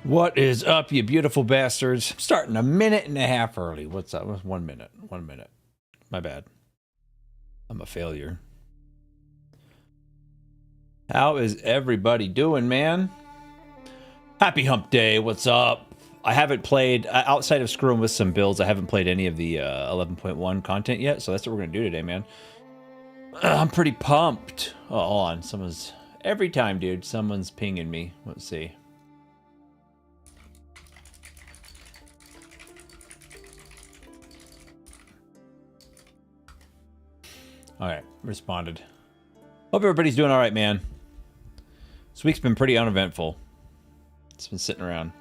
What is up, you beautiful bastards? Starting a minute and a half early. What's up? 1 minute. 1 minute. My bad. I'm a failure. How is everybody doing, man? Happy hump day. What's up? I haven't played, outside of screwing with some builds, I haven't played any of the 11.1 content yet, so that's what we're going to do today, man. I'm pretty pumped. Oh, hold on. Someone's... Every time, dude, someone's pinging me. Let's see. All right, responded. Hope everybody's doing all right, man. This week's been pretty uneventful. It's been sitting around.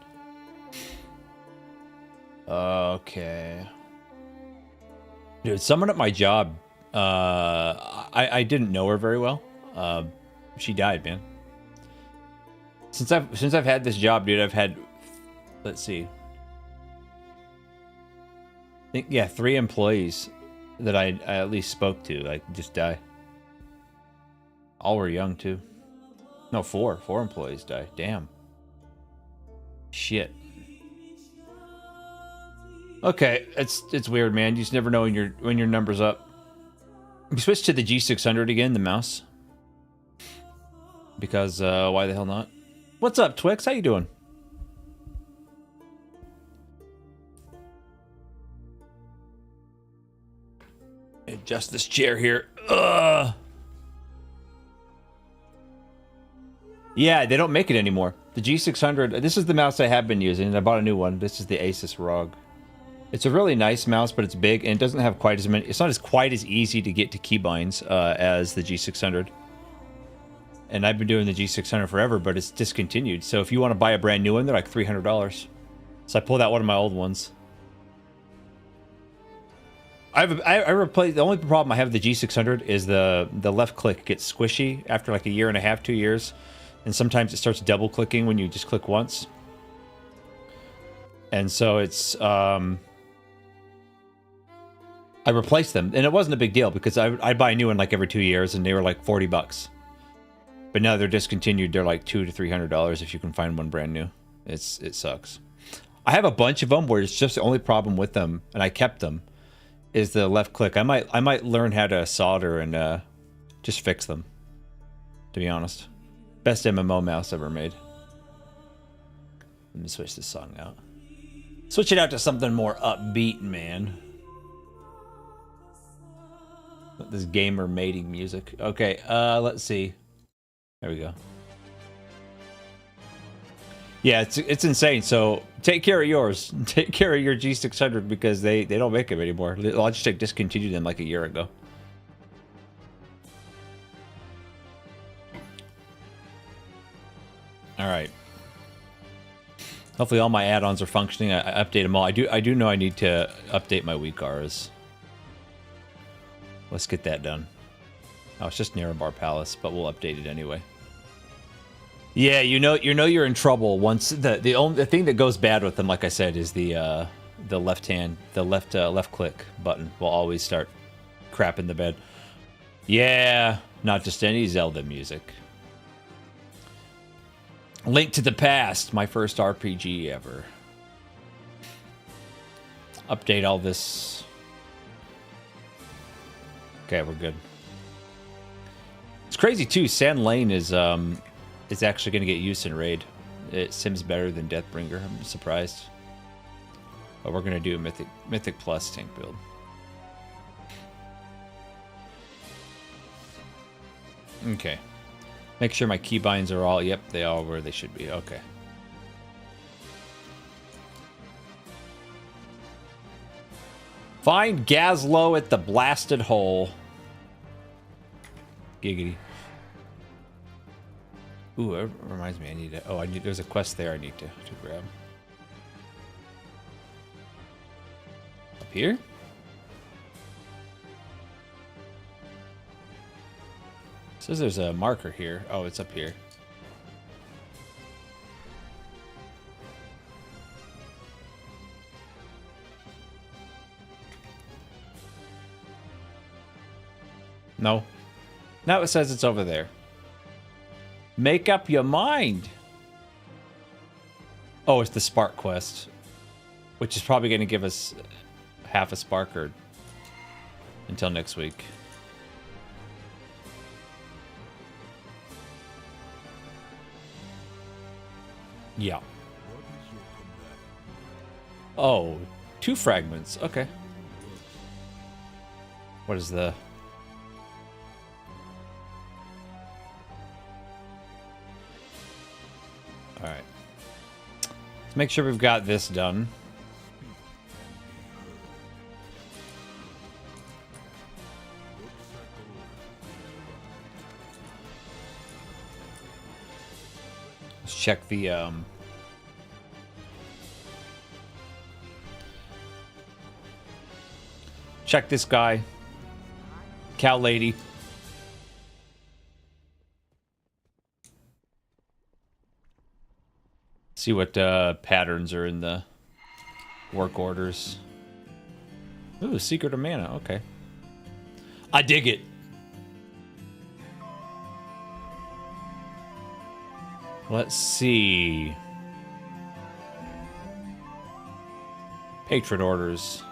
Okay. Dude, someone at my job, I didn't know her very well. She died, man. Since I've had this job, dude, I've had, let's see. I think, yeah, 3 employees that I at least spoke to, like, just die. All were young, too. No, 4 employees died. Damn. Shit. Okay, it's weird, man. You just never know when your number's up. We switched to the G600 again, the mouse. Because, why the hell not? What's up, Twix? How you doing? Adjust this chair here. Yeah, they don't make it anymore. The G600, this is the mouse I have been using, and I bought a new one. This is the Asus ROG. It's a really nice mouse, but it's big, and it doesn't have quite as many... It's not as quite as easy to get to keybinds as the G600. And I've been doing the G600 forever, but it's discontinued. So if you want to buy a brand new one, they're like $300. So I pulled out one of my old ones. I replaced... The only problem I have with the G600 is the left click gets squishy after like a year and a half, 2 years. And sometimes it starts double clicking when you just click once. And so it's... I replaced them, and it wasn't a big deal because I'd buy a new one like every 2 years, and they were like $40. But now they're discontinued. They're like $200 to $300 if you can find one brand new. It sucks. I have a bunch of them where it's just the only problem with them, and I kept them, is the left click. I might learn how to solder and just fix them, to be honest. Best MMO mouse ever made. Let me switch this song out. Switch it out to something more upbeat, man. This gamer mating music. Okay, let's see. There we go. Yeah, it's insane. So take care of yours. Take care of your G600 because they don't make them anymore. Logitech discontinued them like a year ago. All right. Hopefully all my add-ons are functioning. I update them all. I do know I need to update my WeakRs. Let's get that done. Oh, it's just Narrowbar Palace, but we'll update it anyway. Yeah, you know you're in trouble once the thing that goes bad with them, like I said, is the left click button will always start crapping the bed. Yeah, not just any Zelda music. Link to the Past, my first RPG ever. Update all this. Okay, we're good. It's crazy too. Sand Lane is actually going to get used in Raid. It sims better than Deathbringer. I'm surprised. But we're going to do a Mythic Plus tank build. Okay. Make sure my keybinds are all... Yep, they are where they should be. Okay. Find Gazlowe at the blasted hole. Giggity. Ooh, that reminds me, I need to... Oh, there's a quest there I need to grab. Up here? It says there's a marker here. Oh, it's up here. No. Now it says it's over there. Make up your mind. Oh, it's the spark quest, which is probably going to give us half a spark or until next week. Yeah. Oh, 2 fragments. Okay. What is the... Alright. Let's make sure we've got this done. Let's check the, check this guy. Cow lady. See what patterns are in the work orders. Ooh, Secret of Mana. Okay. I dig it. Let's see. Patron orders.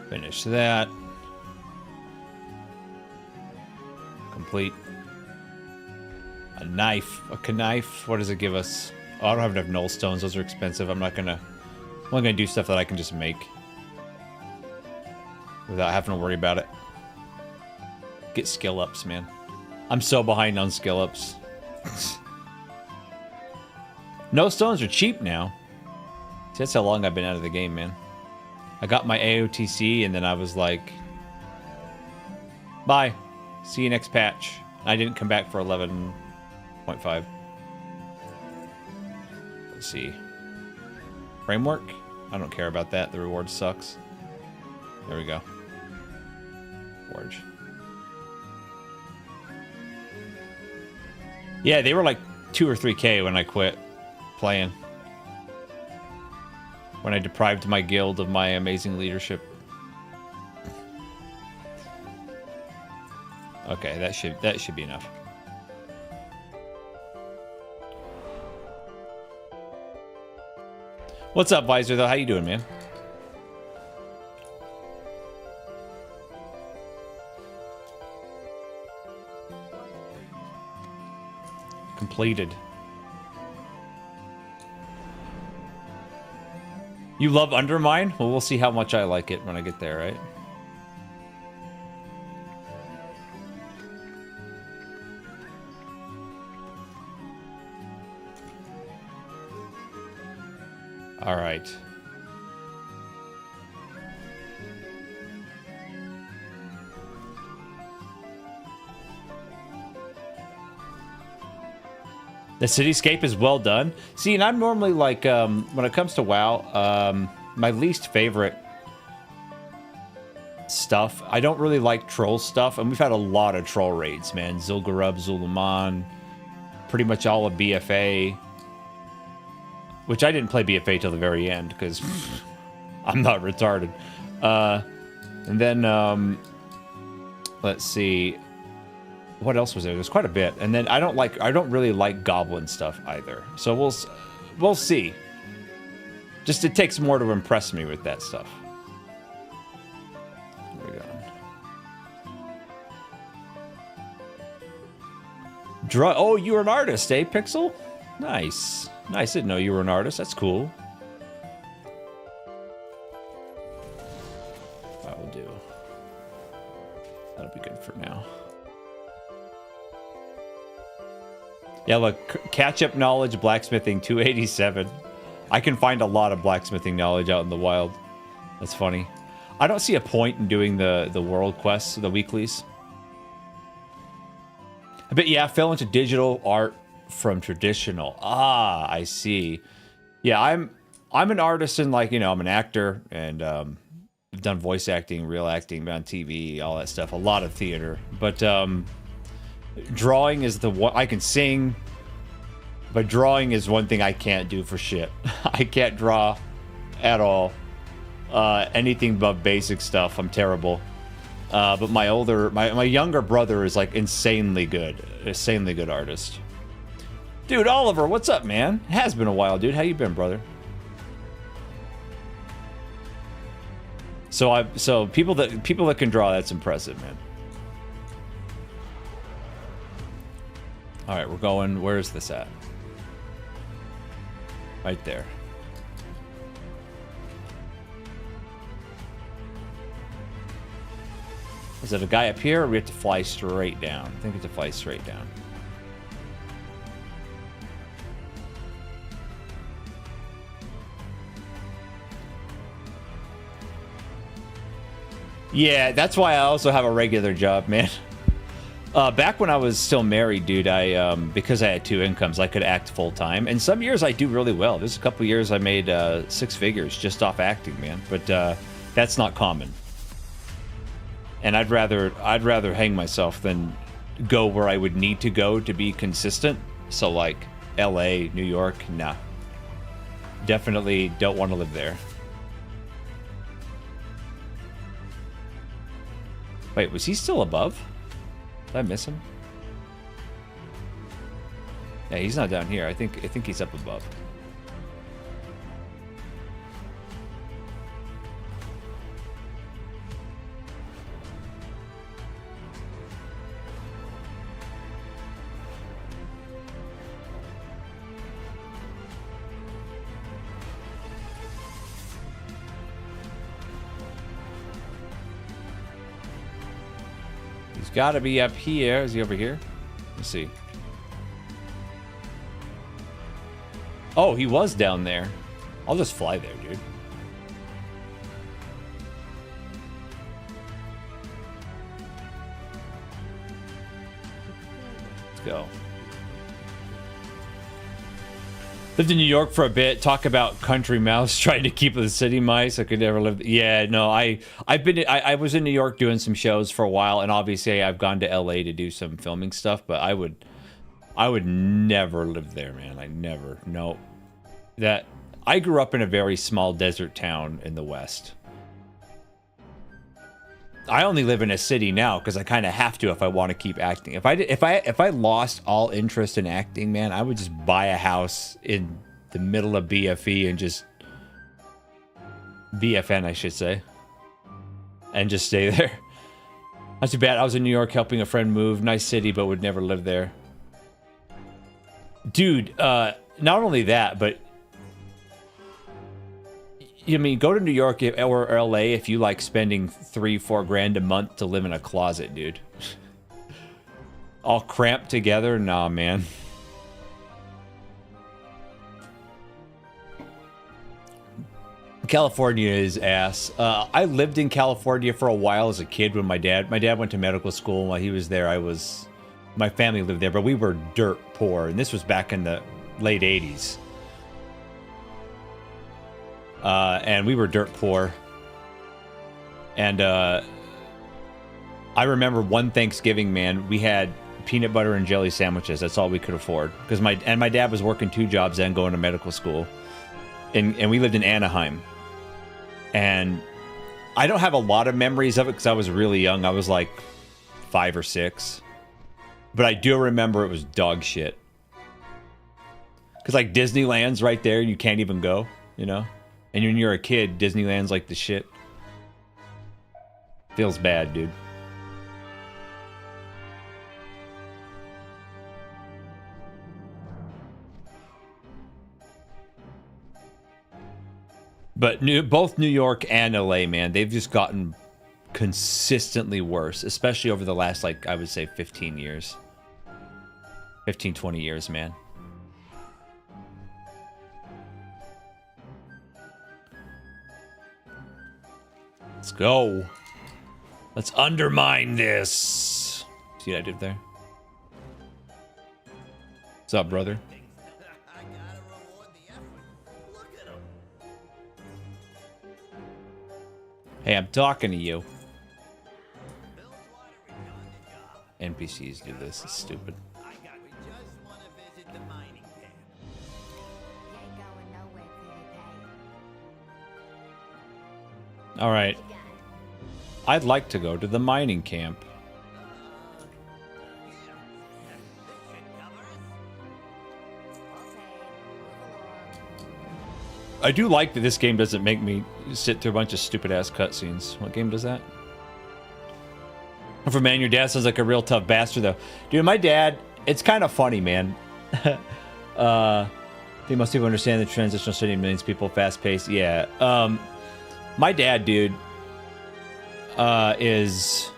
Finish that. Complete. A knife. A knife. What does it give us? Oh, I don't have enough null stones. Those are expensive. I'm only gonna do stuff that I can just make without having to worry about it. Get skill ups, man. I'm so behind on skill ups. No stones are cheap now. See, that's how long I've been out of the game, man. I got my AOTC and then I was like, bye. See you next patch. I didn't come back for 11.5. Let's see. Framework? I don't care about that. The reward sucks. There we go. Forge. Yeah, they were like 2 or 3K when I quit playing. When I deprived my guild of my amazing leadership. Okay, that should be enough. What's up, Visor, though? How you doing, man? Completed. You love Undermine? Well, we'll see how much I like it when I get there, right? All right. The cityscape is well done. See, and I'm normally like, when it comes to WoW, my least favorite stuff, I don't really like troll stuff, and we've had a lot of troll raids, man. Zul'Gurub, Zuluman, pretty much all of BFA, which I didn't play BFA till the very end, because I'm not retarded. And then, let's see. What else was there? There's quite a bit. And then I don't really like goblin stuff either. So we'll see. Just it takes more to impress me with that stuff. There we go. Oh, you're an artist, eh, Pixel? Nice. Nice. Didn't know you were an artist. That's cool. That will do. That'll be good for now. Yeah, look, catch-up knowledge, blacksmithing, 287. I can find a lot of blacksmithing knowledge out in the wild. That's funny. I don't see a point in doing the world quests, the weeklies. But yeah, I fell into digital art from traditional. Ah, I see. Yeah, I'm an artist and, like, you know, I'm an actor and I've done voice acting, real acting, been on TV, all that stuff, a lot of theater. But drawing is the one I can sing, but drawing is one thing I can't do for shit. I can't draw at all. Anything but basic stuff. I'm terrible. But my younger brother is like insanely good artist. Dude, Oliver, what's up, man? It has been a while, dude. How you been, brother? So people that can draw, that's impressive, man. All right, we're going. Where's this at? Right there. Is it a guy up here, or we have to fly straight down? I think we have to fly straight down. Yeah, that's why I also have a regular job, man. Back when I was still married, dude, I because I had 2 incomes, I could act full time. And some years I do really well. There's a couple years I made 6 figures just off acting, man. But that's not common. And I'd rather hang myself than go where I would need to go to be consistent. So like LA, New York, nah. Definitely don't want to live there. Wait, was he still above? Did I miss him? Yeah, he's not down here. I think he's up above. Gotta be up here. Is he over here? Let's see. Oh, he was down there. I'll just fly there, dude. Let's go. Lived in New York for a bit. Talk about country mouse trying to keep the city mice. I could never live. Yeah, no, I was in New York doing some shows for a while, and obviously I've gone to LA to do some filming stuff. But I would never live there, man. I never. No, that I grew up in a very small desert town in the West. I only live in a city now because I kind of have to if I want to keep acting. If I lost all interest in acting, man, I would just buy a house in the middle of BFE and just BFN, I should say, and just stay there. Not too bad. I was in New York helping a friend move. Nice city, but would never live there. Dude, not only that, but I mean, go to New York or LA if you like spending $3-4 grand a month to live in a closet, dude. All cramped together? Nah, man. California is ass. I lived in California for a while as a kid when my dad went to medical school. While he was there, my family lived there, but we were dirt poor, and this was back in the late 80s. And we were dirt poor. And I remember one Thanksgiving, man, we had peanut butter and jelly sandwiches. That's all we could afford. Because my dad was working 2 jobs and going to medical school. And we lived in Anaheim. And I don't have a lot of memories of it because I was really young. I was like 5 or 6. But I do remember it was dog shit. Because like Disneyland's right there and you can't even go, you know? And when you're a kid, Disneyland's like the shit. Feels bad, dude. But both New York and LA, man, they've just gotten consistently worse, especially over the last, like, I would say 15 years. 15, 20 years, man. Let's go. Let's undermine this. See what I did there? What's up, brother? Hey, I'm talking to you. NPCs do this. It's stupid. All right. I'd like to go to the mining camp. I do like that this game doesn't make me sit through a bunch of stupid-ass cutscenes. What game does that? For man, your dad sounds like a real tough bastard, though. Dude, my dad, it's kind of funny, man. I think most people understand the transitional city, millions of people, fast-paced. Yeah. My dad, dude, he's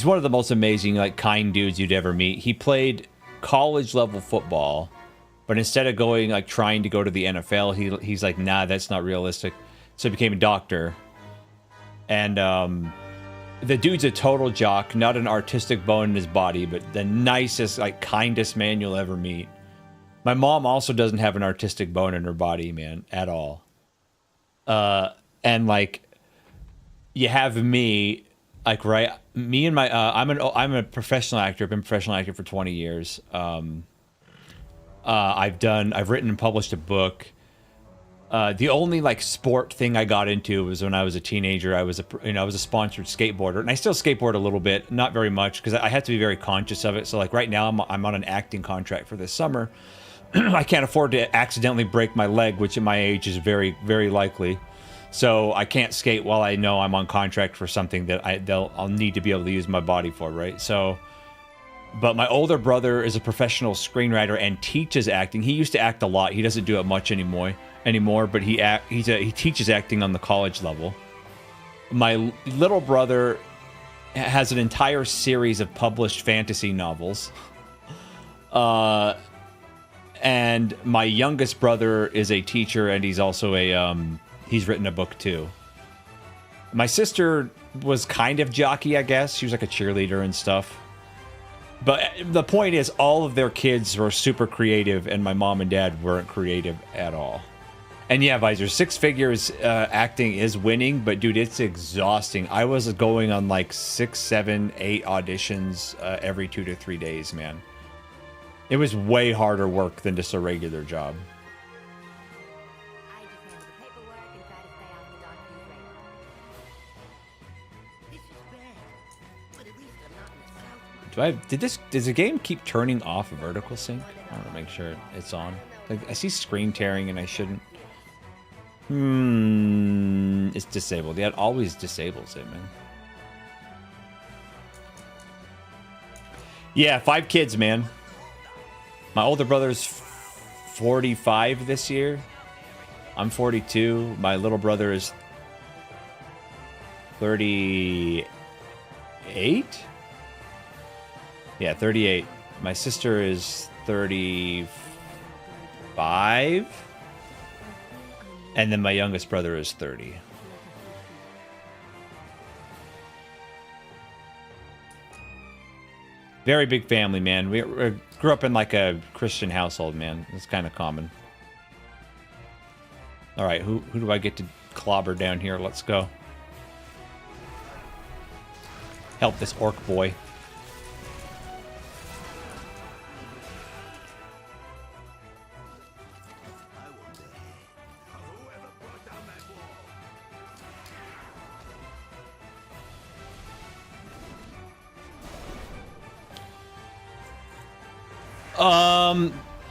one of the most amazing, like, kind dudes you'd ever meet. He played college-level football, but instead of going, like, trying to go to the NFL, he's like, nah, that's not realistic. So he became a doctor. And the dude's a total jock, not an artistic bone in his body, but the nicest, like, kindest man you'll ever meet. My mom also doesn't have an artistic bone in her body, man, at all. And, like, you have me, like, right, me and my, I'm a professional actor. I've been a professional actor for 20 years. I've written and published a book. The only, like, sport thing I got into was when I was a teenager. I was a sponsored skateboarder, and I still skateboard a little bit, not very much, because I have to be very conscious of it. So, like, right now I'm on an acting contract for this summer. I can't afford to accidentally break my leg, which at my age is very, very likely. So I can't skate while I know I'm on contract for something that I'll need to be able to use my body for, right? So, but my older brother is a professional screenwriter and teaches acting. He used to act a lot. He doesn't do it much anymore, but he teaches acting on the college level. My little brother has an entire series of published fantasy novels. And my youngest brother is a teacher, and he's also he's written a book too. My sister was kind of jockey, I guess. She was like a cheerleader and stuff. But the point is, all of their kids were super creative, and my mom and dad weren't creative at all. And yeah, Visor, 6 figures acting is winning, but dude, it's exhausting. I was going on like 6, 7, 8 auditions every 2 to 3 days, man. It was way harder work than just a regular job. Does the game keep turning off vertical sync? I want to make sure it's on. Like, I see screen tearing and I shouldn't. It's disabled. Yeah, it always disables it, man. Yeah, 5 kids, man. My older brother's 45 this year. I'm 42. My little brother is 38? Yeah, 38. My sister is 35. And then my youngest brother is 30. Very big family, man. We grew up in like a Christian household, man. It's kind of common. All right, who do I get to clobber down here? Let's go. Help this orc boy.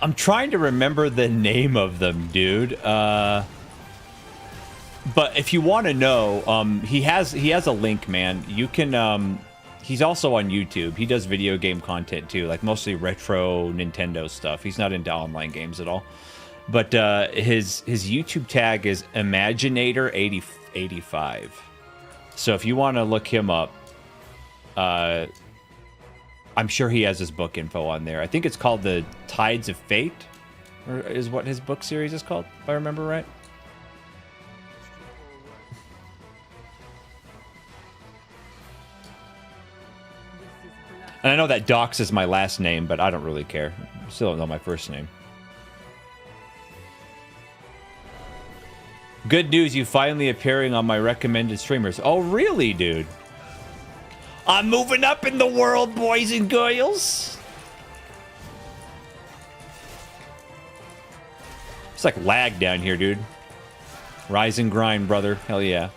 I'm trying to remember the name of them, dude. But if you want to know, he has a link, man. You can. He's also on YouTube. He does video game content too, like mostly retro Nintendo stuff. He's not into online games at all. But his YouTube tag is Imaginator85. So if you want to look him up, I'm sure he has his book info on there. I think it's called The Tides of Fate, or is what his book series is called, if I remember right. And I know that Dox is my last name, but I don't really care. Still don't know my first name. Good news, you finally appearing on my recommended streamers. Oh, really, dude? I'm moving up in the world, boys and girls. It's like lag down here, dude. Rise and grind, brother. Hell yeah.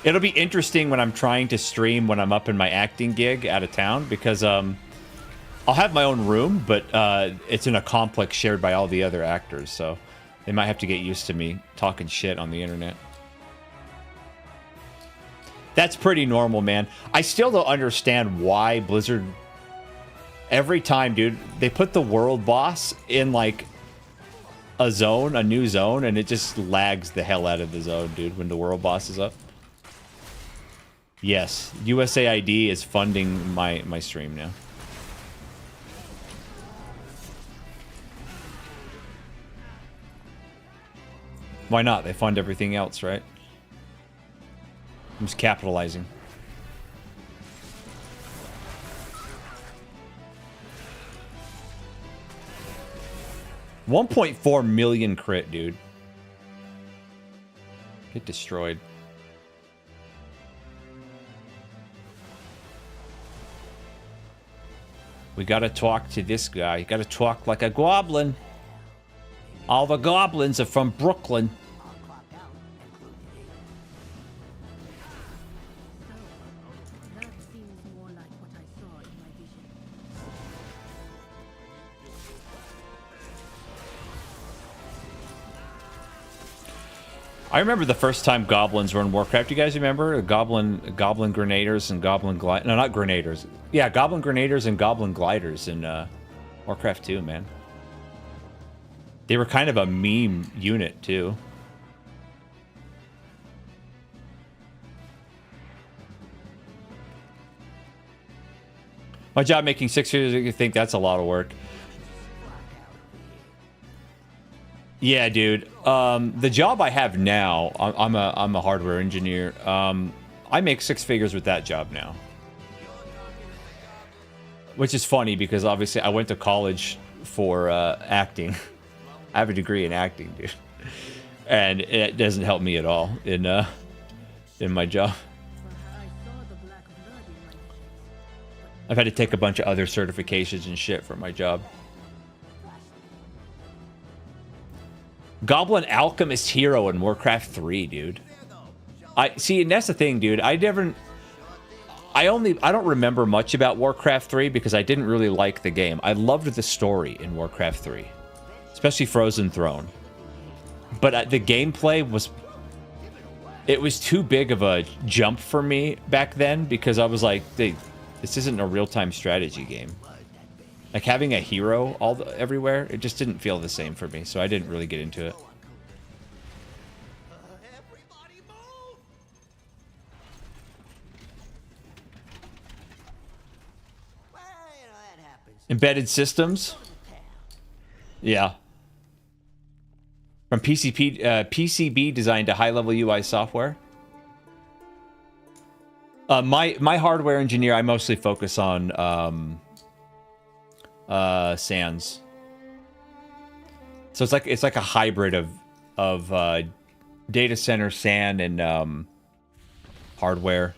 It'll be interesting when I'm trying to stream when I'm up in my acting gig out of town, because I'll have my own room, but it's in a complex shared by all the other actors, so they might have to get used to me talking shit on the internet. That's pretty normal, man. I still don't understand why Blizzard... Every time, dude, they put the world boss in, like, a zone, a new zone, and it just lags the hell out of the zone, dude, when the world boss is up. Yes, USAID is funding my stream now. Why not? They fund everything else, right? I'm just capitalizing. $1.4 million crit, dude. Get destroyed. We gotta talk to this guy. You gotta talk like a goblin. All the goblins are from Brooklyn. I remember the first time goblins were in Warcraft. You guys remember? Goblin grenadiers and goblin glide... No, not grenadiers. Yeah, goblin grenadiers and goblin gliders in Warcraft 2, man. They were kind of a meme unit, too. My job making 6 figures, you think that's a lot of work. Yeah, dude. The job I have now, I'm a hardware engineer. I make 6 figures with that job now. Which is funny because obviously I went to college for acting. I have a degree in acting, dude. And it doesn't help me at all in my job. I've had to take a bunch of other certifications and shit for my job. Goblin Alchemist Hero in Warcraft 3, dude. See, and that's the thing, dude. I don't remember much about Warcraft 3 because I didn't really like the game. I loved the story in Warcraft 3, especially Frozen Throne. But the gameplay was... It was too big of a jump for me back then because I was like, this isn't a real-time strategy game. Like, having a hero everywhere, it just didn't feel the same for me, so I didn't really get into it. Embedded systems? Yeah. From PCB design to high-level UI software? My hardware engineer, I mostly focus on... SANs. So it's like a hybrid of data center SAN and hardware.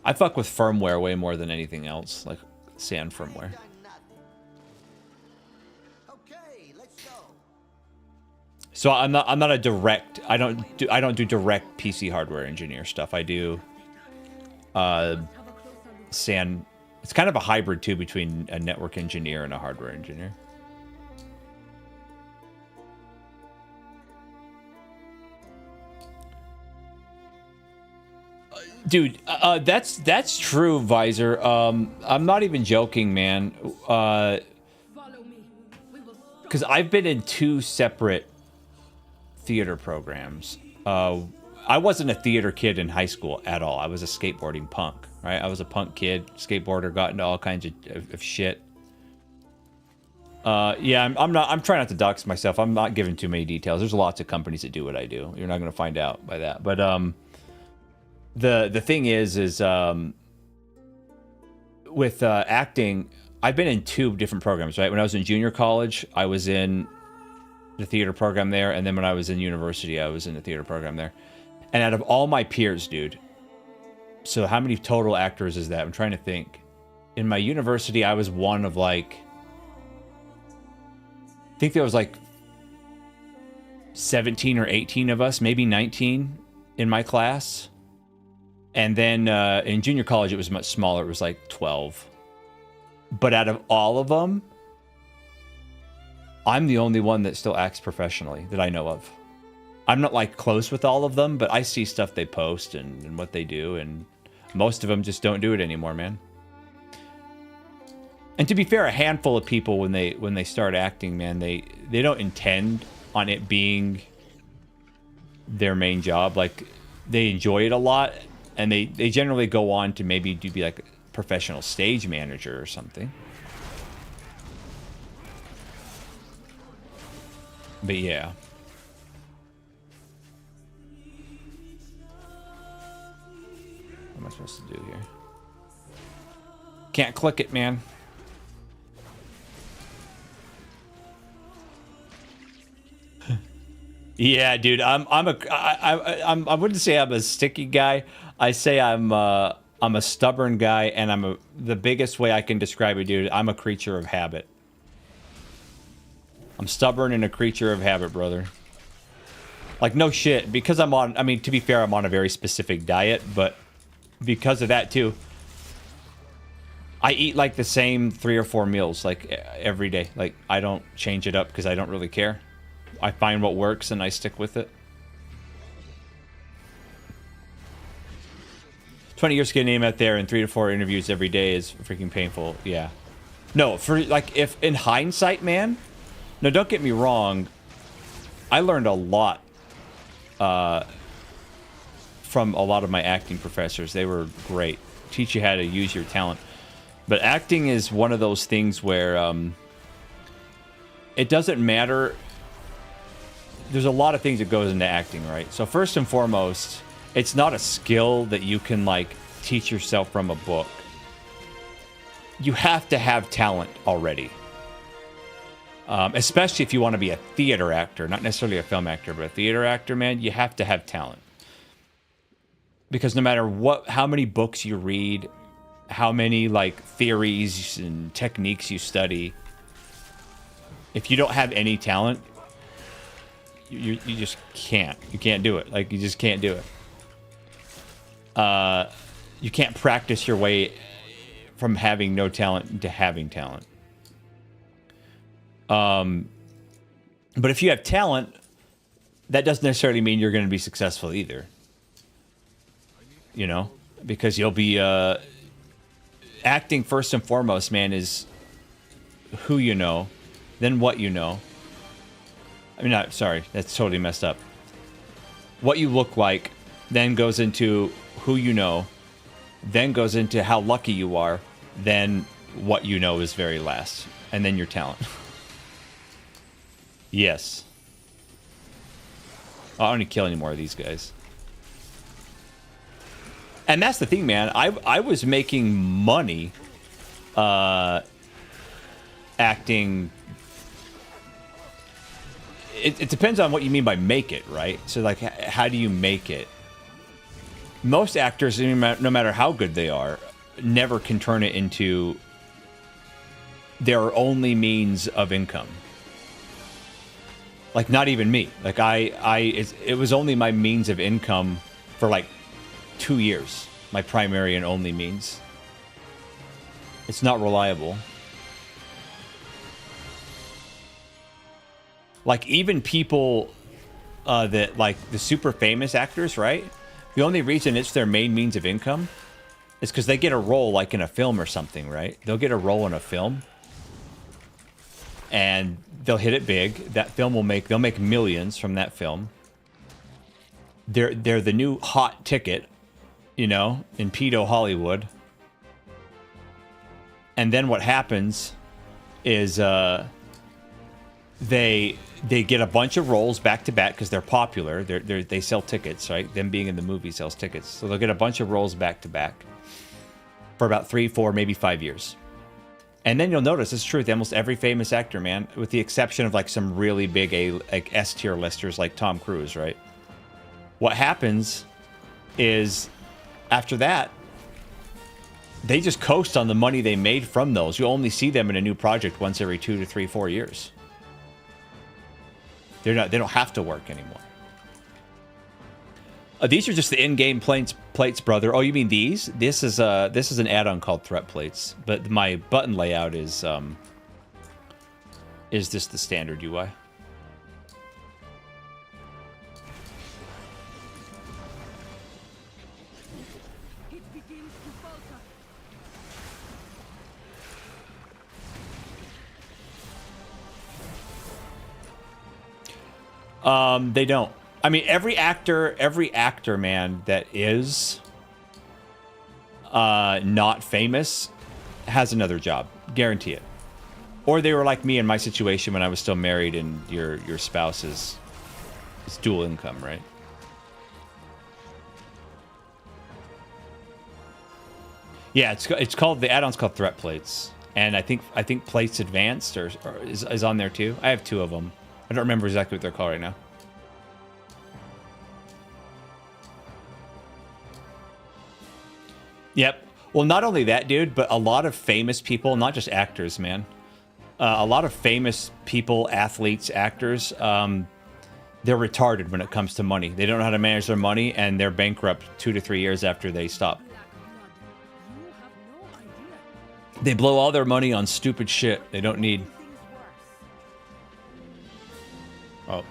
I fuck with firmware way more than anything else, like SAN firmware. So I'm not a direct. I don't do direct PC hardware engineer stuff. I do SAN. It's kind of a hybrid too between a network engineer and a hardware engineer. Dude, that's true, Visor. I'm not even joking, man. Because I've been in 2 separate theater programs. I wasn't a theater kid in high school at all. I was a skateboarding punk, right? I was a punk kid, skateboarder, got into all kinds of shit. Yeah, I'm trying not to dox myself. I'm not giving too many details. There's lots of companies that do what I do. You're not going to find out by that. But the thing is with acting, I've been in 2 different programs, right? When I was in junior college, I was in the theater program there, and then when I was in university, I was in the theater program there. And out of all my peers, dude, so how many total actors is that? I'm trying to think. In my university, I was one of like think there was like 17 or 18 of us, maybe 19 in my class. And then in junior college, it was much smaller. It was like 12. But out of all of them, I'm the only one that still acts professionally that I know of. I'm not like close with all of them, but I see stuff they post and what they do, and most of them just don't do it anymore, man. And to be fair, a handful of people when they start acting, man, they don't intend on it being their main job. Like, they enjoy it a lot, and they generally go on to maybe be like a professional stage manager or something. But yeah. What am I supposed to do here? Can't click it, man. Yeah, dude. I wouldn't say I'm a sticky guy. I say I'm a stubborn guy, and the biggest way I can describe it, dude, I'm a creature of habit. I'm stubborn and a creature of habit, brother. Like, no shit. Because I mean, to be fair, I'm on a very specific diet, but because of that, too, I eat, like, the same 3 or 4 meals, like, every day. Like, I don't change it up because I don't really care. I find what works and I stick with it. 20 years to get a name out there and 3 to 4 interviews every day is freaking painful. Yeah. No, for, like, if in hindsight, man... No, don't get me wrong. I learned a lot from a lot of my acting professors. They were great. Teach you how to use your talent. But acting is one of those things where it doesn't matter. There's a lot of things that goes into acting, right? So first and foremost, it's not a skill that you can, like, teach yourself from a book. You have to have talent already. Especially if you want to be a theater actor, not necessarily a film actor, but a theater actor, man, you have to have talent. Because no matter how many books you read, how many, like, theories and techniques you study, if you don't have any talent, you just can't. You can't do it. Like, you just can't do it. You can't practice your way from having no talent to having talent. But if you have talent, that doesn't necessarily mean you're going to be successful either. You know? Because you'll be, acting first and foremost, man, is who you know, then what you know. I mean, sorry, that's totally messed up. What you look like, then goes into who you know, then goes into how lucky you are, then what you know is very last, and then your talent. Yes. I don't need to kill any more of these guys. And that's the thing, man. I was making money acting. It depends on what you mean by make it, right? So, like, how do you make it? Most actors, no matter how good they are, never can turn it into their only means of income. Like, not even me. Like, it was only my means of income for, like, 2 years. My primary and only means. It's not reliable. Like, even people that, like, the super famous actors, right? The only reason it's their main means of income is because they get a role, like, in a film or something, right? They'll get a role in a film. And they'll hit it big. That film they'll make millions from that film. They're the new hot ticket, you know, in pedo Hollywood. And then what happens is they get a bunch of roles back to back because they're popular. They sell tickets, right? Them being in the movie sells tickets. So they'll get a bunch of roles back to back for about 3, 4, maybe 5 years. And then you'll notice, it's true with almost every famous actor, man, with the exception of, like, some really big like S-tier listers like Tom Cruise, right? What happens is, after that, they just coast on the money they made from those. You only see them in a new project once every 2 to 3, 4 years. They don't have to work anymore. These are just the in-game plates, brother. Oh, you mean these? This is an add-on called threat plates, but my button layout is just the standard UI. They don't. I mean, every actor, man, that is not famous has another job. Guarantee it. Or they were like me in my situation when I was still married and your spouse is dual income, right? Yeah, it's called, the add-on's called Threat Plates, and I think Plates Advanced is on there too. I have 2 of them. I don't remember exactly what they're called right now. Yep. Well, not only that, dude, but a lot of famous people, not just actors, man. A lot of famous people, athletes, actors, they're retarded when it comes to money. They don't know how to manage their money, and they're bankrupt 2 to 3 years after they stop. They blow all their money on stupid shit they don't need. Oh.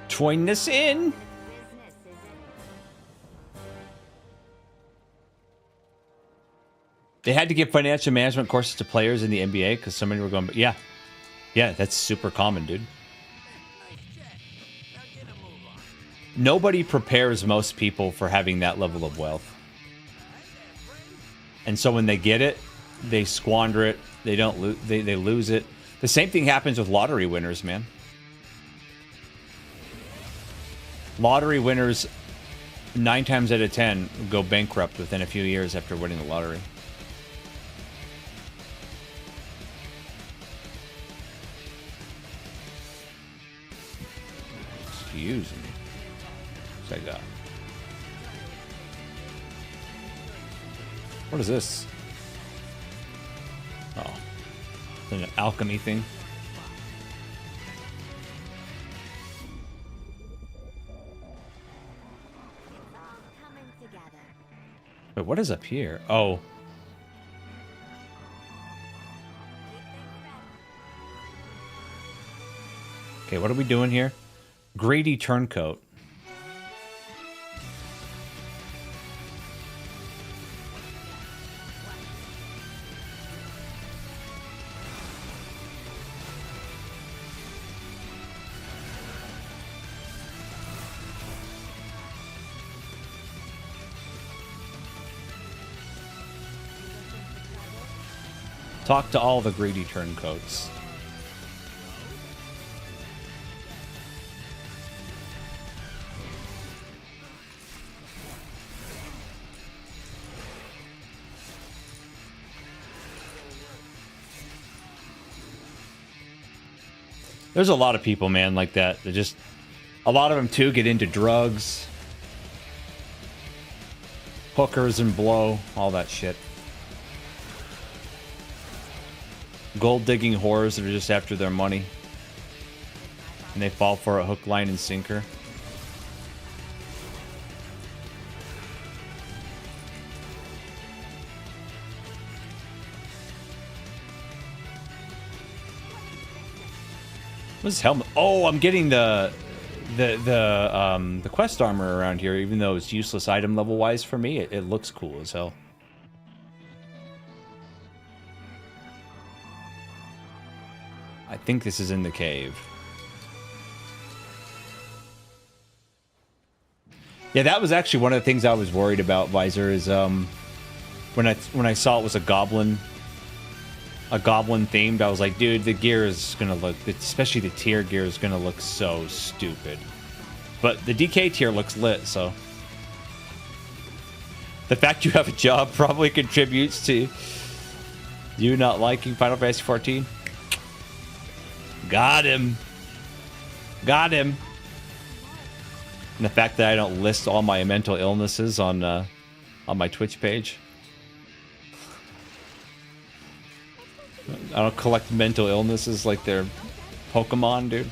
Join this in. They had to give financial management courses to players in the NBA because so many were going, yeah, that's super common, dude. Nobody prepares most people for having that level of wealth. And so when they get it, they squander it. They don't they lose it. The same thing happens with lottery winners, man. Lottery winners, 9 times out of 10, go bankrupt within a few years after winning the lottery. Excuse me. What's I got? What is this? Oh. An alchemy thing. Wait, what is up here? Oh. Okay, what are we doing here? Greedy turncoat. Talk to all the greedy turncoats. There's a lot of people, man, like that. They're just, a lot of them too get into drugs, hookers and blow, all that shit. Gold digging whores that are just after their money. And they fall for a hook, line, and sinker. What's this helmet? Oh, I'm getting the quest armor around here, even though it's useless item level wise for me. It looks cool as hell. I think this is in the cave. Yeah, that was actually one of the things I was worried about, Visor, is when I saw it was a goblin themed, I was like, dude, the gear is gonna look, especially the tier gear, is gonna look so stupid. But the DK tier looks lit, so. The fact you have a job probably contributes to you not liking Final Fantasy 14. Got him. Got him. And the fact that I don't list all my mental illnesses on my Twitch page. I don't collect mental illnesses like they're Pokemon, dude.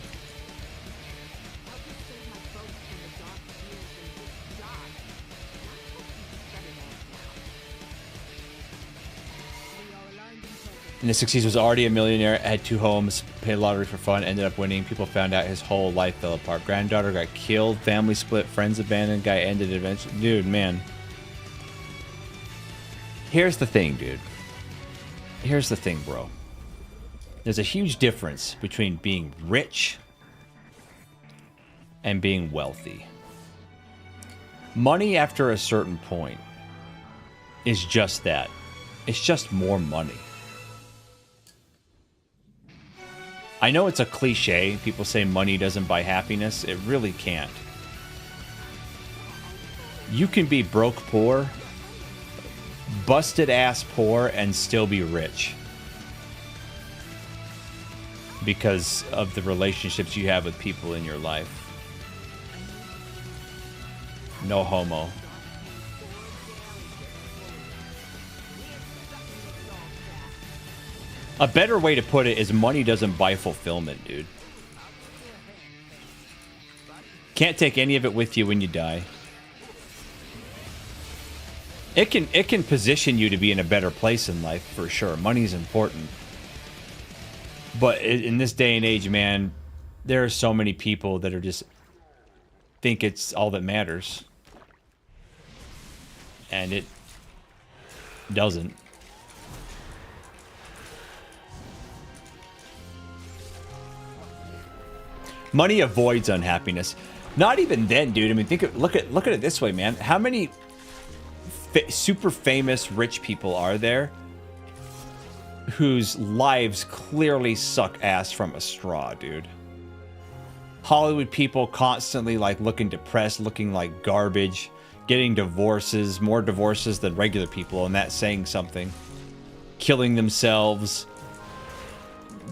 In the 60s, was already a millionaire, had 2 homes, paid lottery for fun, ended up winning. People found out his whole life fell apart. Granddaughter got killed, family split, friends abandoned, guy ended eventually. Dude, man. Here's the thing, dude. Here's the thing, bro. There's a huge difference between being rich and being wealthy. Money after a certain point is just that. It's just more money. I know it's a cliche. People say money doesn't buy happiness. It really can't. You can be broke poor, busted ass poor, and still be rich. Because of the relationships you have with people in your life. No homo. A better way to put it is money doesn't buy fulfillment, dude. Can't take any of it with you when you die. It can position you to be in a better place in life, for sure. Money's important. But in this day and age, man, there are so many people that are just think it's all that matters. And it doesn't. Money avoids unhappiness. Not even then, dude. I mean, look at it this way, man. How many super famous rich people are there whose lives clearly suck ass from a straw, dude? Hollywood people constantly like looking depressed, looking like garbage, getting divorces, more divorces than regular people, and that's saying something. Killing themselves,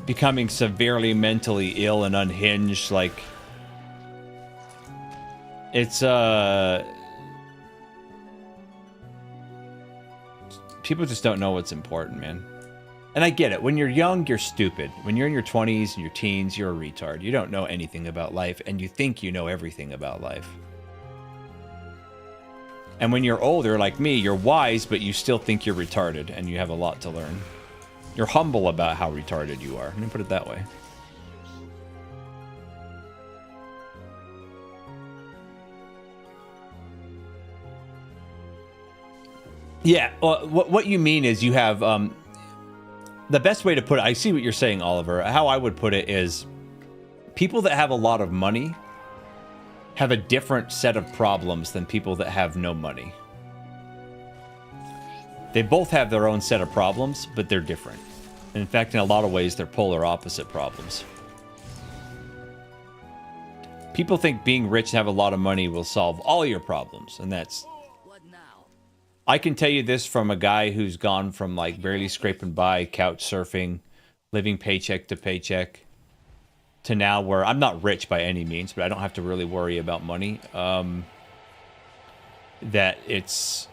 becoming severely mentally ill and unhinged. Like, it's people just don't know what's important, man. And I get it. When you're young, you're stupid. When you're in your 20s and your teens, you're a retard. You don't know anything about life, and you think you know everything about life. And when you're older, like me, you're wise, but you still think you're retarded, and you have a lot to learn. You're humble about how retarded you are. Let me put it that way. Yeah, well, what you mean is you have... the best way to put it, I see what you're saying, Oliver. How I would put it is people that have a lot of money have a different set of problems than people that have no money. They both have their own set of problems, but they're different. And in fact, in a lot of ways, they're polar opposite problems. People think being rich and have a lot of money will solve all your problems, and that's... I can tell you this from a guy who's gone from like barely scraping by, couch surfing, living paycheck to paycheck, to now where I'm not rich by any means, but I don't have to really worry about money. That it's...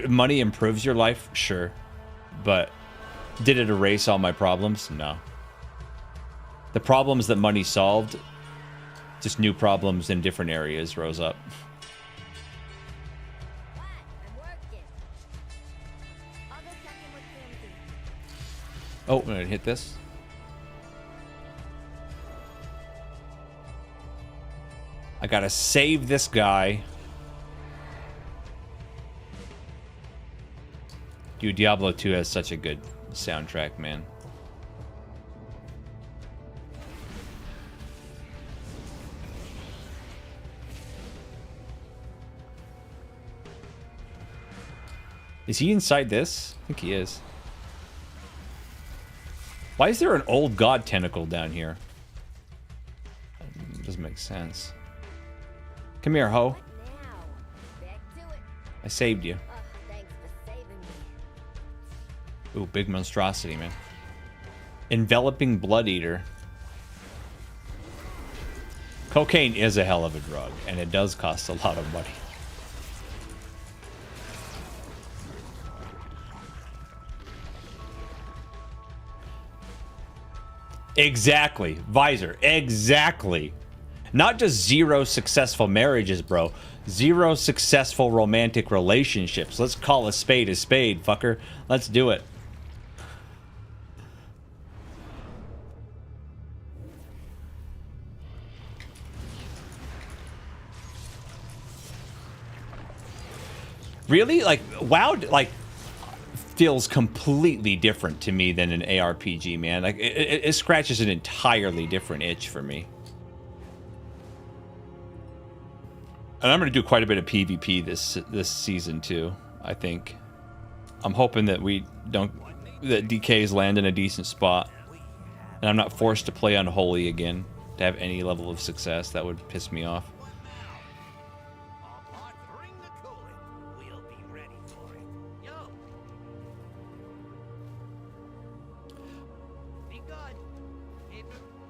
money improves your life, sure. But did it erase all my problems? No. The problems that money solved, just new problems in different areas rose up. Oh, I'm gonna hit this. I gotta save this guy. Dude, Diablo 2 has such a good soundtrack, man. Is he inside this? I think he is. Why is there an old god tentacle down here? It doesn't make sense. Come here, ho. I saved you. Ooh, big monstrosity, man. Enveloping blood eater. Cocaine is a hell of a drug, and it does cost a lot of money. Exactly. Visor. Exactly. Not just 0 successful marriages, bro. 0 successful romantic relationships. Let's call a spade, fucker. Let's do it. Really? Like, WoW, like, feels completely different to me than an ARPG, man. Like, it scratches an entirely different itch for me. And I'm going to do quite a bit of PvP this season, too, I think. I'm hoping that that DKs land in a decent spot. And I'm not forced to play Unholy again to have any level of success. That would piss me off.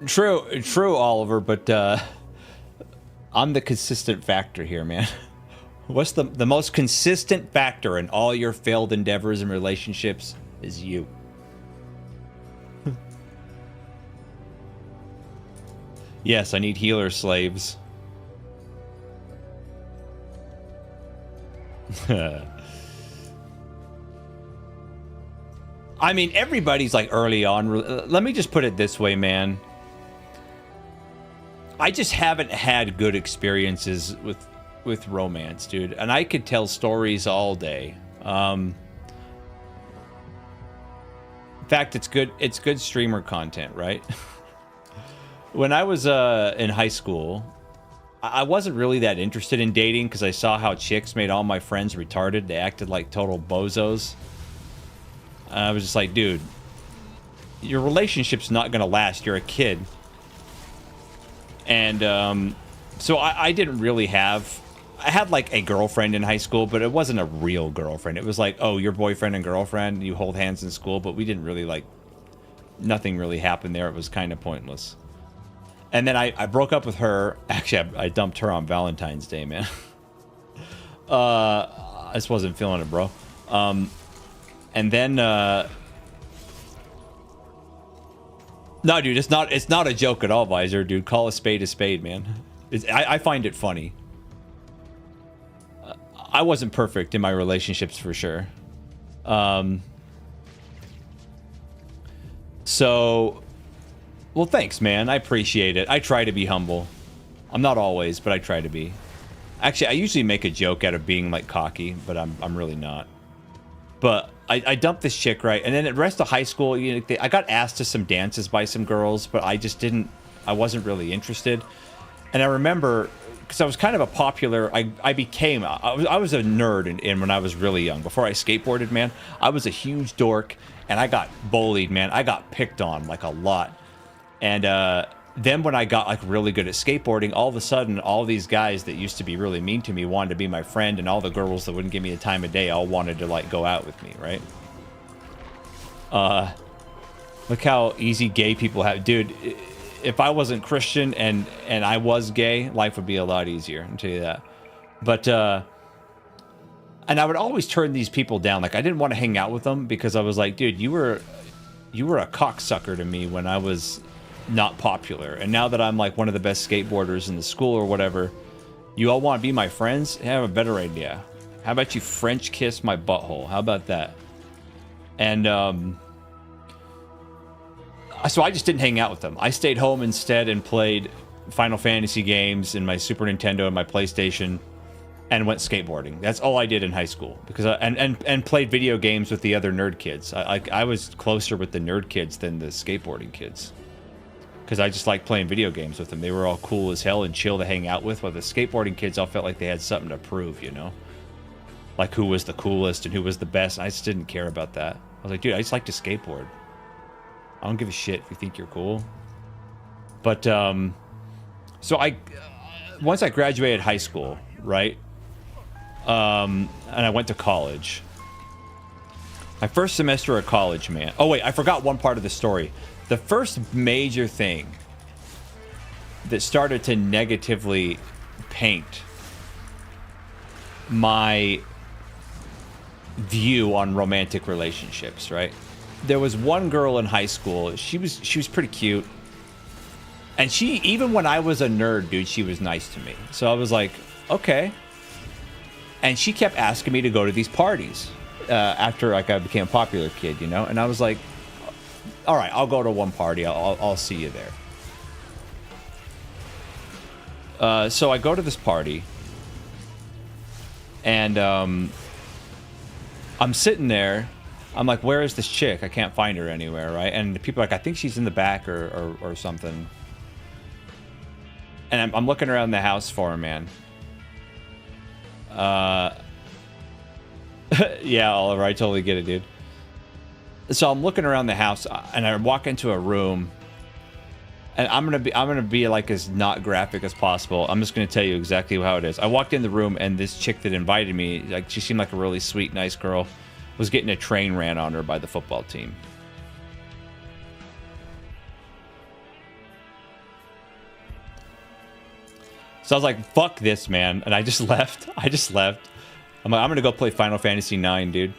True, Oliver, but I'm the consistent factor here, man. What's the most consistent factor in all your failed endeavors and relationships is you. Yes, I need healer slaves. I mean, everybody's like early on. Let me just put it this way, man. I just haven't had good experiences with romance, dude. And I could tell stories all day. In fact, it's good streamer content, right? When I was in high school, I wasn't really that interested in dating because I saw how chicks made all my friends retarded. They acted like total bozos. I was just like, dude, your relationship's not gonna last. You're a kid. And so I didn't really have... I had like a girlfriend in high school, but it wasn't a real girlfriend. It was like, oh, your boyfriend and girlfriend, you hold hands in school, but we didn't really like... Nothing really happened there. It was kind of pointless. And then I broke up with her. Actually, I dumped her on Valentine's Day, man. I just wasn't feeling it, bro. And then... No, dude, it's not a joke at all, Visor, dude. Call a spade, man. I find it funny. I wasn't perfect in my relationships for sure. So, well, thanks, man. I appreciate it. I try to be humble. I'm not always, but I try to be. Actually, I usually make a joke out of being like cocky, but I'm really not. But I dumped this chick, right? And then the rest of high school, you know, I got asked to some dances by some girls, but I wasn't really interested. And I remember, because I was kind of a popular, I was a nerd in when I was really young. Before I skateboarded, man, I was a huge dork, and I got bullied, man. I got picked on, like, a lot. And then when I got like really good at skateboarding, all of a sudden, all these guys that used to be really mean to me wanted to be my friend, and all the girls that wouldn't give me the time of day all wanted to like go out with me, right? Look how easy gay people have, dude. If I wasn't Christian and I was gay, life would be a lot easier. I'll tell you that. But and I would always turn these people down. Like I didn't want to hang out with them because I was like, dude, you were a cocksucker to me when I was not popular, and now that I'm like one of the best skateboarders in the school or whatever, you all want to be my friends? I have a better idea. How about you French kiss my butthole? How about that? And so I just didn't hang out with them. I stayed home instead and played Final Fantasy games in my Super Nintendo and my PlayStation, and went skateboarding. That's all I did in high school, because and played video games with the other nerd kids. I was closer with the nerd kids than the skateboarding kids, because I just liked playing video games with them. They were all cool as hell and chill to hang out with, while the skateboarding kids all felt like they had something to prove, you know? Like who was the coolest and who was the best. I just didn't care about that. I was like, dude, I just like to skateboard. I don't give a shit if you think you're cool. But, so once I graduated high school, right? And I went to college. My first semester of college, man. Oh, wait, I forgot one part of the story. The first major thing that started to negatively paint my view on romantic relationships, right? There was one girl in high school. She was pretty cute. And she, even when I was a nerd, dude, she was nice to me. So I was like, okay. And she kept asking me to go to these parties after like I became a popular kid, you know? And I was like, all right, I'll go to one party. I'll see you there. So I go to this party. And I'm sitting there. I'm like, where is this chick? I can't find her anywhere, right? And the people are like, I think she's in the back or something. And I'm looking around the house for her, man. Yeah, Oliver, I totally get it, dude. So I'm looking around the house, and I walk into a room, and I'm gonna be like as not graphic as possible. I'm just gonna tell you exactly how it is. I walked in the room, and this chick that invited me, like she seemed like a really sweet, nice girl, was getting a train ran on her by the football team. So I was like, fuck this, man. And I just left. I'm like, I'm going to go play Final Fantasy IX, dude.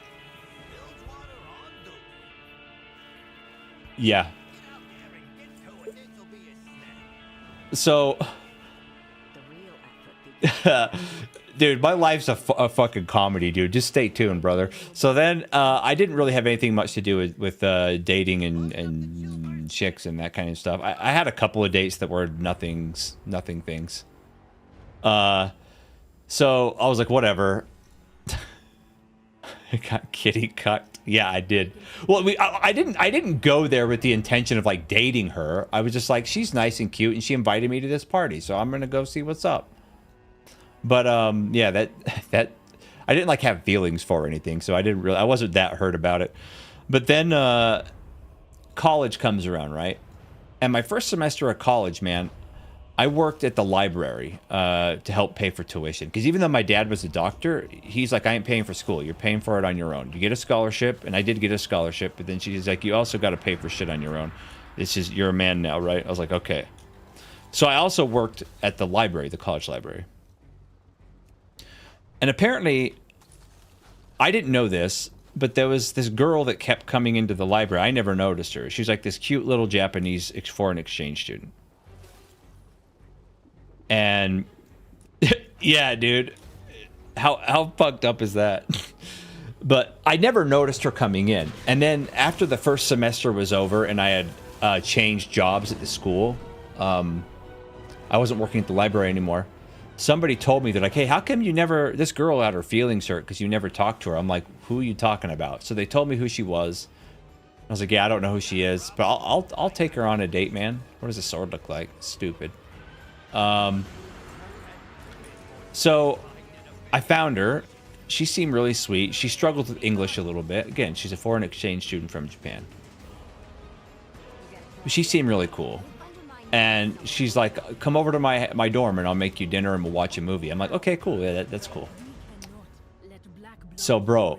Yeah. So... dude, my life's a fucking comedy, dude. Just stay tuned, brother. So then, I didn't really have anything much to do with dating and chicks and that kind of stuff. I had a couple of dates that were nothing things. So I was like, whatever. I got kitty cucked. Yeah, I did. Well, I didn't go there with the intention of like dating her. I was just like, she's nice and cute, and she invited me to this party, so I'm gonna go see what's up. But yeah, that I didn't like have feelings for or anything, so I wasn't that hurt about it. But then college comes around, right? And my first semester of college, man, I worked at the library to help pay for tuition. Because even though my dad was a doctor, he's like, I ain't paying for school. You're paying for it on your own. You get a scholarship, and I did get a scholarship, but then she's like, you also got to pay for shit on your own. It's just, you're a man now, right? I was like, okay. So I also worked at the library, the college library. And apparently, I didn't know this, but there was this girl that kept coming into the library. I never noticed her. She was like this cute little Japanese foreign exchange student. And yeah, dude, how fucked up is that? But I never noticed her coming in. And then after the first semester was over and I had changed jobs at the school, I wasn't working at the library anymore. Somebody told me, they're like, hey, how come you never, this girl had her feelings hurt because you never talked to her? I'm like, who are you talking about? So they told me who she was. I was like, yeah, I don't know who she is, but I'll take her on a date, man. What does a sword look like? Stupid. So I found her. She seemed really sweet. She struggled with English a little bit. Again, she's a foreign exchange student from Japan. But she seemed really cool. And she's like, come over to my dorm and I'll make you dinner and we'll watch a movie. I'm like, okay, cool. Yeah, that's cool. So, bro,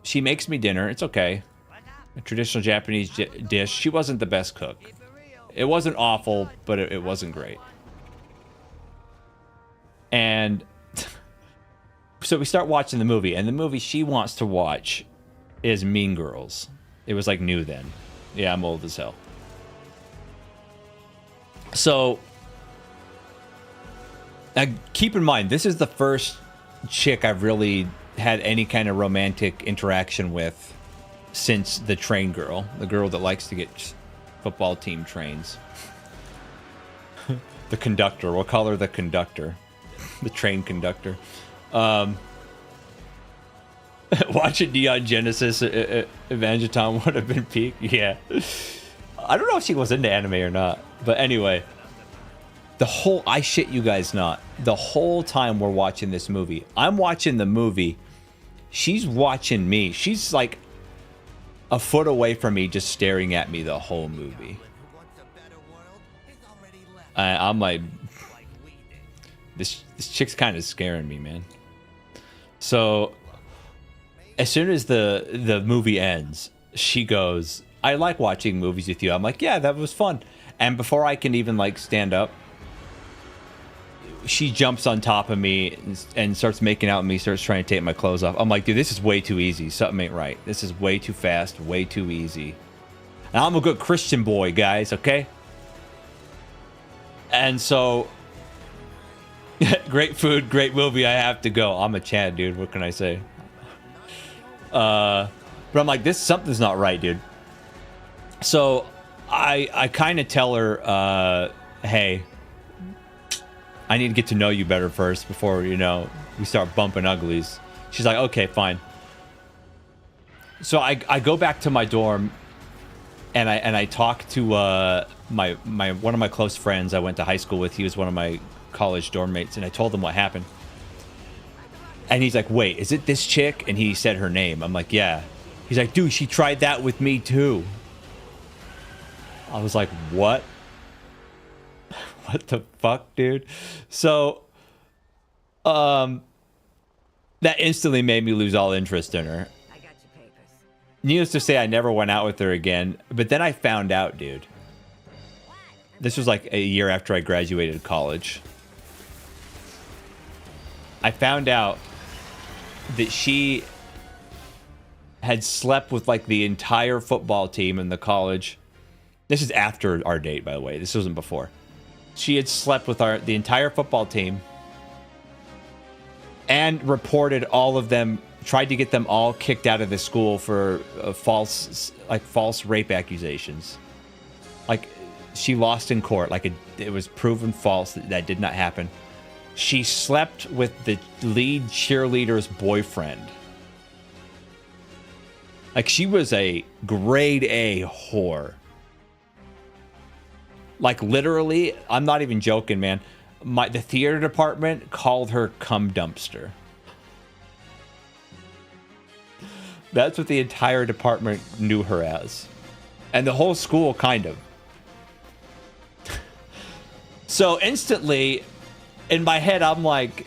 she makes me dinner. It's okay. A traditional Japanese dish. She wasn't the best cook. It wasn't awful, but it wasn't great. And so we start watching the movie, and the movie she wants to watch is Mean Girls. It was like new then. Yeah, I'm old as hell. So, now keep in mind, this is the first chick I've really had any kind of romantic interaction with since the train girl, the girl that likes to get football team trains. The conductor, we'll call her the conductor. The train conductor. Watching Neon Genesis Evangeline would have been peak. Yeah. I don't know if she was into anime or not. But anyway, I shit you guys not, the whole time we're watching this movie, I'm watching the movie, she's watching me. She's like a foot away from me, just staring at me the whole movie. I'm like, This chick's kind of scaring me, man. So as soon as the movie ends, she goes, I like watching movies with you. I'm like, yeah, that was fun. And before I can even like stand up, she jumps on top of me and starts making out with me, starts trying to take my clothes off. I'm like, dude, this is way too easy. Something ain't right. This is way too fast, way too easy. And I'm a good Christian boy, guys, okay? And so, great food, great movie, I have to go. I'm a Chad, dude. What can I say? But I'm like, something's not right, dude. So, I kind of tell her, hey, I need to get to know you better first before, you know, we start bumping uglies. She's like, okay, fine. So I go back to my dorm and I talk to my one of my close friends I went to high school with. He was one of my college dorm mates, and I told him what happened. And he's like, wait, is it this chick? And he said her name. I'm like, yeah. He's like, dude, she tried that with me too. I was like, what? What the fuck, dude? So, that instantly made me lose all interest in her. I got your papers. Needless to say, I never went out with her again. But then I found out, dude. This was like a year after I graduated college. I found out that she had slept with like the entire football team in the college. This is after our date, by the way. This wasn't before. She had slept with the entire football team and reported all of them, tried to get them all kicked out of the school for false rape accusations. Like, she lost in court. Like, it was proven false that did not happen. She slept with the lead cheerleader's boyfriend. Like, she was a grade A whore. Like, literally, I'm not even joking, man. The theater department called her cum dumpster. That's what the entire department knew her as. And the whole school, kind of. So instantly, in my head, I'm like,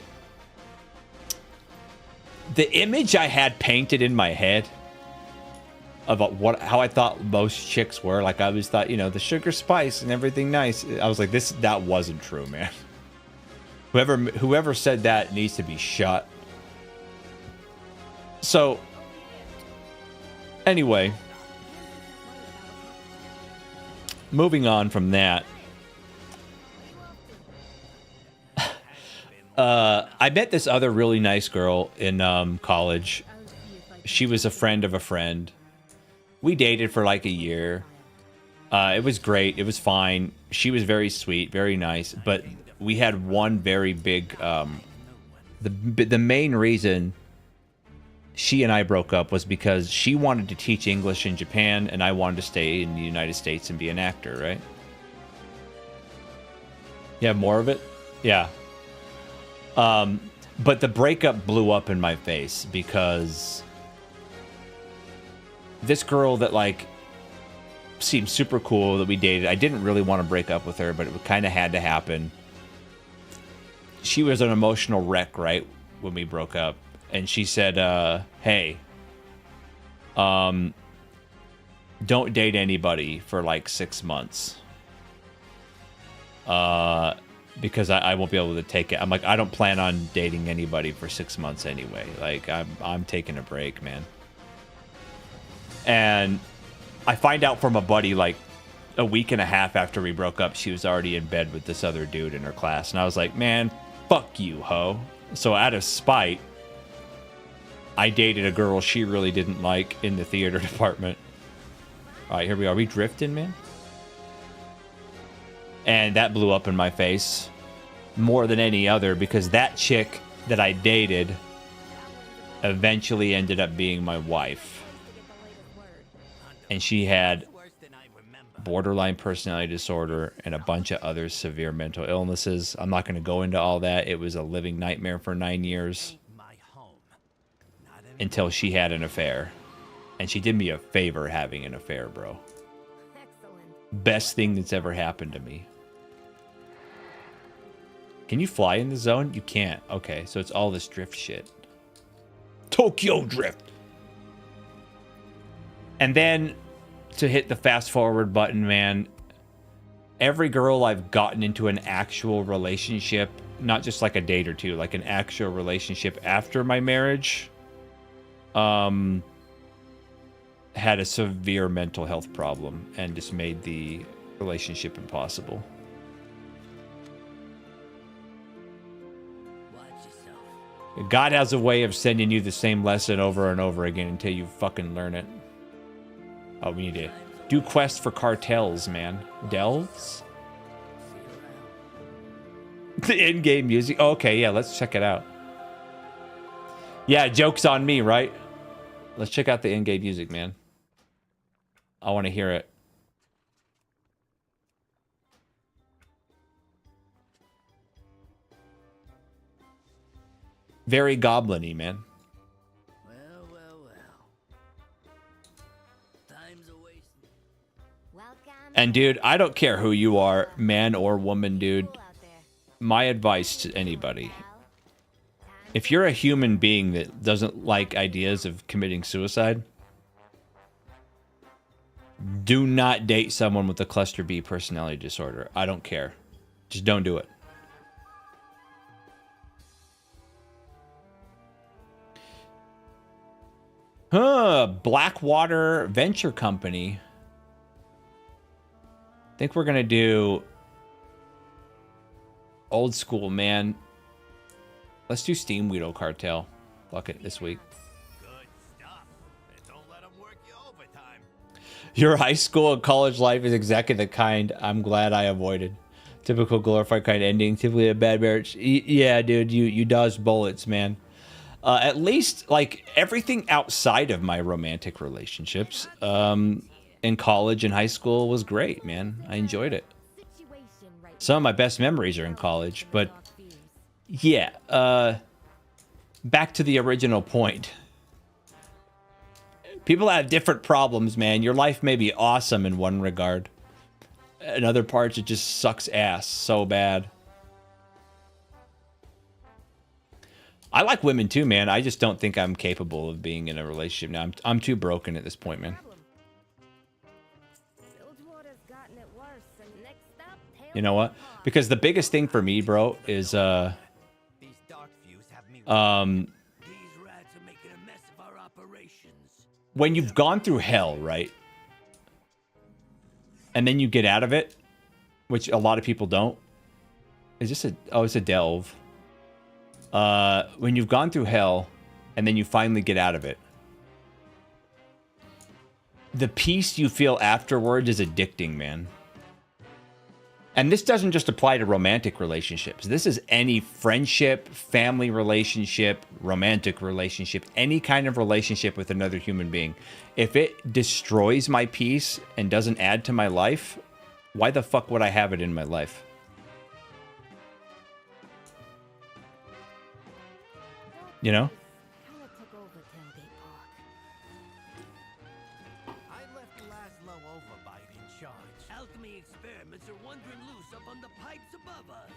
the image I had painted in my head about how I thought most chicks were, like, I always thought, you know, the sugar spice and everything nice. I was like, that wasn't true, man. Whoever said that needs to be shot. So, anyway, moving on from that, I met this other really nice girl in college. She was a friend of a friend. We dated for like a year. It was great. It was fine. She was very sweet, very nice. But we had one very big... the main reason she and I broke up was because she wanted to teach English in Japan and I wanted to stay in the United States and be an actor, right? Yeah, more of it? Yeah. But the breakup blew up in my face because... this girl that, like, seemed super cool that we dated, I didn't really want to break up with her, but it kind of had to happen. She was an emotional wreck, right, when we broke up. And she said, hey, don't date anybody for, like, 6 months. Because I won't be able to take it. I'm like, I don't plan on dating anybody for 6 months anyway. Like, I'm taking a break, man. And I find out from a buddy, like, a week and a half after we broke up, she was already in bed with this other dude in her class. And I was like, man, fuck you, ho. So out of spite, I dated a girl she really didn't like in the theater department. All right, here we are. We drifting, man? And that blew up in my face more than any other because that chick that I dated eventually ended up being my wife. And she had borderline personality disorder and a bunch of other severe mental illnesses. I'm not going to go into all that. It was a living nightmare for 9 years until she had an affair. And she did me a favor having an affair, bro. Best thing that's ever happened to me. Can you fly in the zone? You can't. Okay, so it's all this drift shit. Tokyo Drift. And then to hit the fast forward button, man, every girl I've gotten into an actual relationship, not just like a date or two, like an actual relationship after my marriage, had a severe mental health problem and just made the relationship impossible. God has a way of sending you the same lesson over and over again until you fucking learn it. Oh, we need to do quests for cartels, man. Delves? The in-game music. Oh, okay, yeah, let's check it out. Yeah, joke's on me, right? Let's check out the in-game music, man. I want to hear it. Very goblin-y, man. And dude, I don't care who you are, man or woman, dude. My advice to anybody. If you're a human being that doesn't like ideas of committing suicide, do not date someone with a cluster B personality disorder. I don't care. Just don't do it. Blackwater Venture Company. I think we're gonna do old school, man. Let's do Steam Weedle Cartel. Fuck it, this week. Good stuff. And don't let them work you overtime. Your high school and college life is exactly the kind I'm glad I avoided. Typical glorified kind ending, typically a bad marriage. Yeah, dude, you dodged bullets, man. At least, like, everything outside of my romantic relationships in college and high school was great, man. I enjoyed it. Some of my best memories are in college, but yeah, back to the original point. People have different problems, man. Your life may be awesome in one regard. In other parts, it just sucks ass so bad. I like women too, man. I just don't think I'm capable of being in a relationship now. I'm too broken at this point, man. You know what? Because the biggest thing for me, bro, is when you've gone through hell, right? And then you get out of it, which a lot of people don't. Is this a... Oh, it's a delve. When you've gone through hell and then you finally get out of it, the peace you feel afterwards is addicting, man. And this doesn't just apply to romantic relationships. This is any friendship, family relationship, romantic relationship, any kind of relationship with another human being. If it destroys my peace and doesn't add to my life, why the fuck would I have it in my life? You know? I left Laszlo Overbite in charge. Alchemy experiments are wandering loose up on the pipes above us.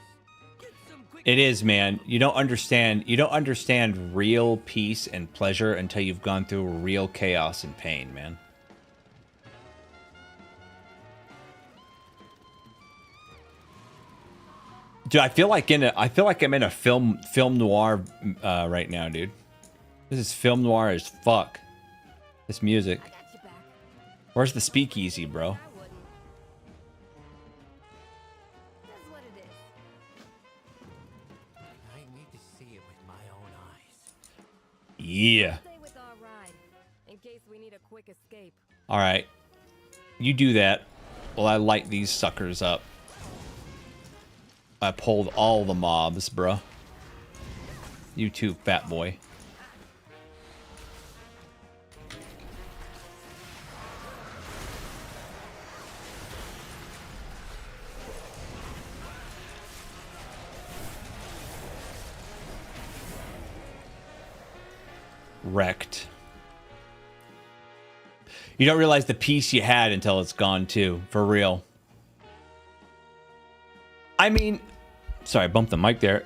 Get some quick... It is, man. You don't understand real peace and pleasure until you've gone through real chaos and pain, man. Dude, I feel like I'm in a film noir right now, dude. This is film noir as fuck. This music. Where's the speakeasy, bro? I need to see it with my own eyes. Yeah. Stay with our ride, in case we need a quick escape. All right. You do that while I light these suckers up. I pulled all the mobs, bro. You too, fat boy. Wrecked. You don't realize the peace you had until it's gone too, for real. I mean, Sorry, I bumped the mic there.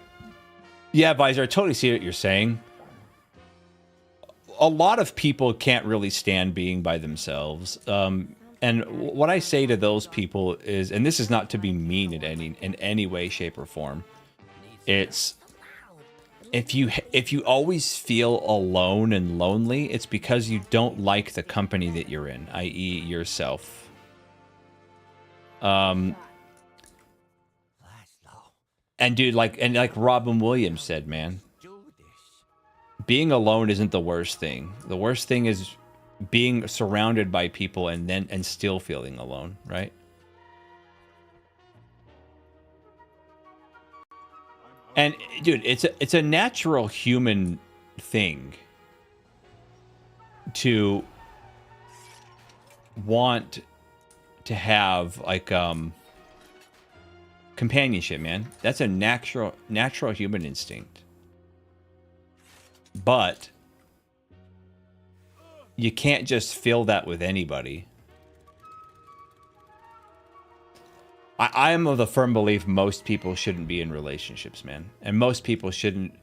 Yeah, Visor, I totally see what you're saying. A lot of people can't really stand being by themselves. And what I say to those people is, and this is not to be mean in any way, shape, or form. It's if you always feel alone and lonely, it's because you don't like the company that you're in, i.e., yourself. And dude, like Robin Williams said, man, being alone isn't the worst thing. The worst thing is being surrounded by people and still feeling alone, right? And dude, it's a natural human thing to want to have like companionship, man. That's a natural human instinct. But you can't just fill that with anybody. I am of the firm belief most people shouldn't be in relationships, man. And most people shouldn't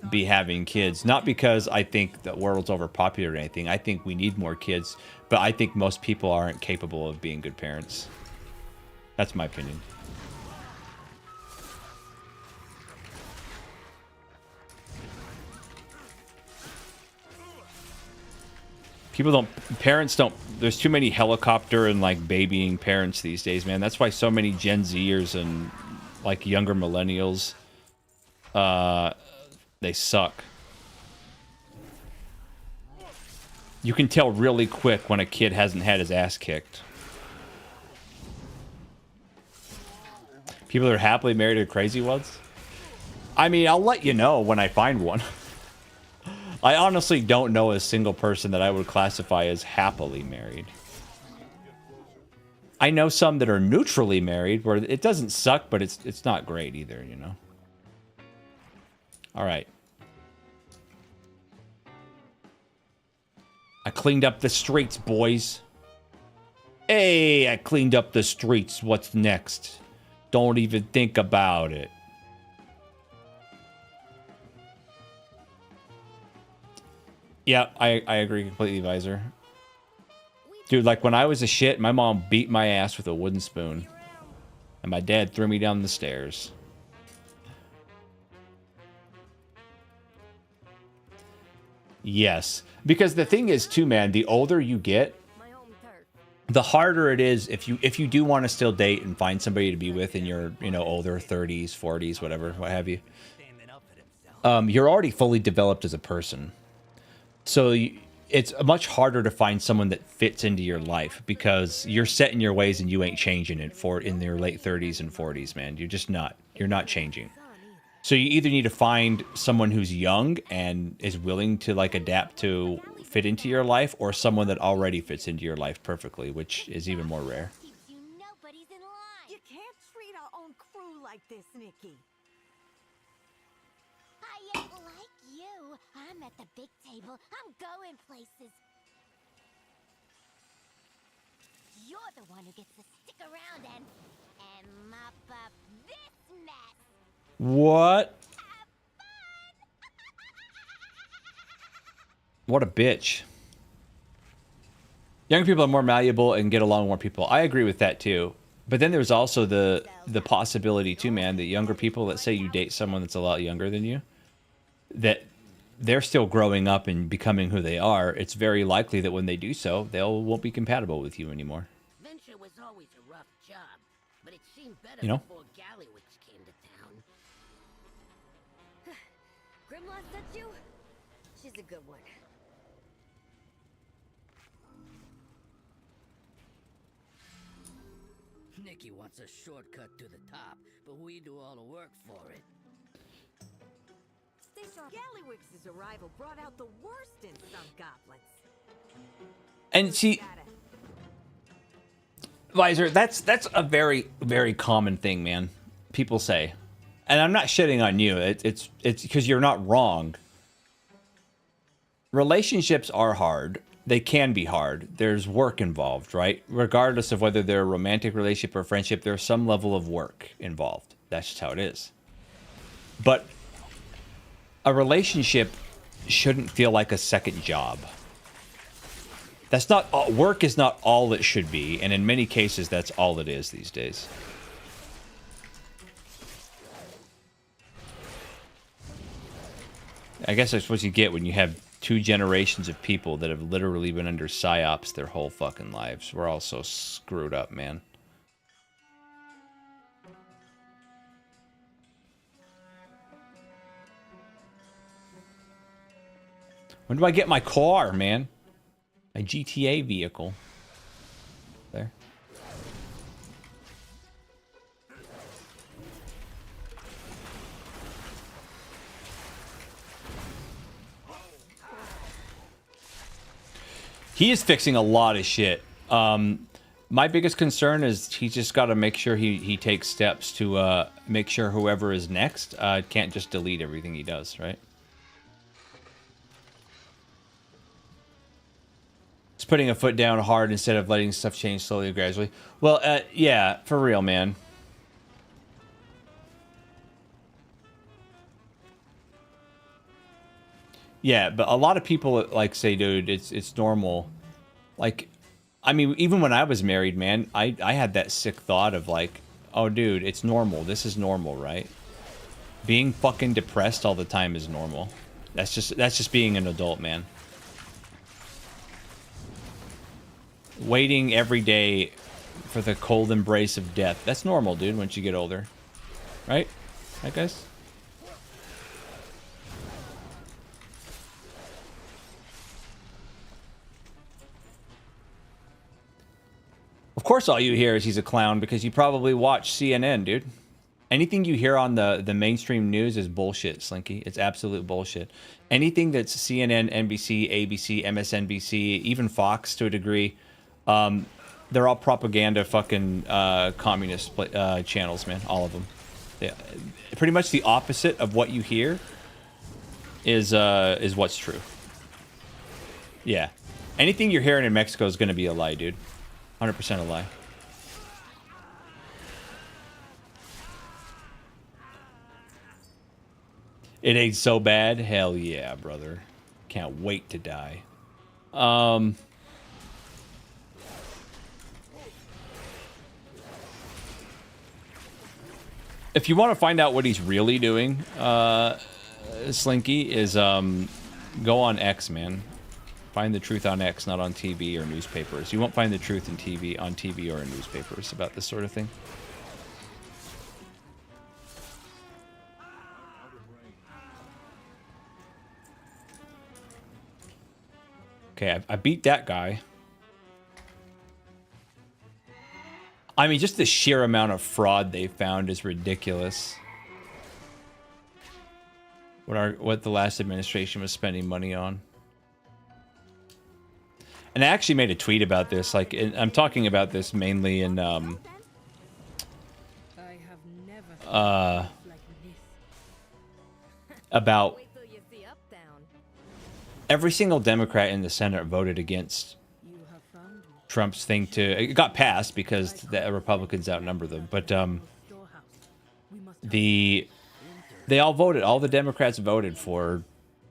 be having kids. Not because I think the world's overpopulated or anything. I think we need more kids. But I think most people aren't capable of being good parents. That's my opinion. Parents don't, there's too many helicopter and like babying parents these days, man. That's why so many Gen Zers and like younger millennials, they suck. You can tell really quick when a kid hasn't had his ass kicked. People that are happily married are crazy ones. I mean, I'll let you know when I find one. I honestly don't know a single person that I would classify as happily married. I know some that are neutrally married, where it doesn't suck, but it's not great either, you know? All right. I cleaned up the streets, boys. Hey, I cleaned up the streets. What's next? Don't even think about it. Yeah, I agree completely, Visor. Dude, like when I was a shit, my mom beat my ass with a wooden spoon. And my dad threw me down the stairs. Yes. Because the thing is, too, man, the older you get, the harder it is if you do want to still date and find somebody to be with in your, you know, older 30s, 40s, whatever, what have you. You're already fully developed as a person. So it's much harder to find someone that fits into your life because you're set in your ways and you ain't changing it in your late 30s and 40s, man. You're just not. You're not changing. So you either need to find someone who's young and is willing to like adapt to fit into your life, or someone that already fits into your life perfectly, which is even more rare. You can't treat our own crew like this, Nikki. I ain't like you. I'm at the big table. I'm going places. You're the one who gets to stick around and mop up this mess. What? What a bitch. Young people are more malleable and get along with more people. I agree with that too. But then there's also the possibility too, man, that younger people, let's say you date someone that's a lot younger than you, that they're still growing up and becoming who they are. It's very likely that when they do so, won't be compatible with you anymore. Venture was always a rough job, but it seemed better You know? before Gallywix came to town. Grimlock touch you? She's a good one. Nikki wants a shortcut to the top, but we do all the work for it. Stay sharp. Gallywix's arrival brought out the worst in some goblins. And see, Visor, that's a very, very common thing, man. People say, and I'm not shitting on you. It's because you're not wrong. Relationships are hard. They can be hard. There's work involved, right? Regardless of whether they're a romantic relationship or friendship, there's some level of work involved. That's just how it is. But a relationship shouldn't feel like a second job. That's not, work is not all it should be, and in many cases, that's all it is these days. I guess that's what you get when you have 2 generations of people that have literally been under psyops their whole fucking lives. We're all so screwed up, man. When do I get my car, man? My GTA vehicle. There. He is fixing a lot of shit. My biggest concern is he's just got to make sure he takes steps to make sure whoever is next can't just delete everything he does, right? Just putting a foot down hard instead of letting stuff change slowly or gradually. Well, yeah, for real, man. Yeah, but a lot of people like say, dude, it's normal. Like, I mean, even when I was married, man, I had that sick thought of like, oh, dude, it's normal. This is normal, right? Being fucking depressed all the time is normal. That's just being an adult, man. Waiting every day for the cold embrace of death. That's normal, dude, once you get older. Right? Right, guys? Of course all you hear is he's a clown because you probably watch CNN, dude. Anything you hear on the mainstream news is bullshit, Slinky. It's absolute bullshit. Anything that's CNN, NBC, ABC, MSNBC, even Fox to a degree, they're all propaganda fucking communist channels, man. All of them. Yeah. Pretty much the opposite of what you hear is what's true. Yeah. Anything you're hearing in Mexico is going to be a lie, dude. 100% a lie. It ain't so bad? Hell yeah, brother. Can't wait to die. If you want to find out what he's really doing, Slinky, is go on X, man. Find the truth on X, not on TV or newspapers. You won't find the truth on TV or in newspapers about this sort of thing. Okay, I beat that guy. I mean, just the sheer amount of fraud they found is ridiculous. What the last administration was spending money on. And I actually made a tweet about this. Like, I'm talking about this mainly in about every single Democrat in the Senate voted against Trump's thing it got passed because the Republicans outnumber them, but they all voted. All the Democrats voted for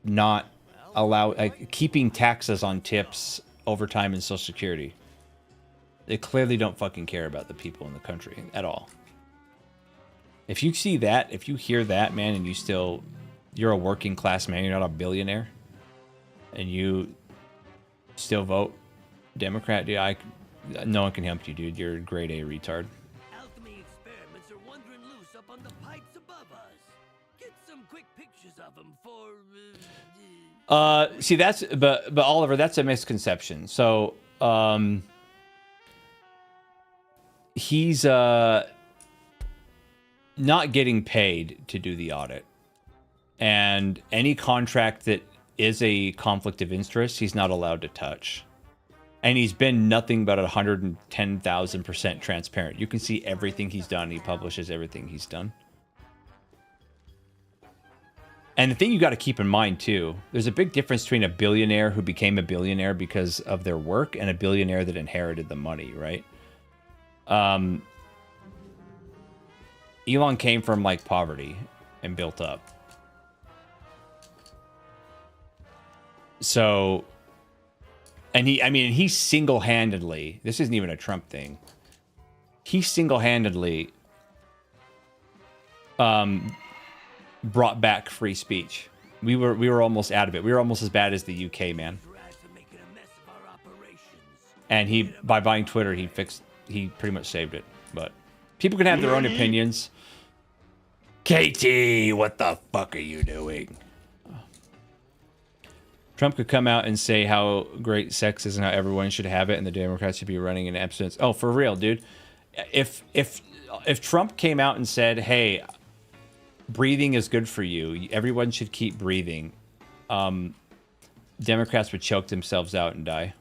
not keeping taxes on tips, overtime, and Social Security. They clearly don't fucking care about the people in the country at all. If you see that, if you hear that, man, and you're a working class man, you're not a billionaire, and you still vote Democrat, dude, no one can help you, dude. You're a grade A retard. Alchemy experiments are wandering loose up on the pipes above us. Get some quick pictures of them for... See, but Oliver, that's a misconception. So, he's not getting paid to do the audit. And any contract that is a conflict of interest, he's not allowed to touch. And he's been nothing but 110,000% transparent. You can see everything he's done. He publishes everything he's done. And the thing you got to keep in mind, too, there's a big difference between a billionaire who became a billionaire because of their work and a billionaire that inherited the money, right? Elon came from, like, poverty. and built up. So, and he single-handedly, this isn't even a Trump thing. He single-handedly brought back free speech. We were almost out of it. We were almost as bad as the UK, man. And he, by buying Twitter, he pretty much saved it. But people can have their own opinions. KT, what the fuck are you doing? Trump could come out and say how great sex is and how everyone should have it, and the Democrats should be running in abstinence. Oh, for real, dude. If Trump came out and said, "Hey, breathing is good for you. Everyone should keep breathing," Democrats would choke themselves out and die.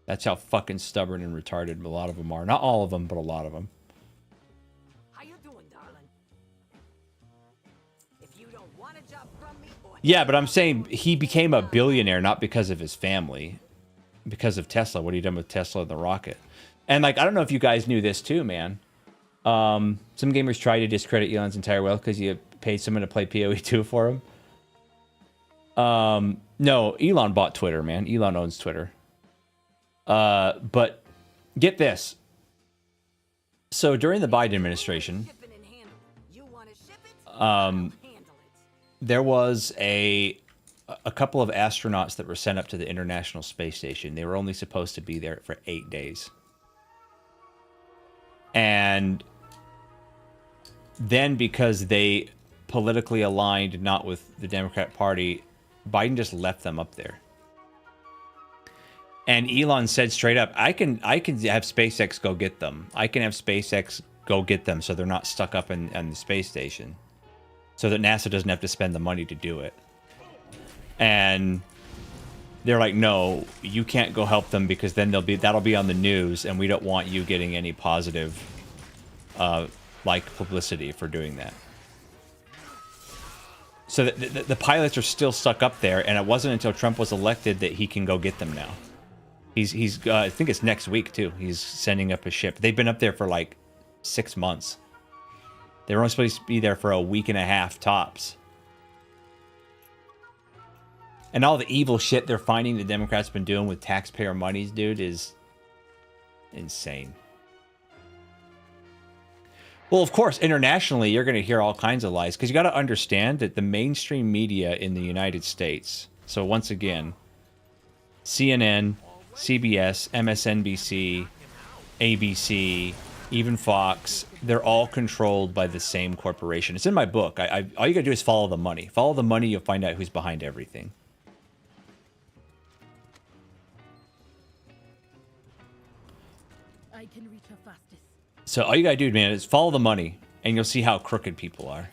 That's how fucking stubborn and retarded a lot of them are. Not all of them, but a lot of them. How you doing, darling? If you don't want a job from me, or Yeah, but I'm saying he became a billionaire not because of his family, because of Tesla. What he done with Tesla and the rocket. And like, I don't know if you guys knew this too, man. Some gamers try to discredit Elon's entire wealth because he paid someone to play PoE2 for him. No, Elon bought Twitter, man. Elon owns Twitter. But get this. So during the Biden administration, there was a couple of astronauts that were sent up to the International Space Station. They were only supposed to be there for 8 days. And then because they politically aligned not with the Democrat Party, Biden just left them up there. And Elon said straight up, I can have SpaceX go get them. I can have SpaceX go get them so they're not stuck up in the space station. So that NASA doesn't have to spend the money to do it. And they're like, no, you can't go help them because then that'll be on the news, and we don't want you getting any positive like publicity for doing that. So the pilots are still stuck up there, and it wasn't until Trump was elected that he can go get them now. He's I think it's next week too. He's sending up a ship. They've been up there for like 6 months. They were only supposed to be there for a week and a half tops. And all the evil shit they're finding the Democrats been doing with taxpayer monies, dude, is insane. Well, of course, internationally, you're going to hear all kinds of lies because you got to understand that the mainstream media in the United States, so once again, CNN, CBS, MSNBC, ABC, even Fox, they're all controlled by the same corporation. It's in my book. All you got to do is follow the money. Follow the money, you'll find out who's behind everything. I can reach her fastest. So all you gotta do, man, is follow the money, and you'll see how crooked people are.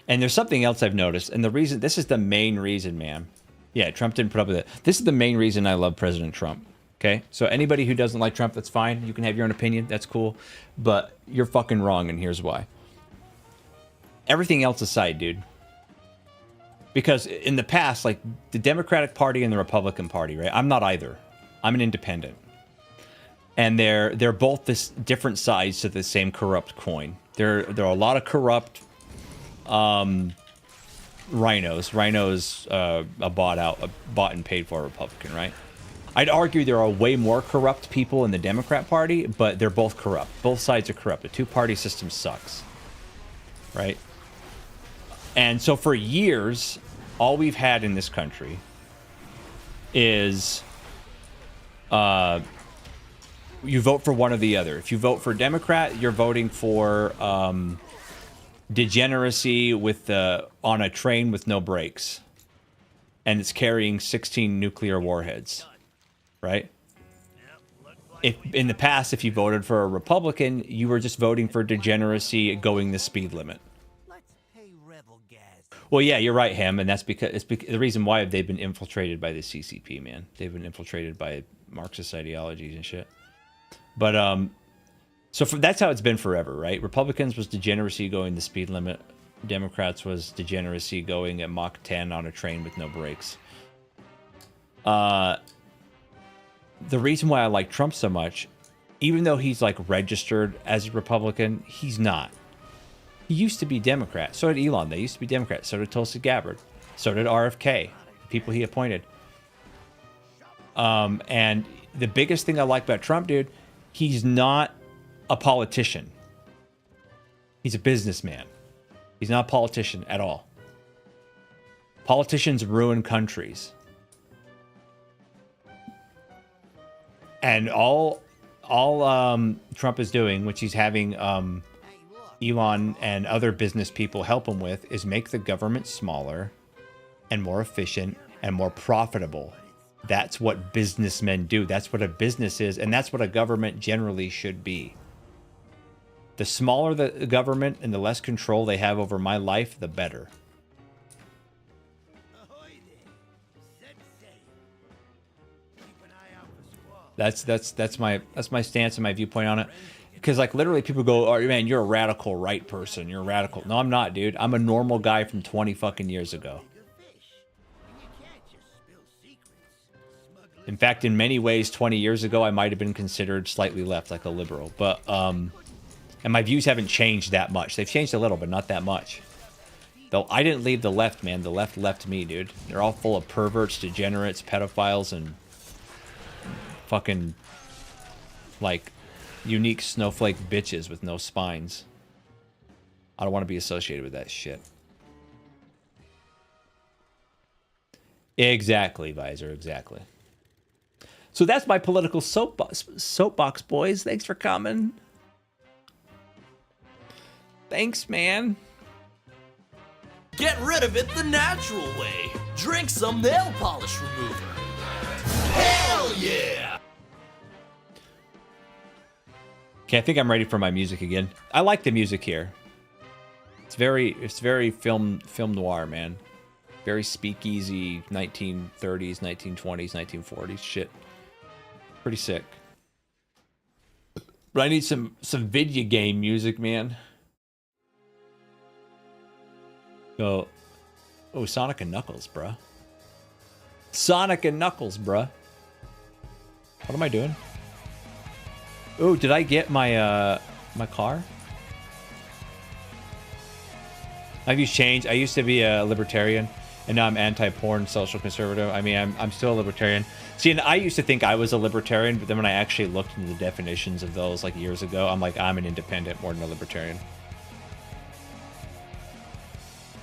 And there's something else I've noticed, and this is the main reason, man. Yeah, Trump didn't put up with it. This is the main reason I love President Trump. Okay, so anybody who doesn't like Trump, that's fine. You can have your own opinion. That's cool, but you're fucking wrong, and here's why. Everything else aside, dude. Because in the past, like the Democratic Party and the Republican Party, right? I'm not either. I'm an independent. And they're both this different sides to the same corrupt coin. There are a lot of corrupt rhinos. Rhinos a bought and paid for Republican, right? I'd argue there are way more corrupt people in the Democrat Party, but they're both corrupt. Both sides are corrupt. The two-party system sucks, right? And so for years, all we've had in this country is you vote for one or the other. If you vote for Democrat, you're voting for degeneracy on a train with no brakes, and it's carrying 16 nuclear warheads, right? If in the past, if you voted for a Republican, you were just voting for degeneracy going the speed limit. Well, yeah, you're right, Ham, and that's because the reason why they've been infiltrated by the CCP, man. They've been infiltrated by Marxist ideologies and shit. But that's how it's been forever, right? Republicans was degeneracy going the speed limit. Democrats was degeneracy going at Mach 10 on a train with no brakes. The reason why I like Trump so much, even though he's like registered as a Republican, he's not. He used to be Democrat. So did Elon. They used to be Democrat. So did Tulsi Gabbard. So did RFK. People he appointed. And the biggest thing I like about Trump, dude, he's not a politician. He's a businessman. He's not a politician at all. Politicians ruin countries. And all Trump is doing, which he's having Elon and other business people help him with, is make the government smaller and more efficient and more profitable. That's what businessmen do. That's what a business is, and that's what a government generally should be. The smaller the government and the less control they have over my life, the better. That's my stance and my viewpoint on it. Because like literally people go, "Oh man, you're a radical right person. You're a radical." No, I'm not, dude. I'm a normal guy from 20 fucking years ago. In fact, in many ways, 20 years ago, I might have been considered slightly left, like a liberal. But, and my views haven't changed that much. They've changed a little, but not that much. Though I didn't leave the left, man. The left left me, dude. They're all full of perverts, degenerates, pedophiles, and fucking, like, unique snowflake bitches with no spines. I don't want to be associated with that shit. Exactly, Visor, exactly. So that's my political soapbox, boys. Thanks for coming. Thanks, man. Get rid of it the natural way. Drink some nail polish remover. Hell yeah! Okay, I think I'm ready for my music again. I like the music here. It's very film noir, man. Very speakeasy 1930s, 1920s, 1940s shit. Pretty sick. But I need some video game music, man. Go. Oh, Sonic and Knuckles, bruh. Sonic and Knuckles, bruh. What am I doing? Oh, did I get my my car? My views changed. I used to be a libertarian, and now I'm anti-porn, social conservative. I mean, I'm still a libertarian. See, and I used to think I was a libertarian, but then when I actually looked into the definitions of those like years ago, I'm like, I'm an independent more than a libertarian.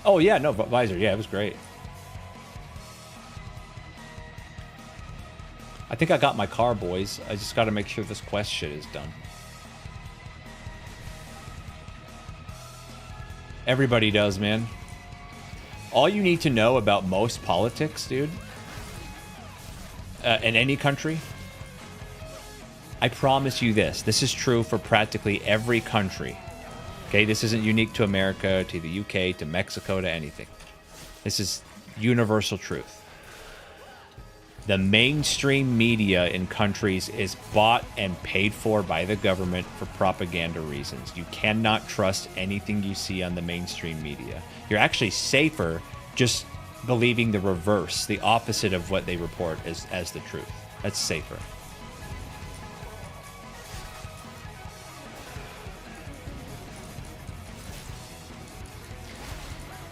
Oh yeah, no, Visor, yeah, it was great. I think I got my car, boys. I just got to make sure this quest shit is done. Everybody does, man. All you need to know about most politics, dude, in any country, I promise you this. This is true for practically every country. Okay, this isn't unique to America, to the UK, to Mexico, to anything. This is universal truth. The mainstream media in countries is bought and paid for by the government for propaganda reasons. You cannot trust anything you see on the mainstream media. You're actually safer just believing the reverse, the opposite of what they report as the truth. That's safer.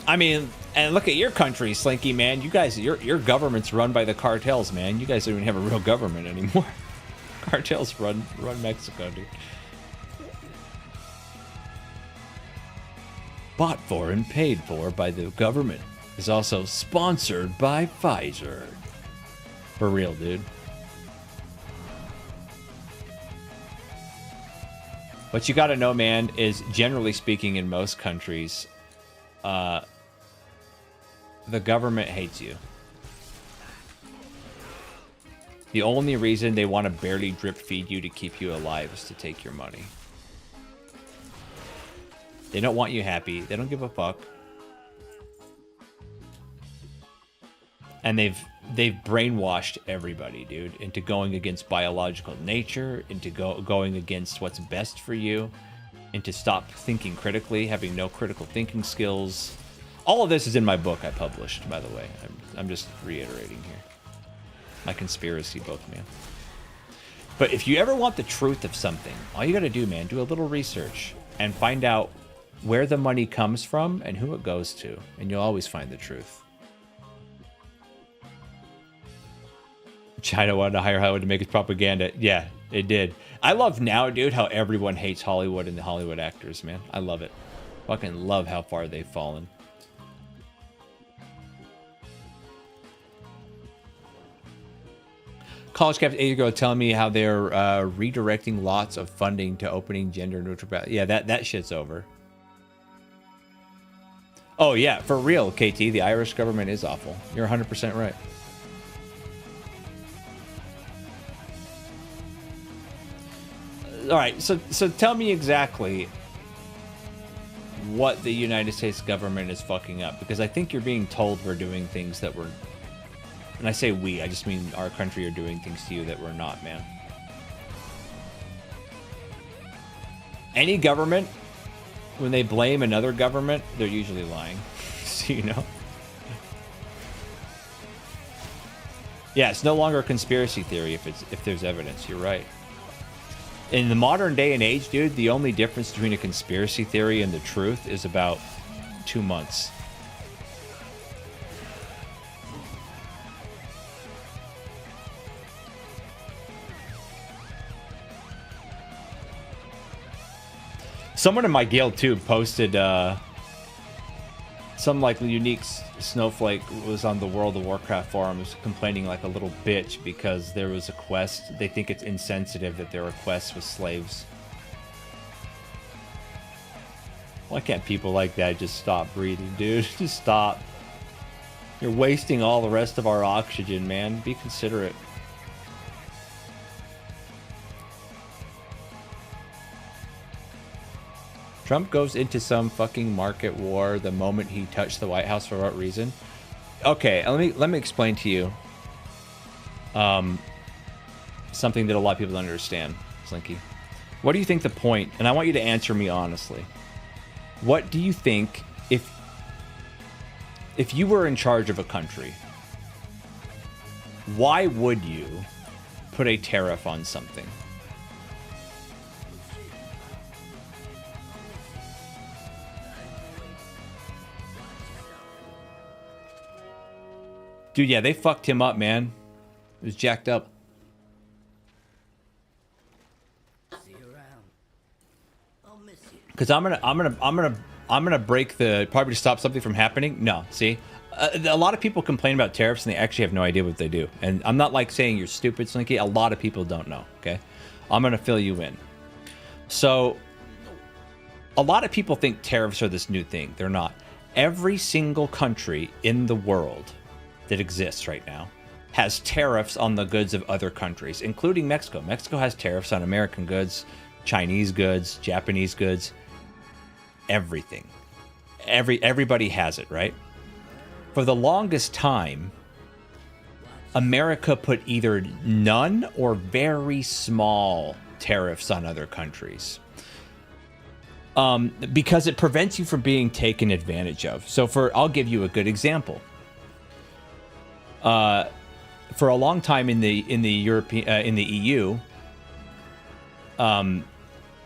I mean, and look at your country, Slinky, man. You guys, your government's run by the cartels, man. You guys don't even have a real government anymore. Cartels run Mexico, dude. Bought for and paid for by the government. Is also sponsored by Pfizer. For real, dude. What you gotta know, man, is generally speaking in most countries, the government hates you. The only reason they want to barely drip feed you to keep you alive is to take your money. They don't want you happy. They don't give a fuck. And they've brainwashed everybody, dude, into going against biological nature, into going against what's best for you, into stop thinking critically, having no critical thinking skills. All of this is in my book I published, by the way. I'm just reiterating here. My conspiracy book, man. But if you ever want the truth of something, all you gotta do, man, do a little research and find out where the money comes from and who it goes to, and you'll always find the truth. China wanted to hire Hollywood to make its propaganda. Yeah, it did. I love now, dude, how everyone hates Hollywood and the Hollywood actors, man. I love it. Fucking love how far they've fallen. College Captain 8 ago telling me how they're redirecting lots of funding to opening gender neutral. Yeah, that shit's over. Oh yeah, for real, KT. The Irish government is awful. You're 100% right. All right, so tell me exactly what the United States government is fucking up, because I think you're being told we're doing things that we're, and I say we, I just mean our country are doing things to you that we're not, man. Any government, when they blame another government, they're usually lying. So, you know. Yeah, it's no longer a conspiracy theory if there's evidence. You're right. In the modern day and age, dude, the only difference between a conspiracy theory and the truth is about 2 months. Someone in my guild too posted some like unique snowflake was on the World of Warcraft forums complaining like a little bitch because there was a quest. They think it's insensitive that there are quests with slaves. Why can't people like that just stop breathing, dude? Just stop. You're wasting all the rest of our oxygen, man. Be considerate. Trump goes into some fucking market war the moment he touched the White House. For what reason? Okay, let me explain to you something that a lot of people don't understand, Slinky. What do you think the point? And I want you to answer me honestly. What do you think if you were in charge of a country? Why would you put a tariff on something? Dude, yeah, they fucked him up, man. It was jacked up. See you around. I'll miss you. Because I'm gonna break the probably to stop something from happening. No, see, a lot of people complain about tariffs and they actually have no idea what they do. And I'm not like saying you're stupid, Slinky. A lot of people don't know. Okay, I'm gonna fill you in. So, a lot of people think tariffs are this new thing. They're not. Every single country in the world that exists right now has tariffs on the goods of other countries, including Mexico. Mexico has tariffs on American goods, Chinese goods, Japanese goods, everything. Everybody has it, right? For the longest time, America put either none or very small tariffs on other countries. Because it prevents you from being taken advantage of. So I'll give you a good example. For a long time in the EU,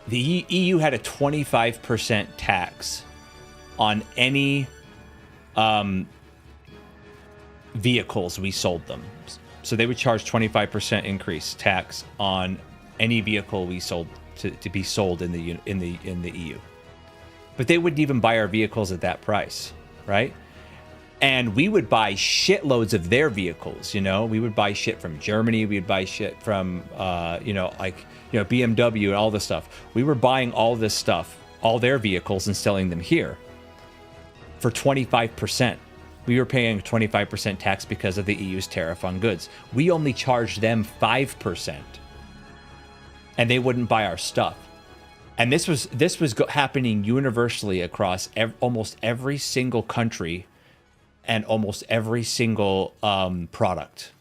the EU had a 25% tax on any vehicles we sold them. So they would charge 25% increase tax on any vehicle we sold to be sold in the EU. But they wouldn't even buy our vehicles at that price, right? And we would buy shitloads of their vehicles, you know? We would buy shit from Germany. We would buy shit from, BMW and all this stuff. We were buying all this stuff, all their vehicles, and selling them here for 25%. We were paying 25% tax because of the EU's tariff on goods. We only charged them 5%. And they wouldn't buy our stuff. And this was happening universally across almost every single country and almost every single product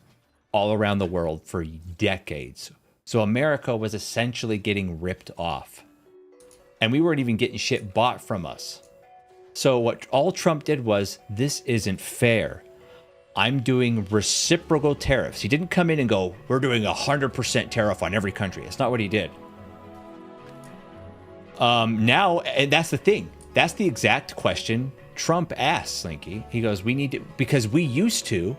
all around the world for decades. So America was essentially getting ripped off. And we weren't even getting shit bought from us. So what all Trump did was, this isn't fair. I'm doing reciprocal tariffs. He didn't come in and go, we're doing 100% tariff on every country. That's not what he did. Now, and that's the thing. That's the exact question Trump asked, Slinky. He goes, we need to, because we used to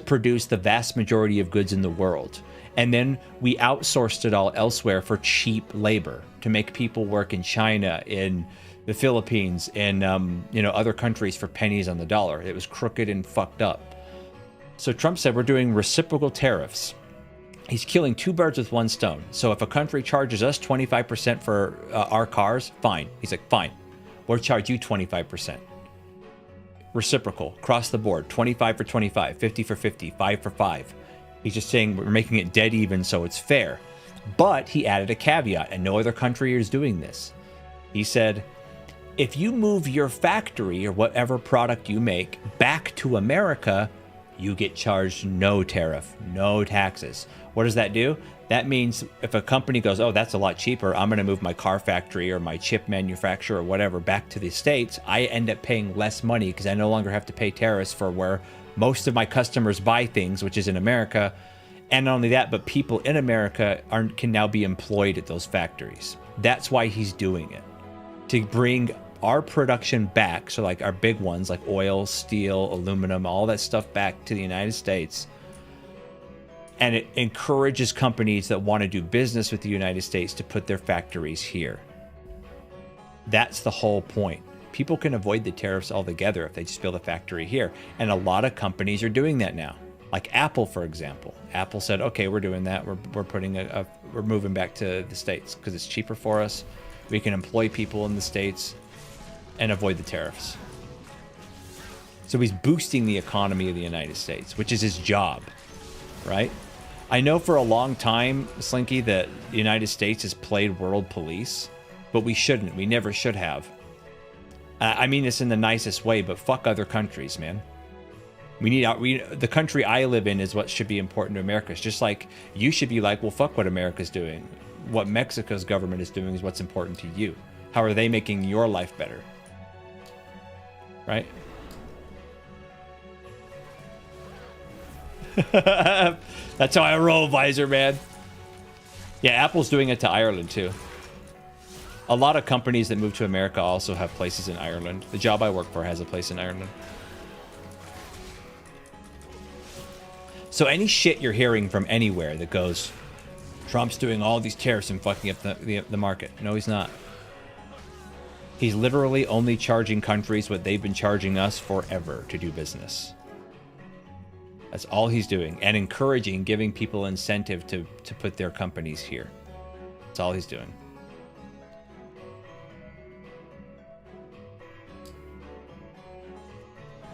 produce the vast majority of goods in the world. And then we outsourced it all elsewhere for cheap labor to make people work in China, in the Philippines, and other countries for pennies on the dollar. It was crooked and fucked up. So Trump said we're doing reciprocal tariffs. He's killing two birds with one stone. So if a country charges us 25% for our cars, fine. He's like, fine. We'll charge you 25%. Reciprocal, across the board, 25 for 25, 50 for 50, 5 for 5. He's just saying we're making it dead even so it's fair. But he added a caveat, and no other country is doing this. He said, if you move your factory or whatever product you make back to America, you get charged no tariff, no taxes. What does that do? That means if a company goes, oh, that's a lot cheaper, I'm going to move my car factory or my chip manufacturer or whatever back to the States, I end up paying less money because I no longer have to pay tariffs for where most of my customers buy things, which is in America. And not only that, but people in America can now be employed at those factories. That's why he's doing it. To bring our production back, so like our big ones like oil, steel, aluminum, all that stuff back to the United States. And it encourages companies that want to do business with the United States to put their factories here. That's the whole point. People can avoid the tariffs altogether if they just build a factory here. And a lot of companies are doing that now. Like Apple, for example. Apple said, okay, we're doing that. We're moving back to the States because it's cheaper for us. We can employ people in the States and avoid the tariffs. So he's boosting the economy of the United States, which is his job, right? I know for a long time, Slinky, that the United States has played world police, but we shouldn't. We never should have. I mean this in the nicest way, but fuck other countries, man. The country I live in is what should be important to America. It's just like you should be like, well, fuck what America's doing. What Mexico's government is doing is what's important to you. How are they making your life better? Right? That's how I roll, Visor, man. Yeah, Apple's doing it to Ireland, too. A lot of companies that move to America also have places in Ireland. The job I work for has a place in Ireland. So any shit you're hearing from anywhere that goes, Trump's doing all these tariffs and fucking up the market. No, he's not. He's literally only charging countries what they've been charging us forever to do business. That's all he's doing. And encouraging, giving people incentive to put their companies here. That's all he's doing.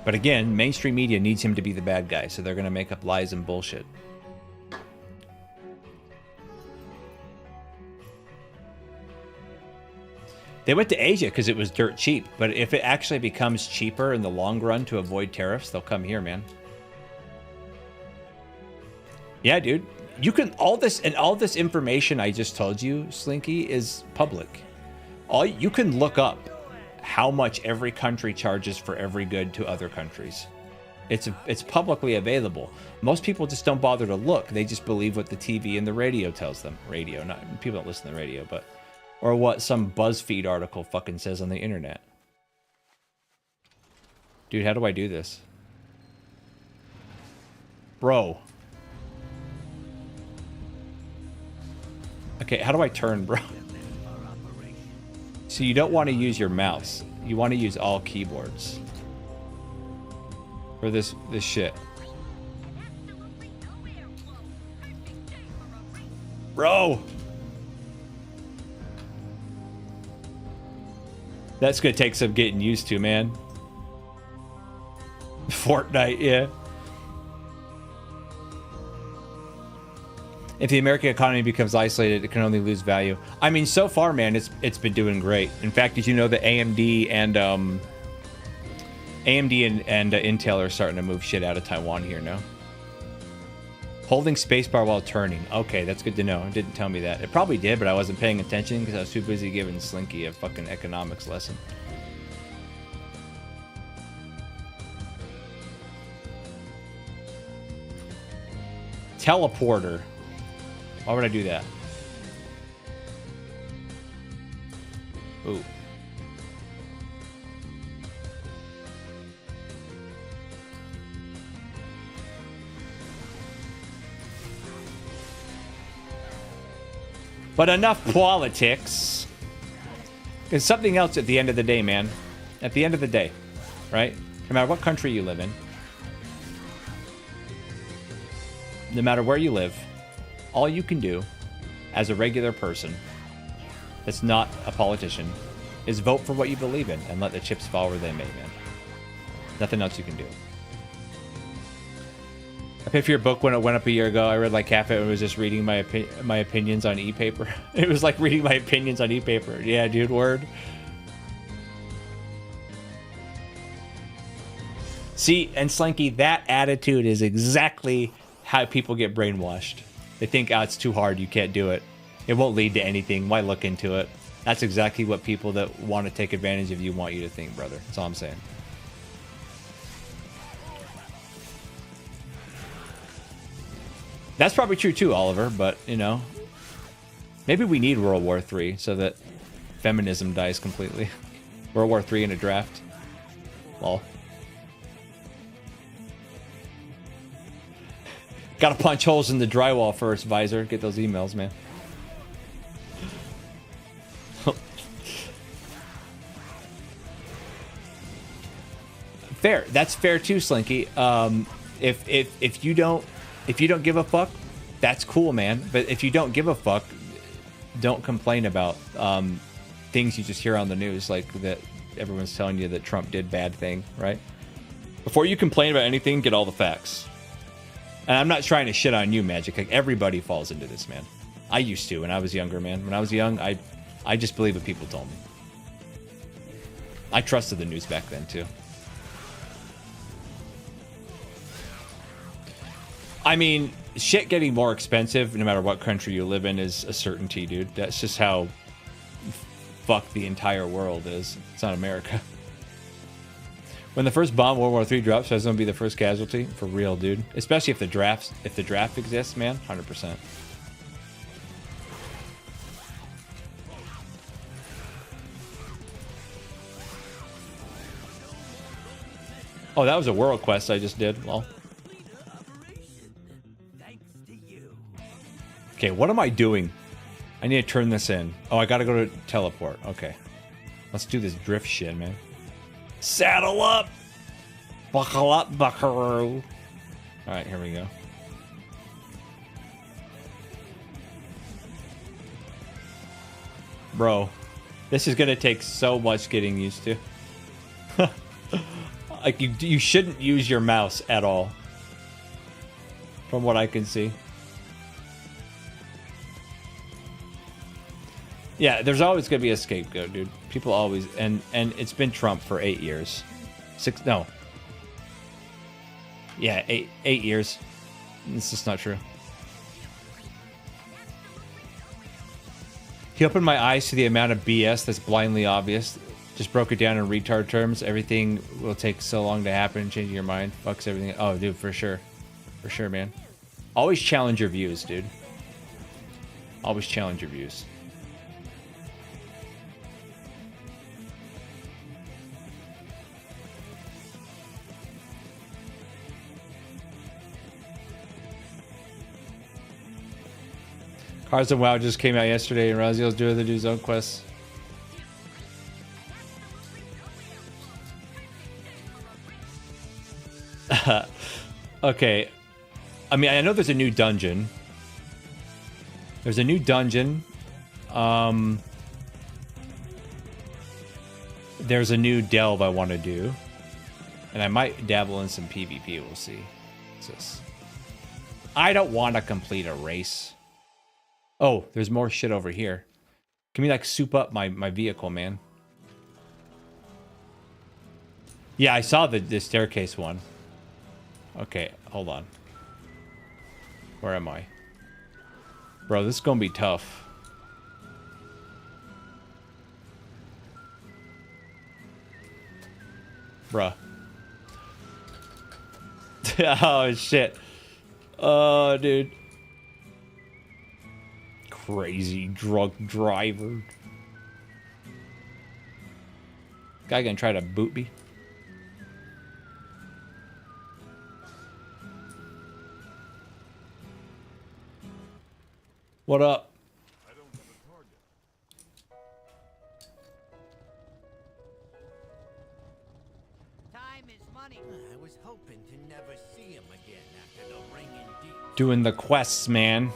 But again, mainstream media needs him to be the bad guy, so they're going to make up lies and bullshit. They went to Asia because it was dirt cheap, but if it actually becomes cheaper in the long run to avoid tariffs, they'll come here, man. Yeah, dude. You can all this information I just told you, Slinky, is public. You can look up how much every country charges for every good to other countries. It's publicly available. Most people just don't bother to look. They just believe what the TV and the radio tells them. Radio, not people don't listen to the radio, but or what some BuzzFeed article fucking says on the internet. Dude, how do I do this? Bro. Okay, how do I turn, bro? So you don't want to use your mouse. You want to use all keyboards. For this shit. Bro! That's gonna take some getting used to, man. Fortnite, yeah. If the American economy becomes isolated, it can only lose value. I mean, so far, man, it's been doing great. In fact, did you know that AMD and Intel are starting to move shit out of Taiwan here now? Holding spacebar while turning. Okay, that's good to know. It didn't tell me that. It probably did, but I wasn't paying attention because I was too busy giving Slinky a fucking economics lesson. Teleporter. Why would I do that? Ooh. But enough politics. It's something else at the end of the day, man. At the end of the day, right? No matter what country you live in, no matter where you live, all you can do as a regular person that's not a politician is vote for what you believe in and let the chips fall where they may, man. Nothing else you can do. I paid for your book when it went up a year ago. I read like half of it and was just reading my opinions on e-paper. It was like reading my opinions on e-paper. Yeah, dude, word. See, and Slinky, that attitude is exactly how people get brainwashed. They think, oh, it's too hard, you can't do it. It won't lead to anything. Why look into it? That's exactly what people that want to take advantage of you want you to think, brother. That's all I'm saying. That's probably true too, Oliver, but, you know, maybe we need World War III so that feminism dies completely. World War III in a draft. Lol. Gotta punch holes in the drywall first, Visor. Get those emails, man. Fair. That's fair too, Slinky. If you don't give a fuck, that's cool, man. But if you don't give a fuck, don't complain about things you just hear on the news, like that everyone's telling you that Trump did bad thing, right? Before you complain about anything, get all the facts. And I'm not trying to shit on you, Magic. Like, everybody falls into this, man. I used to when I was younger, man. When I was young, I just believed what people told me. I trusted the news back then, too. I mean, shit getting more expensive no matter what country you live in is a certainty, dude. That's just how fucked the entire world is. It's not America. When the first bomb World War III drops, I was gonna be the first casualty. For real, dude. Especially if the draft exists, man. 100%. Oh, that was a world quest I just did. Well. Okay, what am I doing? I need to turn this in. Oh, I gotta go to teleport. Okay. Let's do this drift shit, man. Saddle up! Buckle up, buckaroo. Alright, here we go. Bro, this is gonna take so much getting used to. Like, you shouldn't use your mouse at all. From what I can see. Yeah, there's always gonna be a scapegoat, dude. People always, and it's been Trump for 8 years. Yeah, eight years. It's just not true. He opened my eyes to the amount of BS that's blindly obvious. Just broke it down in retard terms. Everything will take so long to happen. Changing your mind fucks everything. Oh, dude, for sure. For sure, man. Always challenge your views, dude. Always challenge your views. Cars and WoW just came out yesterday, and Raziel's doing the dude's own quests. Okay. I mean, I know there's a new dungeon. There's a new dungeon. There's a new delve I want to do. And I might dabble in some PvP, we'll see. What's this? I don't want to complete a race. Oh, there's more shit over here. Can we, like, soup up my vehicle, man? Yeah, I saw the staircase one. Okay, hold on. Where am I? Bro, this is gonna be tough. Bruh. Oh, shit. Oh, dude. Crazy drunk driver. Guy gonna try to boot me? What up? never see him again after the ringing deep. Doing the quests, man.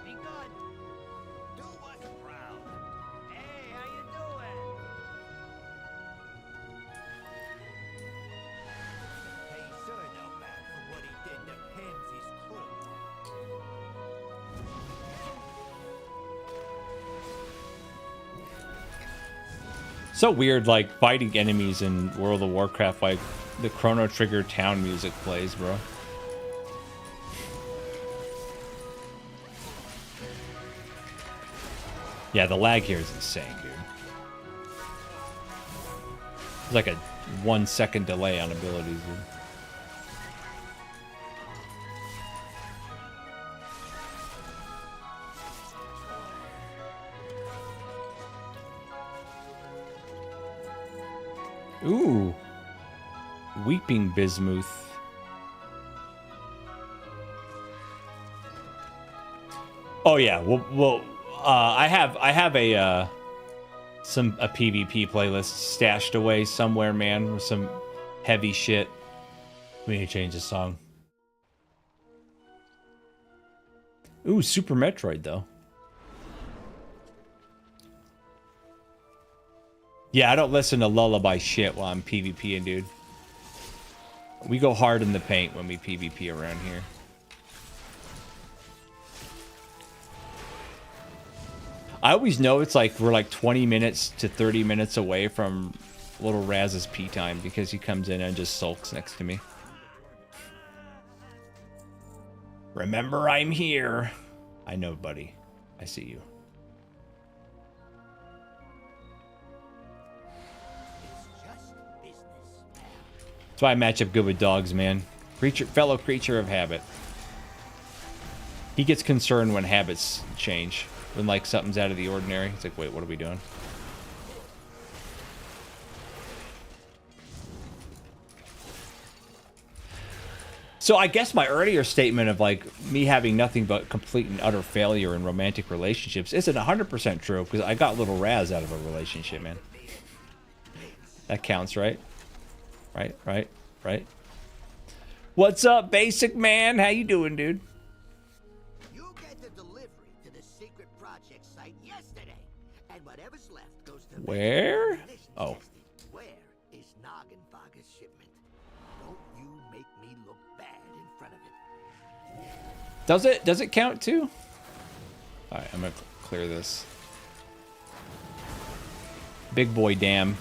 Be good. Do us proud. Hey, how you doing? Hey, sure no back for what he did to Pansy's crew. So weird, like fighting enemies in World of Warcraft, like the Chrono Trigger town music plays, bro. Yeah, the lag here is insane, dude. It's like a 1 second delay on abilities, dude. Ooh. Weeping Bismuth. Oh yeah, well I have a a PvP playlist stashed away somewhere, man, with some heavy shit. We need to change the song. Ooh, Super Metroid though. Yeah, I don't listen to lullaby shit while I'm PvPing, dude. We go hard in the paint when we PvP around here. I always know it's like we're like 20 minutes to 30 minutes away from little Raz's pee time because he comes in and just sulks next to me. Remember, I'm here. I know, buddy. I see you. That's why I match up good with dogs, man. Fellow creature of habit. He gets concerned when habits change. When, like, something's out of the ordinary. It's like, wait, what are we doing? So I guess my earlier statement of, like, me having nothing but complete and utter failure in romantic relationships isn't 100% true, because I got little Raz out of a relationship, man. That counts, right? Right. What's up, Basic Man? How you doing, dude? You get the delivery to the secret project site yesterday, and whatever's left goes to Where? Oh. Where is Noggenbogger's shipment? Don't you make me look bad in front of it. Does it count too? All right, I'm gonna clear this. Big boy dam.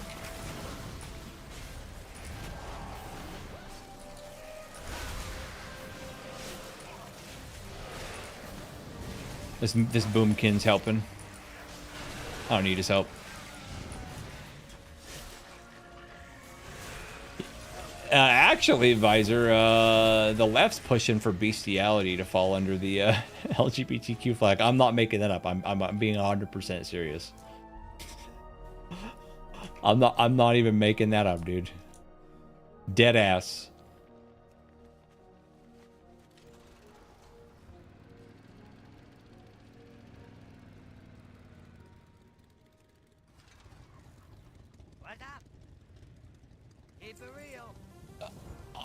This Boomkin's helping. I don't need his help. Actually, Visor, the left's pushing for bestiality to fall under the LGBTQ flag. I'm not making that up. I'm being 100% serious. I'm not even making that up, dude. Dead ass.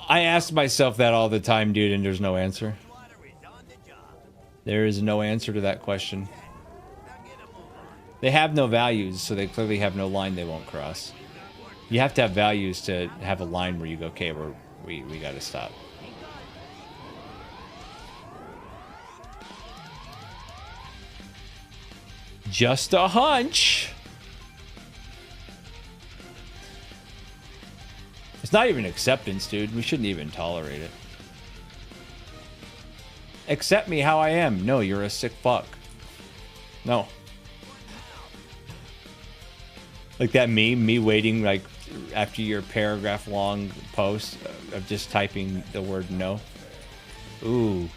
I ask myself that all the time, dude, and there's no answer. There is no answer to that question. They have no values, so they clearly have no line they won't cross. You have to have values to have a line where you go, okay, we gotta stop. Just a hunch. It's not even acceptance, dude. We shouldn't even tolerate it. Accept me how I am. No, you're a sick fuck. No. Like that meme, me waiting like after your paragraph long post of just typing the word no. Ooh.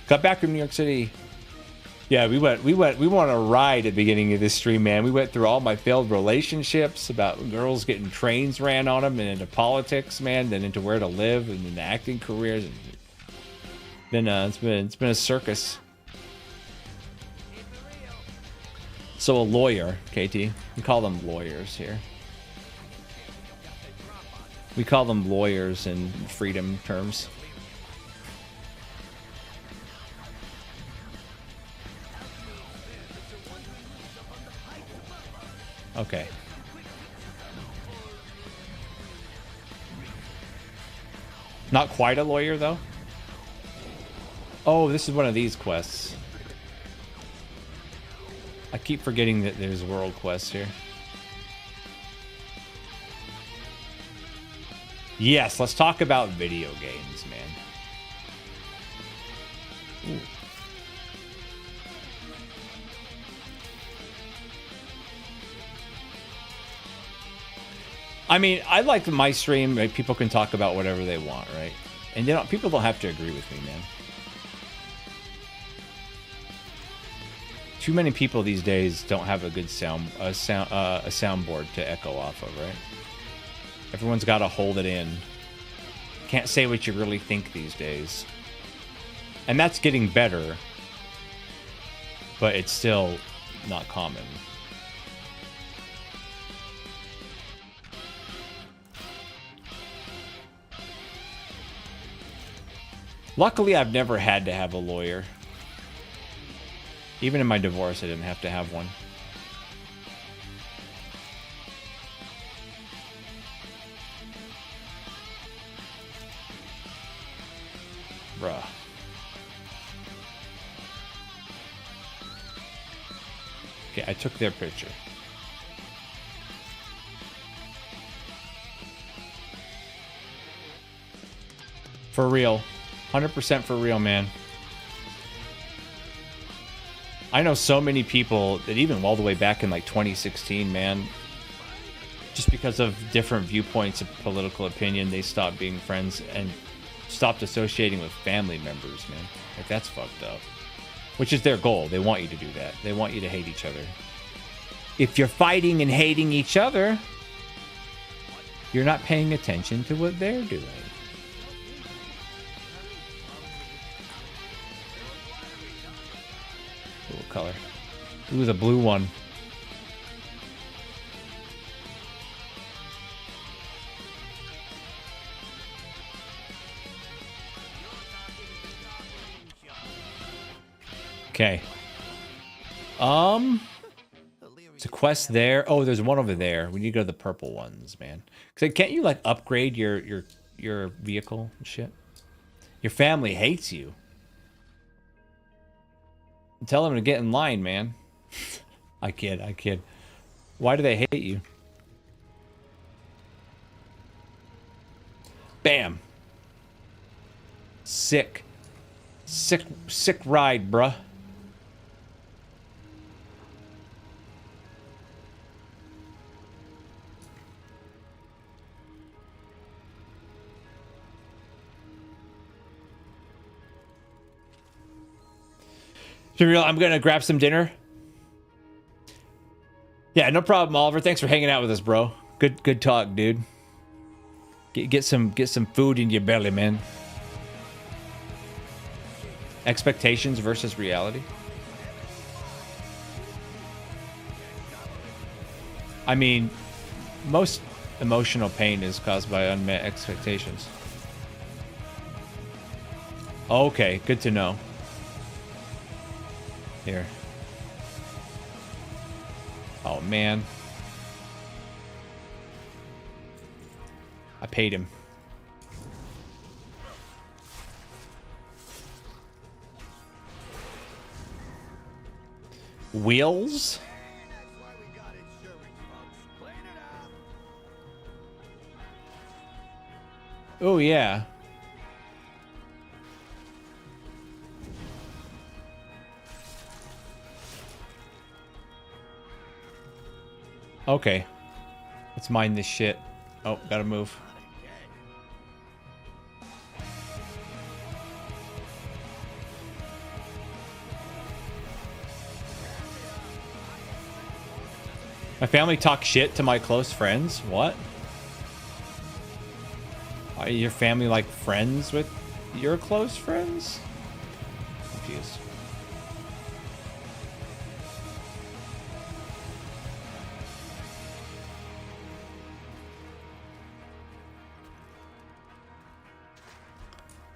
Got back from New York City. Yeah, we went on a ride at the beginning of this stream, man. We went through all my failed relationships, about girls getting trains ran on them, and into politics, man, then into where to live, and into acting careers. It's been a circus. So a lawyer, KT, we call them lawyers here. We call them lawyers in freedom terms. Okay. Not quite a lawyer, though. Oh, this is one of these quests. I keep forgetting that there's world quests here. Yes, let's talk about video games, man. Ooh. I mean, I like my stream, right? People can talk about whatever they want, right? And they don't, people don't have to agree with me, man. Too many people these days don't have a good soundboard to echo off of, right? Everyone's got to hold it in. Can't say what you really think these days. And that's getting better, but it's still not common. Luckily, I've never had to have a lawyer. Even in my divorce, I didn't have to have one. Bruh. Okay, I took their picture. For real. 100% for real, man. I know so many people that even all the way back in like 2016, man, just because of different viewpoints of political opinion, they stopped being friends and stopped associating with family members, man. Like, that's fucked up. Which is their goal. They want you to do that. They want you to hate each other. If you're fighting and hating each other, you're not paying attention to what they're doing. What color? Ooh, the blue one. Okay. It's a quest there. Oh, there's one over there. We need to go to the purple ones, man. Cause can't you like upgrade your vehicle and shit? Your family hates you. Tell them to get in line, man. I kid. Why do they hate you? Bam. Sick ride, bruh. I'm gonna grab some dinner. Yeah, no problem, Oliver. Thanks for hanging out with us, bro. Good talk, dude. Get some food in your belly, man. Expectations versus reality. I mean, most emotional pain is caused by unmet expectations. Okay, good to know. Here. Oh, man. I paid him. Wheels? Oh, yeah. Okay. Let's mine this shit. Oh, gotta move. My family talks shit to my close friends? What? Are your family like friends with your close friends? Confused.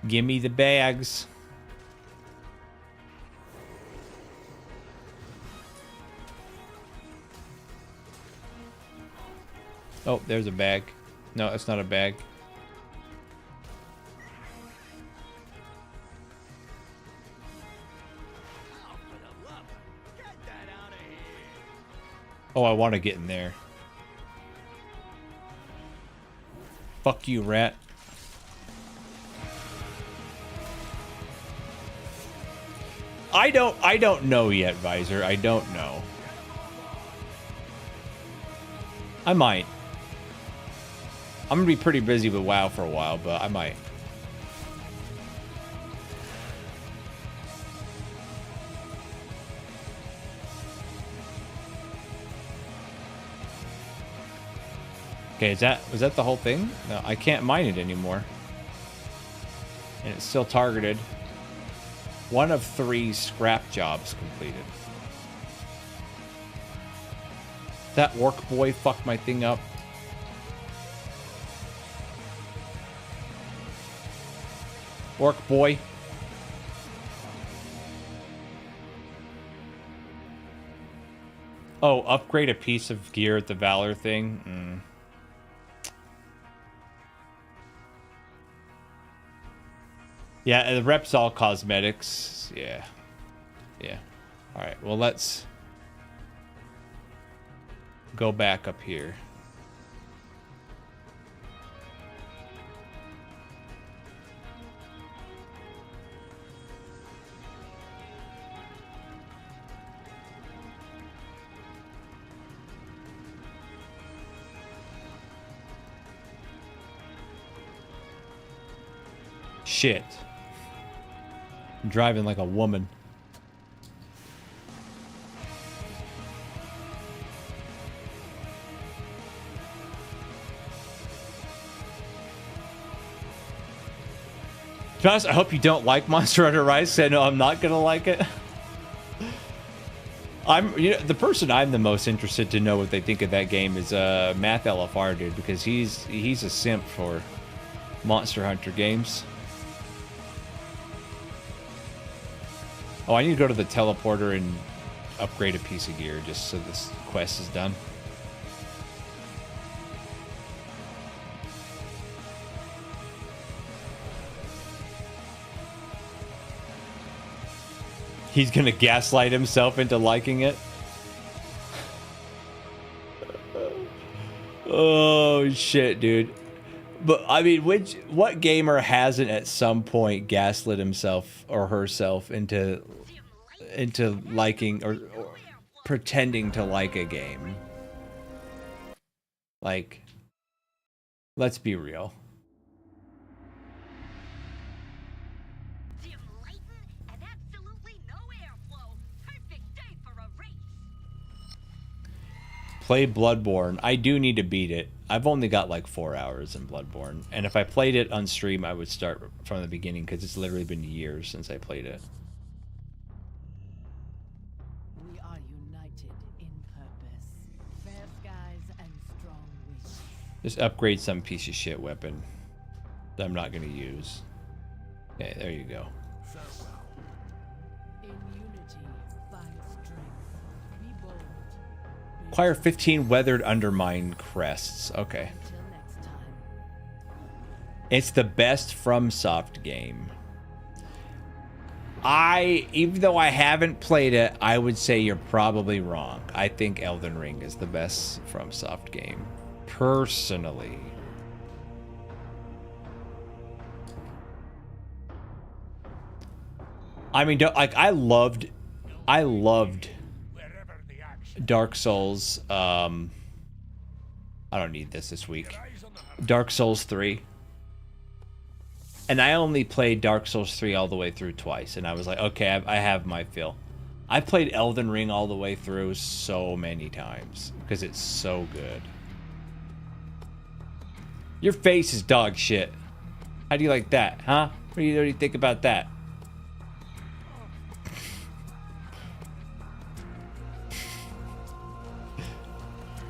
Gimme the bags. Oh, there's a bag. No, it's not a bag. Oh, I want to get in there. Fuck you, rat. I don't know yet, Visor. I don't know. I might. I'm gonna be pretty busy with WoW for a while, but I might. Okay, was that the whole thing? No, I can't mine it anymore. And it's still targeted. 1 of 3 scrap jobs completed. That orc boy fucked my thing up. Orc boy. Oh, upgrade a piece of gear at the Valor thing? Yeah, the rep's all cosmetics. Yeah. Yeah. Alright, well, let's go back up here. Shit. I'm driving like a woman. To be honest, I hope you don't like Monster Hunter Rise. I know I'm not gonna like it. The person I'm the most interested to know what they think of that game is Math LFR dude, because he's a simp for Monster Hunter games. Oh, I need to go to the teleporter and upgrade a piece of gear just so this quest is done. He's gonna gaslight himself into liking it. Oh shit, dude. But I mean, what gamer hasn't at some point gaslit himself or herself into liking or pretending to like a game? Like, let's be real. Play Bloodborne. I do need to beat it. I've only got like 4 hours in Bloodborne. And if I played it on stream, I would start from the beginning because it's literally been years since I played it. We are united in purpose. Fair skies and strong winds. Just upgrade some piece of shit weapon that I'm not going to use. Okay, there you go. In unity, find strength. Be bold. Acquire 15 weathered undermine crests. Okay. Until next time. It's the best FromSoft game. Even though I haven't played it, I would say you're probably wrong. I think Elden Ring is the best FromSoft game. Personally. I mean, I loved Dark Souls. I don't need this week. Dark Souls 3. And I only played Dark Souls 3 all the way through twice. And I was like, okay, I have my fill. I played Elden Ring all the way through so many times. Because it's so good. Your face is dog shit. How do you like that, huh? What do you think about that?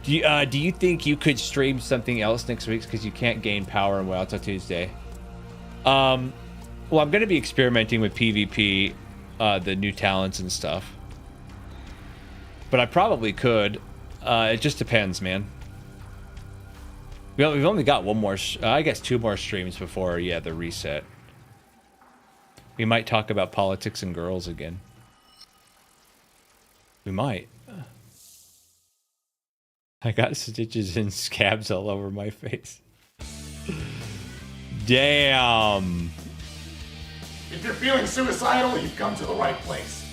Do you think you could stream something else next week because you can't gain power and well till Tuesday? Well, I'm going to be experimenting with PvP, the new talents and stuff. But I probably could. It just depends, man. We've only got one more, I guess 2 more streams before, yeah, the reset. We might talk about politics and girls again. We might. I got stitches and scabs all over my face. Damn. If you're feeling suicidal, you've come to the right place.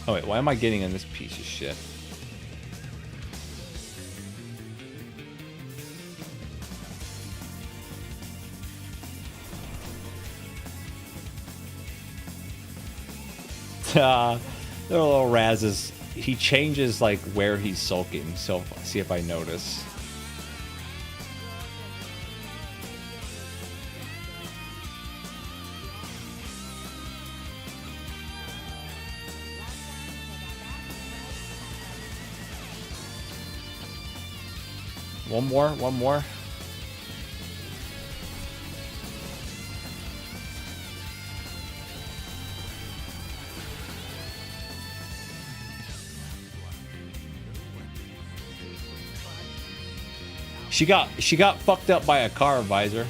Oh wait, why am I getting on this piece of shit? The little Raz is, he changes like where he's sulking, so see if I notice. One more. She got fucked up by a car, Visor.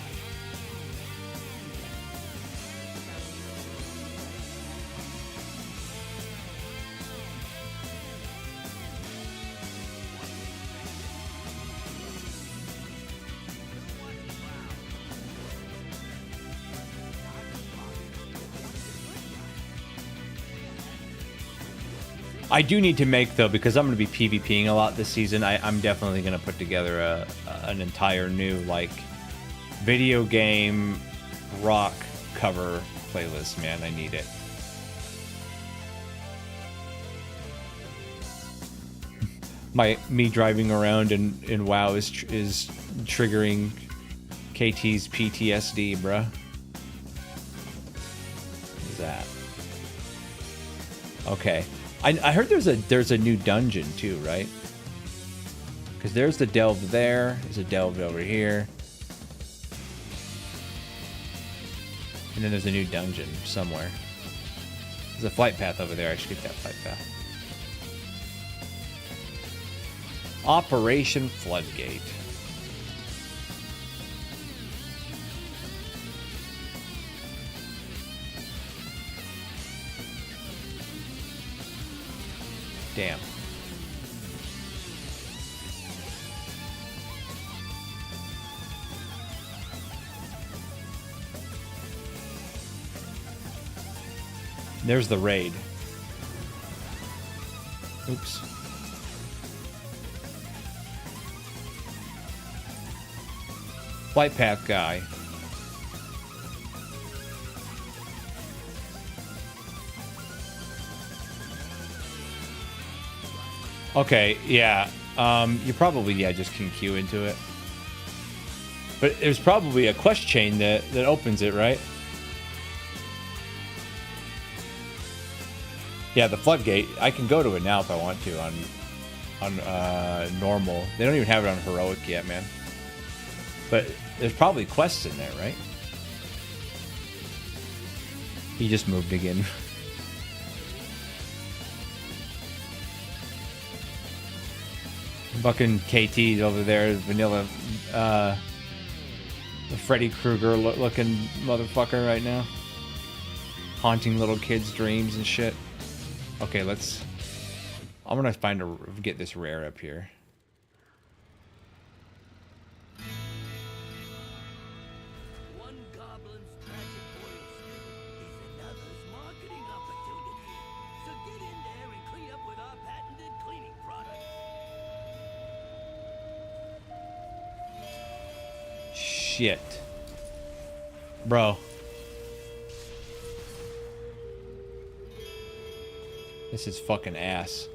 I do need to make, though, because I'm going to be PvPing a lot this season, I'm definitely going to put together an entire new, like, video game rock cover playlist, man. I need it. Me driving around in WoW is triggering KT's PTSD, bruh. What is that? Okay. I heard there's a new dungeon too, right? Because there's the delve there. There's a delve over here. And then there's a new dungeon somewhere. There's a flight path over there. I should get that flight path. Operation Floodgate. Damn. There's the raid. Oops. Flight path guy. Okay, yeah. You probably, yeah, just can queue into it. But there's probably a quest chain that opens it, right? Yeah, the floodgate. I can go to it now if I want to on normal. They don't even have it on heroic yet, man. But there's probably quests in there, right? He just moved again. Fucking KT's over there, vanilla, the Freddy Krueger looking motherfucker right now. Haunting little kids' dreams and shit. Okay, I'm gonna get this rare up here. One goblin's tragic oil spill is another's marketing opportunity. So get in there and clean up with our patented cleaning products. Shit. Bro. This is fucking ass.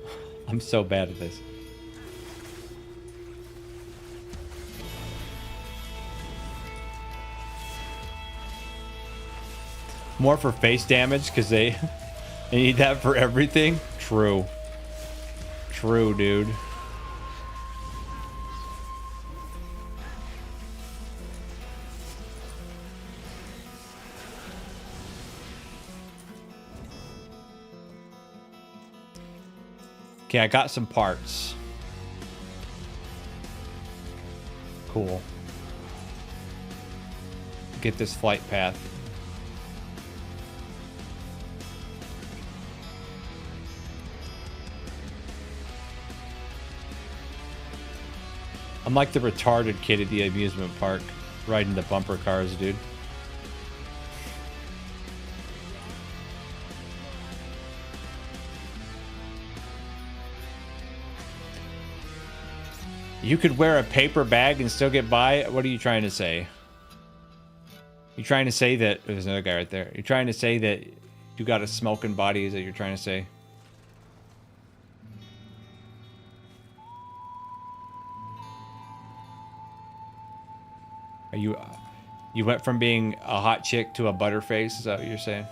I'm so bad at this. More for face damage because they need that for everything. True. True, dude. Okay, I got some parts. Cool. Get this flight path. I'm like the retarded kid at the amusement park, riding the bumper cars, dude. You could wear a paper bag and still get by? What are you trying to say? You trying to say that... There's another guy right there. You're trying to say that you got a smoking body? Is that you're trying to say? Are you... You went from being a hot chick to a butterface? Is that what you're saying?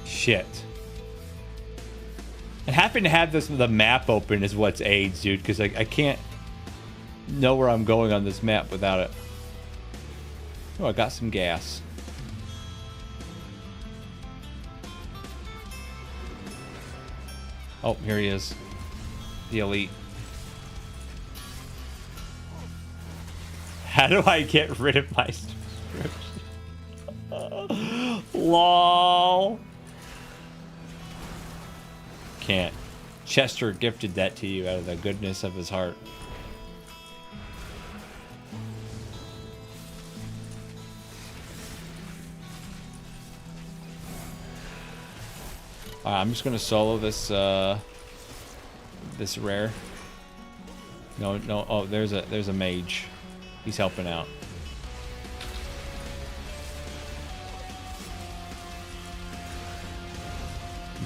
Shit. And having to have the map open is what's AIDS, dude, because I can't know where I'm going on this map without it. Oh, I got some gas. Oh, here he is. The elite. How do I get rid of my subscription? LOL. Can't. Chester gifted that to you out of the goodness of his heart. I'm just gonna solo this this rare. No. Oh, there's a mage. He's helping out.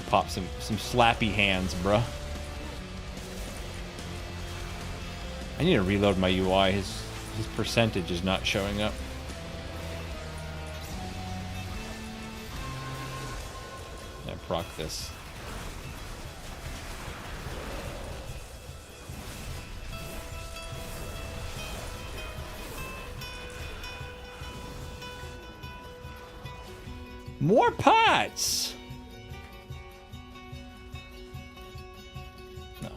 Pop some slappy hands, bruh. I need to reload my UI. His percentage is not showing up. Yeah, proc this. More pots! No.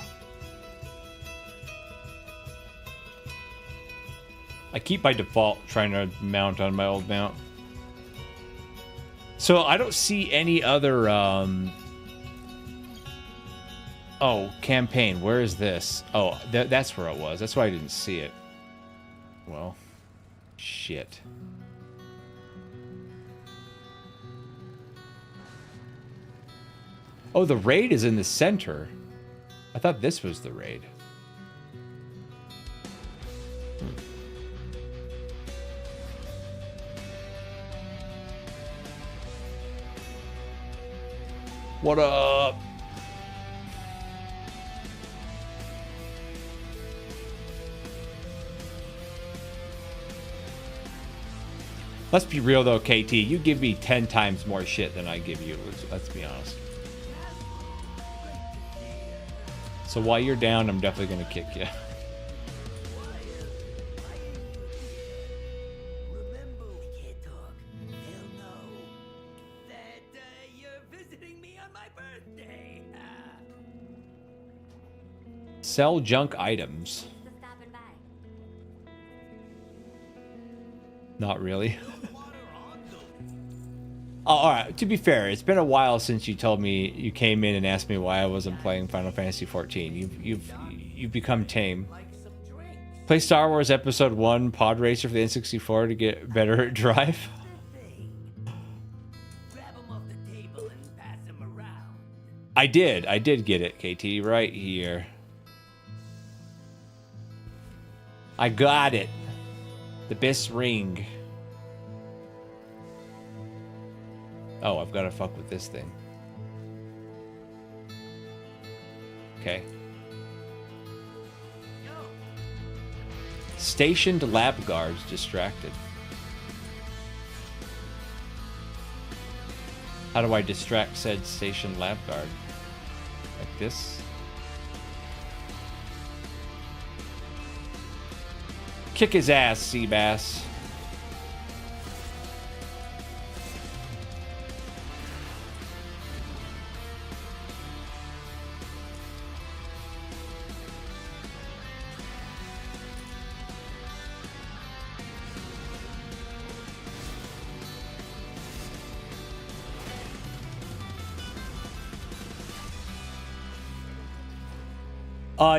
I keep by default trying to mount on my old mount. So I don't see any other, Oh, campaign. Where is this? Oh, that's where it was. That's why I didn't see it. Well, shit. Oh, the raid is in the center. I thought this was the raid. What up? Let's be real though, KT. You give me 10 times more shit than I give you. Let's be honest. So while you're down, I'm definitely gonna kick you. Remember, we can't talk. They'll know that you're visiting me on my birthday. Sell junk items. Just stopping by. Not really. Oh, all right. To be fair, it's been a while since you told me you came in and asked me why I wasn't playing Final Fantasy XIV. You've become tame. Play Star Wars Episode 1 Pod Racer for the N64 to get better at drive. I did get it, KT, right here. I got it. The best ring. Oh, I've got to fuck with this thing. Okay. Stationed lab guards distracted. How do I distract said stationed lab guard? Like this? Kick his ass, Seabass.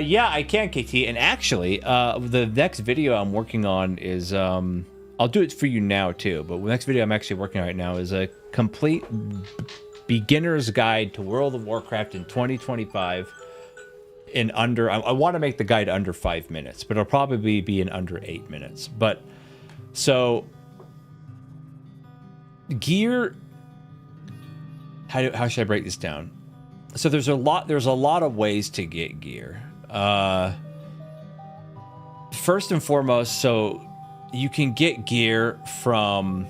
Yeah, I can, KT. And actually, the next video I'm working on is, I'll do it for you now too, but the next video I'm actually working on right now is a complete beginner's guide to World of Warcraft in 2025 in under, I want to make the guide under 5 minutes, but it'll probably be in under 8 minutes. But, so, gear, how should I break this down? So there's a lot of ways to get gear. First and foremost, so you can get gear from,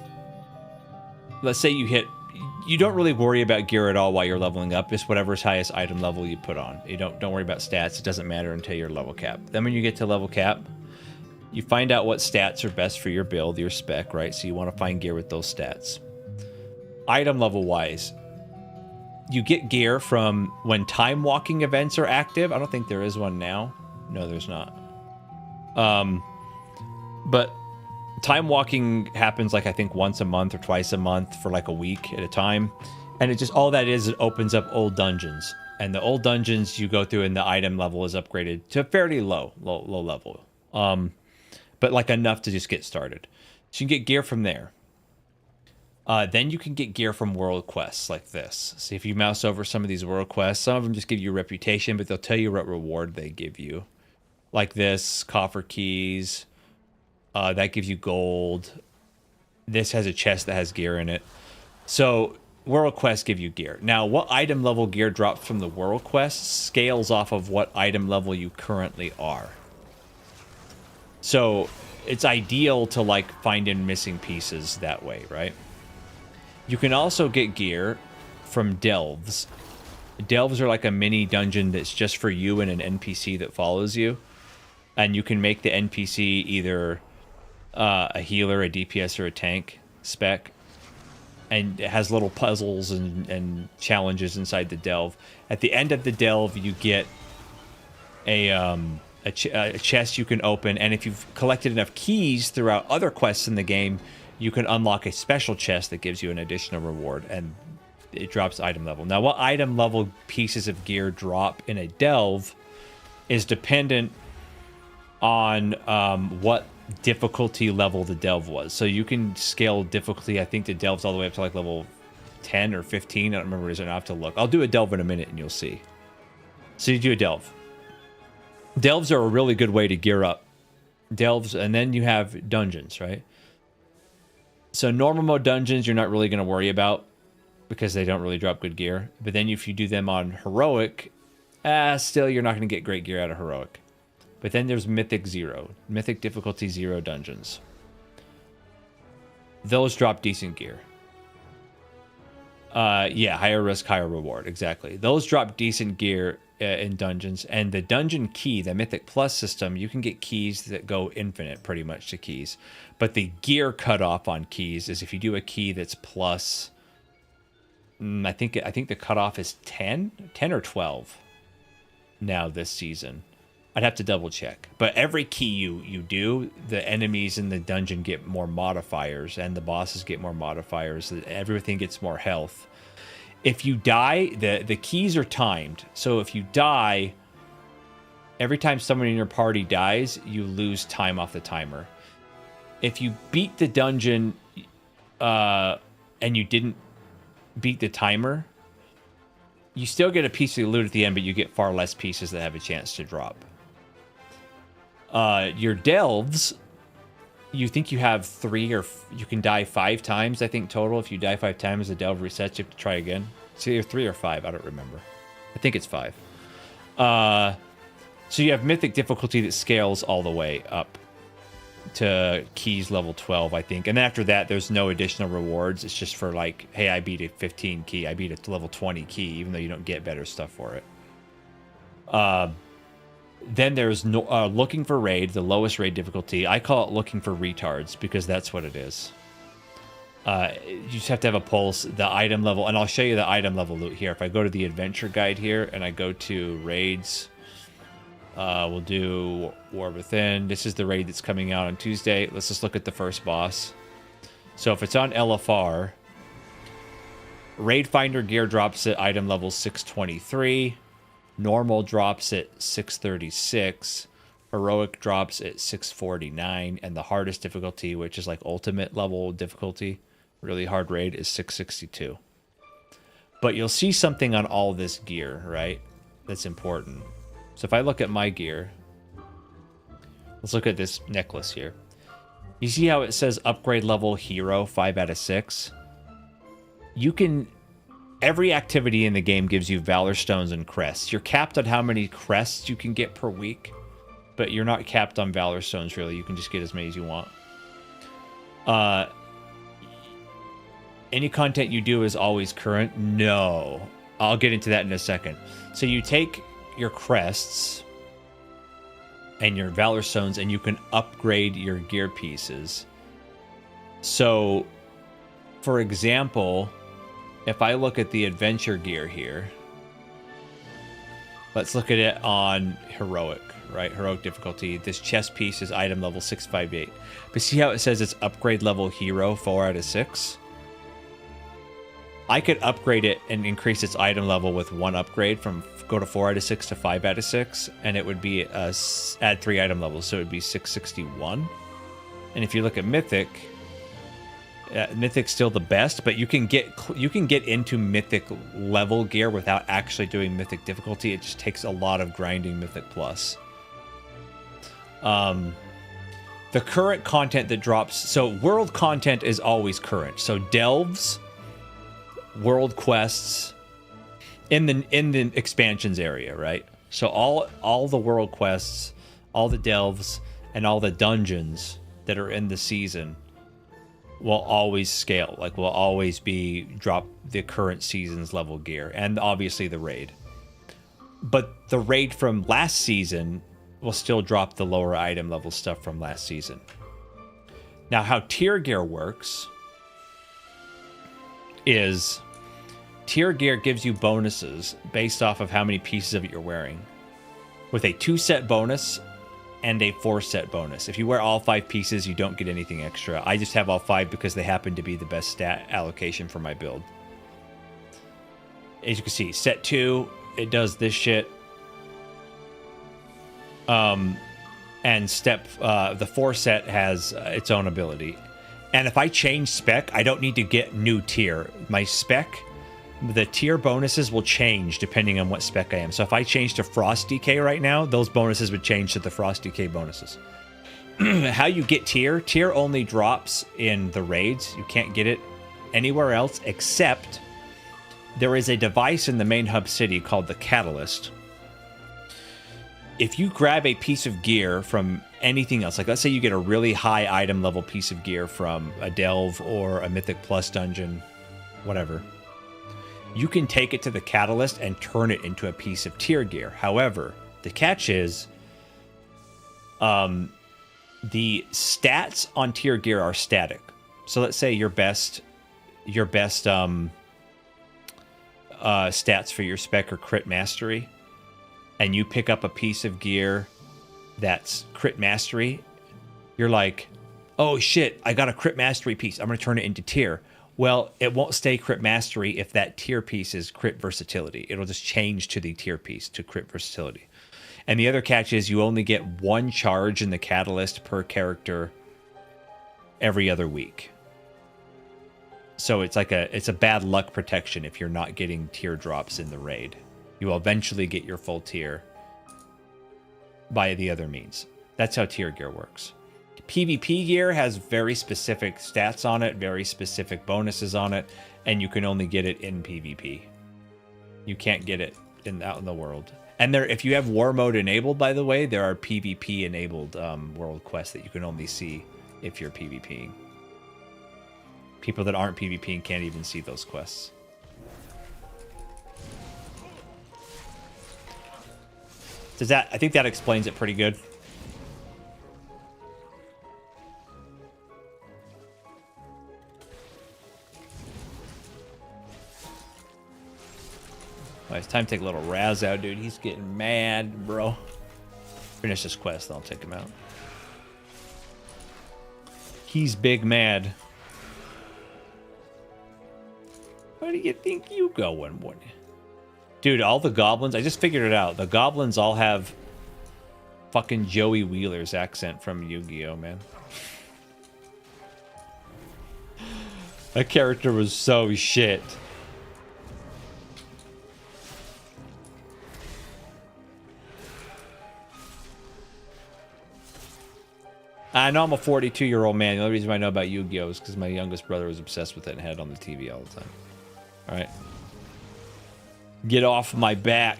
let's say you don't really worry about gear at all while you're leveling up. It's whatever's highest item level you put on. You don't worry about stats. It doesn't matter until your level cap. Then when you get to level cap, you find out what stats are best for your build, your spec, right? So you want to find gear with those stats. Item level wise, you get gear from when time walking events are active. I don't think there is one now. No, there's not. But time walking happens like I think once a month or twice a month for like a week at a time. And it just, all that is, it opens up old dungeons. And the old dungeons you go through and the item level is upgraded to fairly low level. But like enough to just get started. So you can get gear from there. Then you can get gear from world quests like this. See, if you mouse over some of these world quests, some of them just give you reputation, but they'll tell you what reward they give you. Like this, coffer keys. That gives you gold. This has a chest that has gear in it. So world quests give you gear. Now, what item level gear drops from the world quests scales off of what item level you currently are. So it's ideal to like find in missing pieces that way, right? You can also get gear from delves. Delves are like a mini dungeon that's just for you and an NPC that follows you. And you can make the NPC either a healer, a DPS, or a tank spec. And it has little puzzles and challenges inside the delve. At the end of the delve, you get a chest you can open. And if you've collected enough keys throughout other quests in the game, you can unlock a special chest that gives you an additional reward, and it drops item level. Now, what item level pieces of gear drop in a delve is dependent on what difficulty level the delve was. So you can scale difficulty. I think the delve's all the way up to like level 10 or 15. I don't remember what it is. I have to look. I'll do a delve in a minute and you'll see. So you do a delve. Delves are a really good way to gear up. Delves, and then you have dungeons, right? So normal mode dungeons, you're not really going to worry about because they don't really drop good gear. But then if you do them on heroic, still you're not going to get great gear out of heroic. But then there's Mythic 0, Mythic difficulty 0 dungeons. Those drop decent gear. Yeah, higher risk, higher reward, exactly. Those drop decent gear in dungeons. And the dungeon key, the Mythic Plus system, you can get keys that go infinite pretty much to keys. But the gear cutoff on keys is if you do a key that's plus, I think the cutoff is 10 or 12 now this season. I'd have to double check. But every key you do, the enemies in the dungeon get more modifiers and the bosses get more modifiers. Everything gets more health. If you die, the keys are timed. So if you die, every time someone in your party dies, you lose time off the timer. If you beat the dungeon and you didn't beat the timer, you still get a piece of loot at the end, but you get far less pieces that have a chance to drop. Your delves, you think you have 3 or you can die 5 times, I think, total. If you die 5 times, the delve resets. You have to try again. It's either 3 or 5. I don't remember. I think it's 5. So you have mythic difficulty that scales all the way up to keys level 12, I think. And then after that, there's no additional rewards. It's just for like, hey, I beat a 15 key. I beat a level 20 key, even though you don't get better stuff for it. Then there's no, looking for raid, the lowest raid difficulty. I call it looking for retards because that's what it is. You just have to have a pulse, the item level, and I'll show you the item level loot here. If I go to the adventure guide here and I go to raids, we'll do War Within. This is the raid that's coming out on Tuesday. Let's just look at the first boss. So if it's on LFR, Raid Finder gear drops at item level 623. Normal drops at 636. Heroic drops at 649. And the hardest difficulty, which is like ultimate level difficulty, really hard raid, is 662. But you'll see something on all this gear, right? That's important. So if I look at my gear, let's look at this necklace here. You see how it says upgrade level hero 5 out of 6? You can... Every activity in the game gives you Valor Stones and crests. You're capped on how many crests you can get per week, but you're not capped on Valor Stones, really. You can just get as many as you want. Any content you do is always current? No. I'll get into that in a second. So you take your crests and your Valor Stones, and you can upgrade your gear pieces. So, for example, if I look at the adventure gear here, let's look at it on heroic, right? Heroic difficulty. This chest piece is item level 658. But see how it says it's upgrade level hero 4 out of 6? I could upgrade it and increase its item level with one upgrade from go to 4 out of 6 to 5 out of 6, and it would be add 3 item levels, so it would be 661. And if you look at Mythic, Mythic's still the best, but you can get into Mythic level gear without actually doing Mythic difficulty. It just takes a lot of grinding Mythic plus. The current content that drops, so world content is always current. So delves, world quests in the expansions area, right? So all the world quests, all the delves, and all the dungeons that are in the season will always scale, like will always be drop the current season's level gear, and obviously the raid. But the raid from last season will still drop the lower item level stuff from last season. Now, how tier gear works is tier gear gives you bonuses based off of how many pieces of it you're wearing, with a 2-set bonus and a 4-set bonus. If you wear all 5 pieces, you don't get anything extra. I just have all 5 because they happen to be the best stat allocation for my build. As you can see, set 2, it does this shit. And step the 4 set has its own ability. And if I change spec, I don't need to get new tier. My spec, the tier bonuses will change depending on what spec I am. So if I change to Frost DK right now, those bonuses would change to the Frost DK bonuses. How you get tier only drops in the raids. You can't get it anywhere else except there is a device in the main hub city called the Catalyst. If you grab a piece of gear from anything else, like let's say you get a really high item level piece of gear from a Delve or a Mythic Plus dungeon, whatever, you can take it to the Catalyst and turn it into a piece of tier gear. However, the catch is the stats on tier gear are static. So let's say your best stats for your spec are crit mastery, and you pick up a piece of gear that's crit mastery, you're like, oh shit, I got a crit mastery piece, I'm going to turn it into tier. Well, it won't stay crit mastery if that tier piece is crit versatility. It'll just change to the tier piece to crit versatility. And the other catch is you only get 1 charge in the Catalyst per character every other week. So it's like it's a bad luck protection if you're not getting tier drops in the raid. You will eventually get your full tier by the other means. That's how tier gear works. PvP gear has very specific stats on it, very specific bonuses on it, and you can only get it in PvP. You can't get it out in the world. And there, if you have war mode enabled, by the way, there are PvP enabled world quests that you can only see if you're PvPing. People that aren't PvPing can't even see those quests. Does that? I think that explains it pretty good. All right, it's time to take a little Raz out, dude. He's getting mad, bro. Finish this quest, then I'll take him out. He's big mad. Where do you think you going, boy? Dude, all the goblins, I just figured it out. The goblins all have fucking Joey Wheeler's accent from Yu-Gi-Oh, man. That character was so shit. I know I'm a 42-year-old man. The only reason I know about Yu-Gi-Oh is because my youngest brother was obsessed with it and had it on the TV all the time. All right. Get off my back.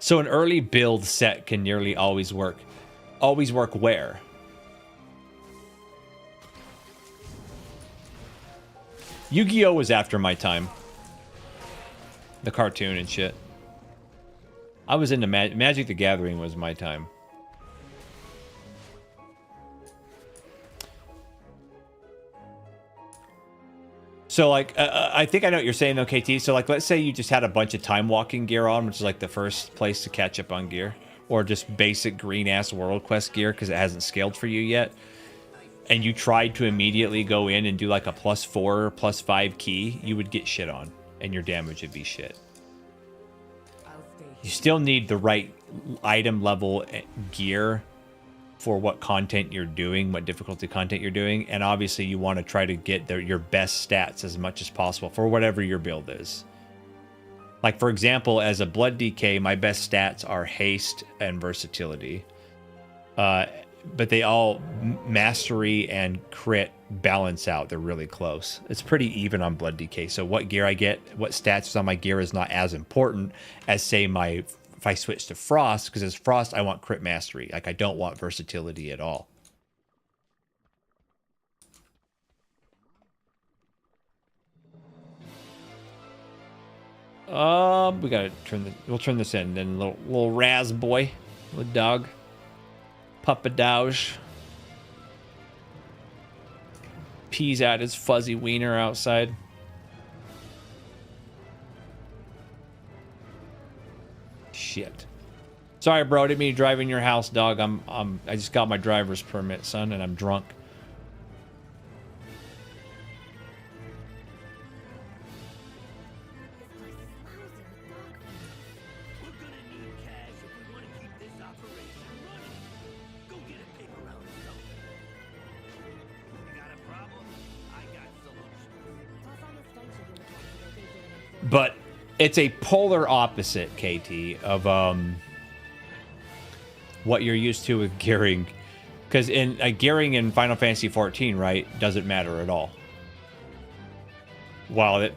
So an early build set can nearly always work. Always work where? Yu-Gi-Oh was after my time. The cartoon and shit. I was into Magic the Gathering was my time. So, like, I think I know what you're saying, though, KT. So, like, let's say you just had a bunch of time walking gear on, which is, like, the first place to catch up on gear. Or just basic green-ass World Quest gear because it hasn't scaled for you yet. And you tried to immediately go in and do, like, a +4, +5 key, you would get shit on. And your damage would be shit. You still need the right item level gear for what content you're doing, what difficulty content you're doing, and obviously you want to try to get your best stats as much as possible for whatever your build is. Like, for example, as a Blood DK, my best stats are haste and versatility. But they all, mastery and crit, balance out. They're really close. It's pretty even on Blood DK. So what gear I get, what stats is on my gear is not as important as, say, if I switch to Frost, because as Frost, I want crit mastery. Like, I don't want versatility at all. We gotta we'll turn this in. Then little Raz boy, little dog. Puppadouge. Pees out his fuzzy wiener outside. Shit. Sorry, bro. Didn't mean to drive in your house, dog. I just got my driver's permit, son, and I'm drunk. But it's a polar opposite, KT, of what you're used to with gearing. Because in gearing in Final Fantasy XIV, right, doesn't matter at all. While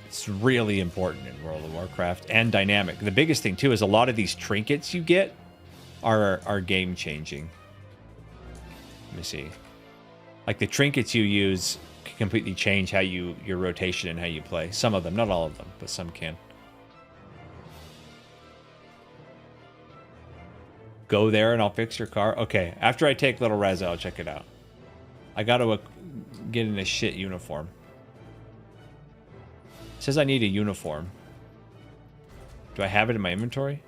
it's really important in World of Warcraft and dynamic. The biggest thing, too, is a lot of these trinkets you get are game-changing. Let me see. Like, the trinkets you use can completely change how your rotation and how you play. Some of them, not all of them, but some can. Go there and I'll fix your car. Okay, after I take Little Raz, I'll check it out. I gotta get in a shit uniform. It says I need a uniform. Do I have it in my inventory?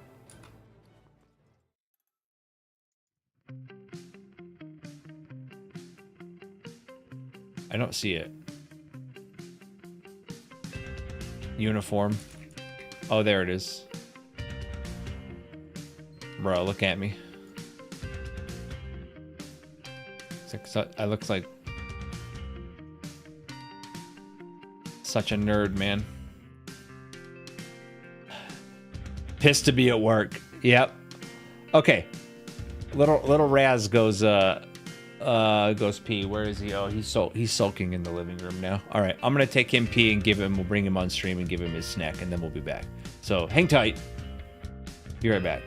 I don't see it. Uniform. Oh, there it is. Bro, look at me. I look like such a nerd, man. Pissed to be at work. Yep. Okay. Little Raz goes pee. Where is he? Oh, he's sulking in the living room now. All right, I'm gonna take him pee and we'll bring him on stream and give him his snack, and then we'll be back. So hang tight. Be right back.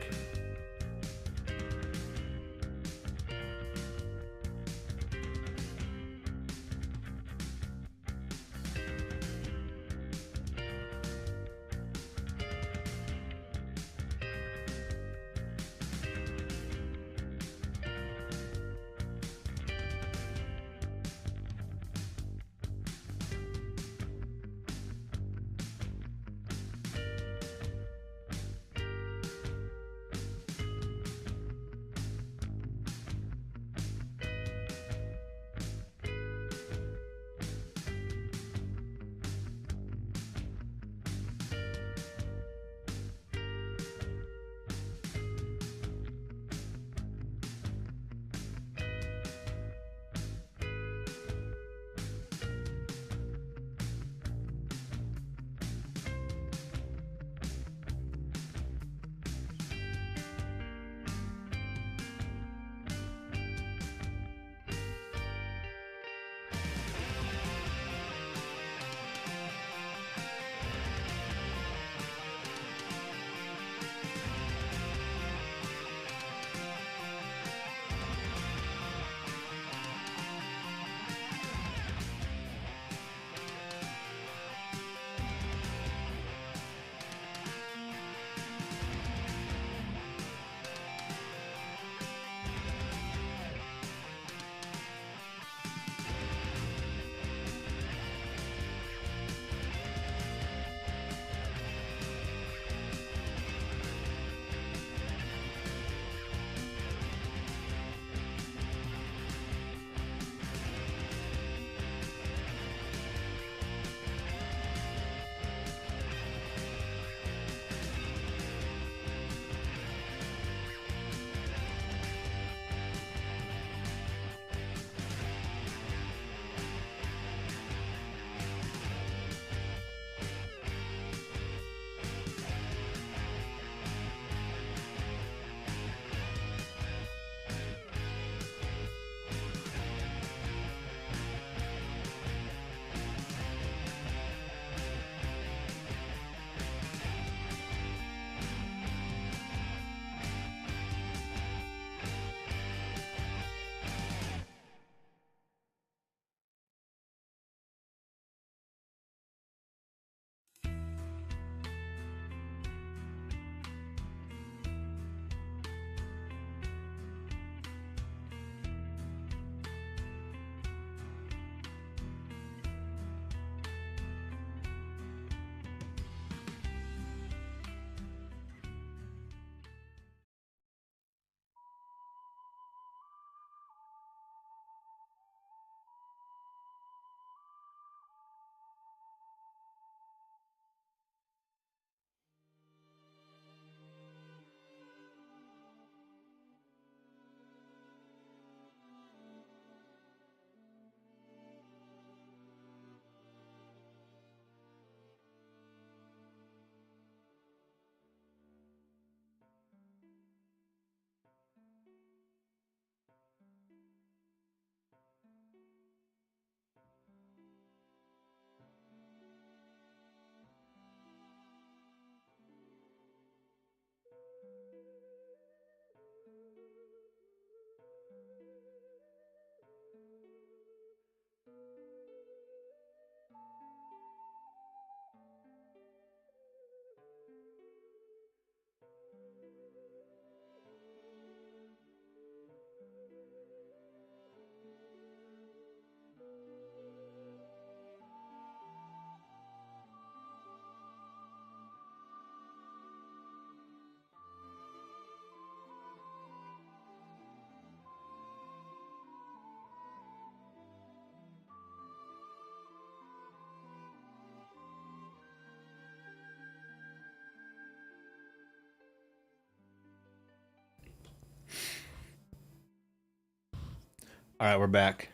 All right, we're back.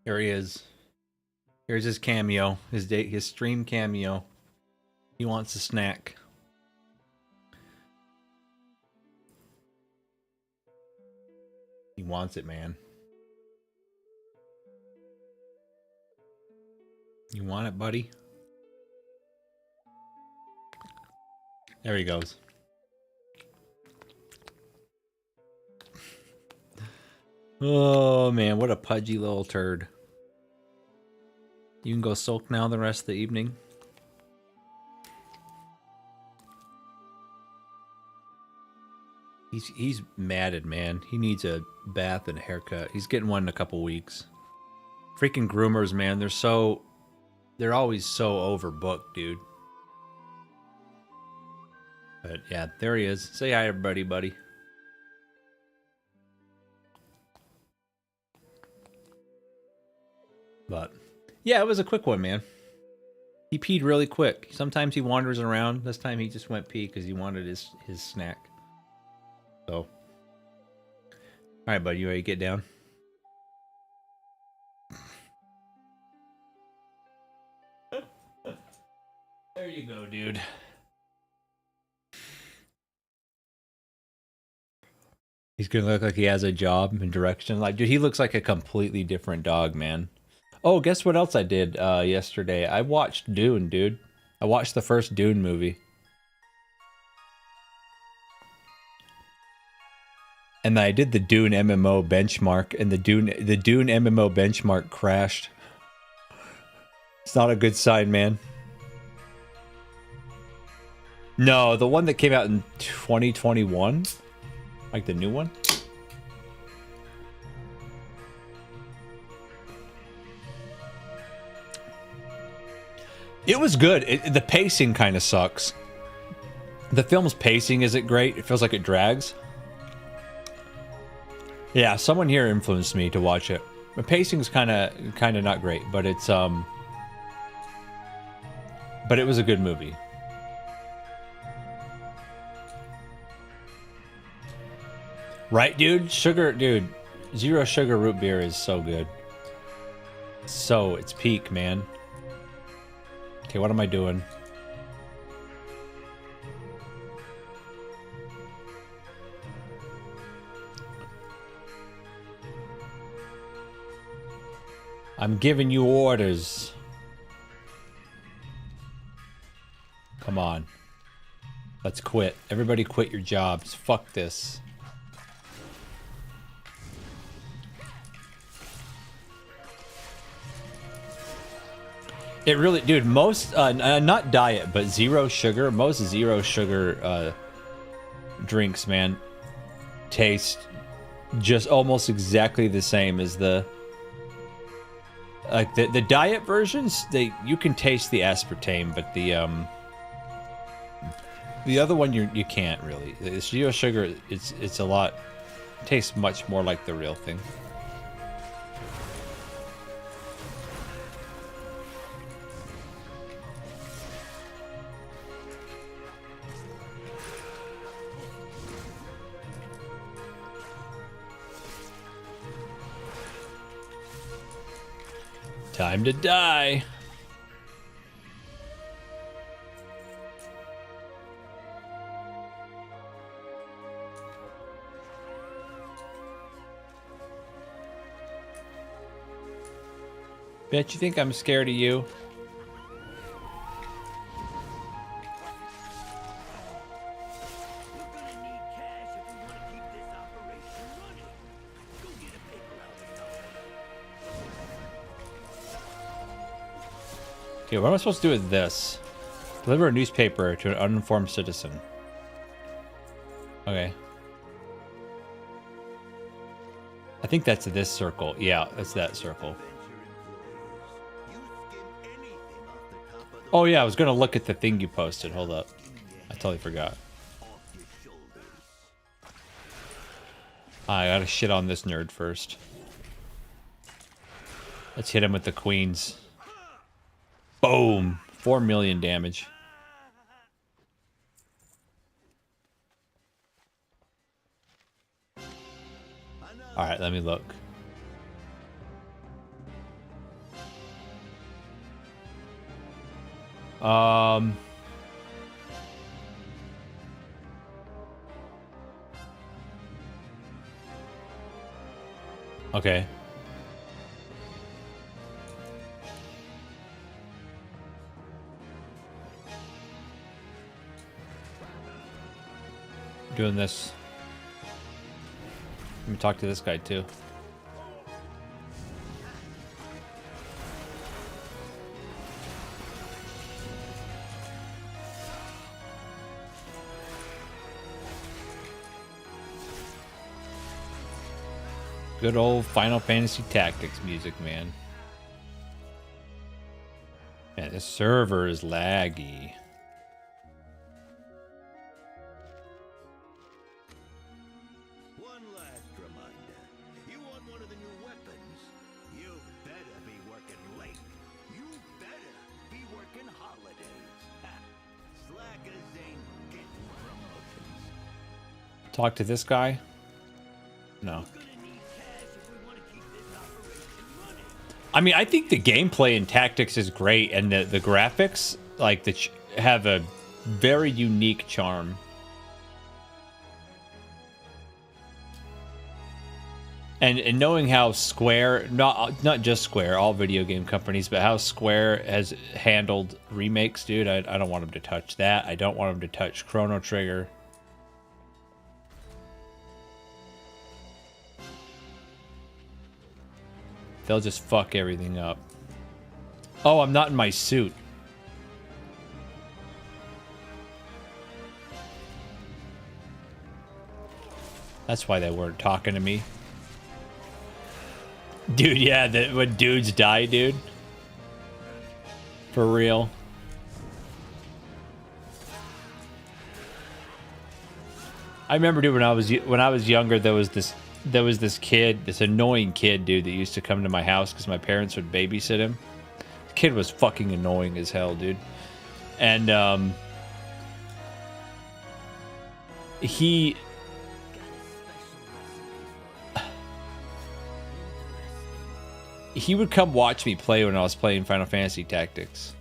Here he is. Here's his cameo, his stream cameo. He wants a snack. He wants it, man. You want it, buddy? There he goes. Oh, man, what a pudgy little turd. You can go sulk now the rest of the evening. He's matted, man. He needs a bath and a haircut. He's getting one in a couple weeks. Freaking groomers, man. They're always so overbooked, dude. But yeah, there he is. Say hi, everybody, buddy. But yeah, it was a quick one, man. He peed really quick. Sometimes he wanders around. This time he just went pee because he wanted his snack. So, all right, buddy, you ready to get down? There you go, dude. He's gonna look like he has a job and direction. Like, dude, he looks like a completely different dog, man. Oh, guess what else I did yesterday? I watched Dune, dude. I watched the first Dune movie. And I did the Dune MMO benchmark, and the Dune MMO benchmark crashed. It's not a good sign, man. No, the one that came out in 2021, like the new one. It was good. The pacing kind of sucks. The film's pacing isn't great. It feels like it drags. Yeah, someone here influenced me to watch it. The pacing's kind of not great, but it's but it was a good movie. Right, dude? Dude, zero sugar root beer is so good. So, it's peak, man. Okay, what am I doing? I'm giving you orders. Come on. Let's quit. Everybody quit your jobs. Fuck this. It really, dude, most, not diet, but zero sugar, most zero sugar drinks, man, taste just almost exactly the same as the, like, the diet versions, you can taste the aspartame, but the other one you can't really. The zero sugar, it's a lot, it tastes much more like the real thing. Time to die. Bet you think I'm scared of you? Okay, what am I supposed to do with this? Deliver a newspaper to an uninformed citizen. Okay. I think that's this circle. Yeah, that's that circle. Oh yeah, I was gonna look at the thing you posted. Hold up. I totally forgot. I gotta shit on this nerd first. Let's hit him with the queens. Boom! 4 million damage. Alright, let me look. Okay. Doing this. Let me talk to this guy too. Good old Final Fantasy Tactics music, man. Man, this server is laggy. One last reminder. You want one of the new weapons? You better be working late. You better be working holidays. Slackers ain't getting promotions. Talk to this guy? No. I mean, I think the gameplay in Tactics is great, and the graphics, like, have a very unique charm. And knowing how Square, not just Square, all video game companies, but how Square has handled remakes, dude, I don't want them to touch that. I don't want them to touch Chrono Trigger. They'll just fuck everything up. Oh, I'm not in my suit. That's why they weren't talking to me. Dude, yeah, when dudes die, dude. For real. I remember, dude, when I was younger, there was this kid, this annoying kid, dude, that used to come to my house because my parents would babysit him. The kid was fucking annoying as hell, dude. And he would come watch me play when I was playing Final Fantasy Tactics.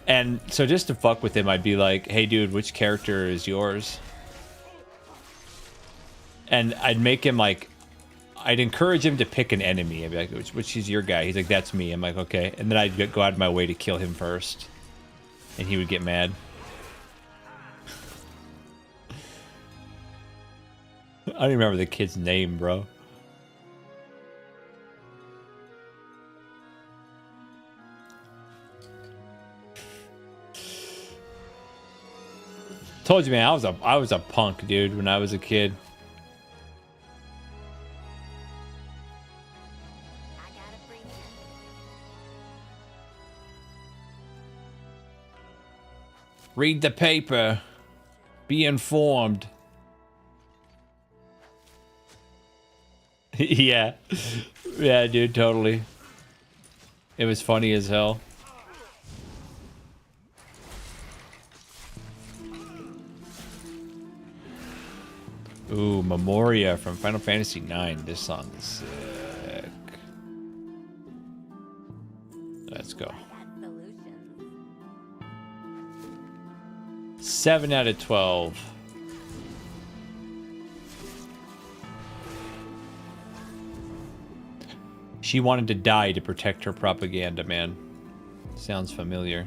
And so just to fuck with him, I'd be like, hey, dude, which character is yours? And I'd make him like, I'd encourage him to pick an enemy. I'd be like, which is your guy? He's like, that's me. I'm like, okay. And then I'd go out of my way to kill him first. And he would get mad. I don't even remember the kid's name, bro. Told you, man, I was a punk, dude, when I was a kid. Read the paper. Be informed. Yeah. Yeah, dude, totally. It was funny as hell. Ooh, Memoria from Final Fantasy IX. This song is sick. Let's go. 7 out of 12. She wanted to die to protect her propaganda, man. Sounds familiar.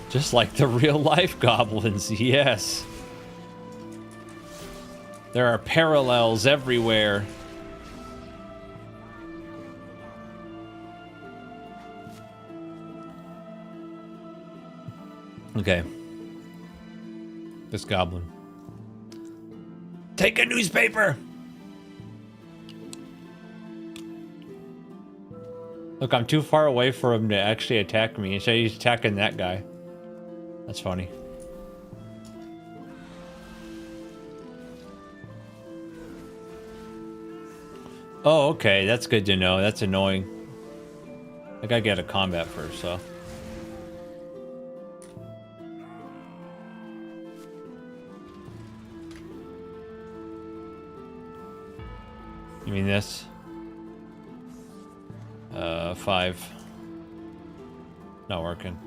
Just like the real life goblins, yes. There are parallels everywhere. Okay. This goblin. Take a newspaper! Look, I'm too far away for him to actually attack me. Instead, he's attacking that guy. That's funny. Oh, okay. That's good to know. That's annoying. I gotta get a combat first, so. You mean this? 5. Not working.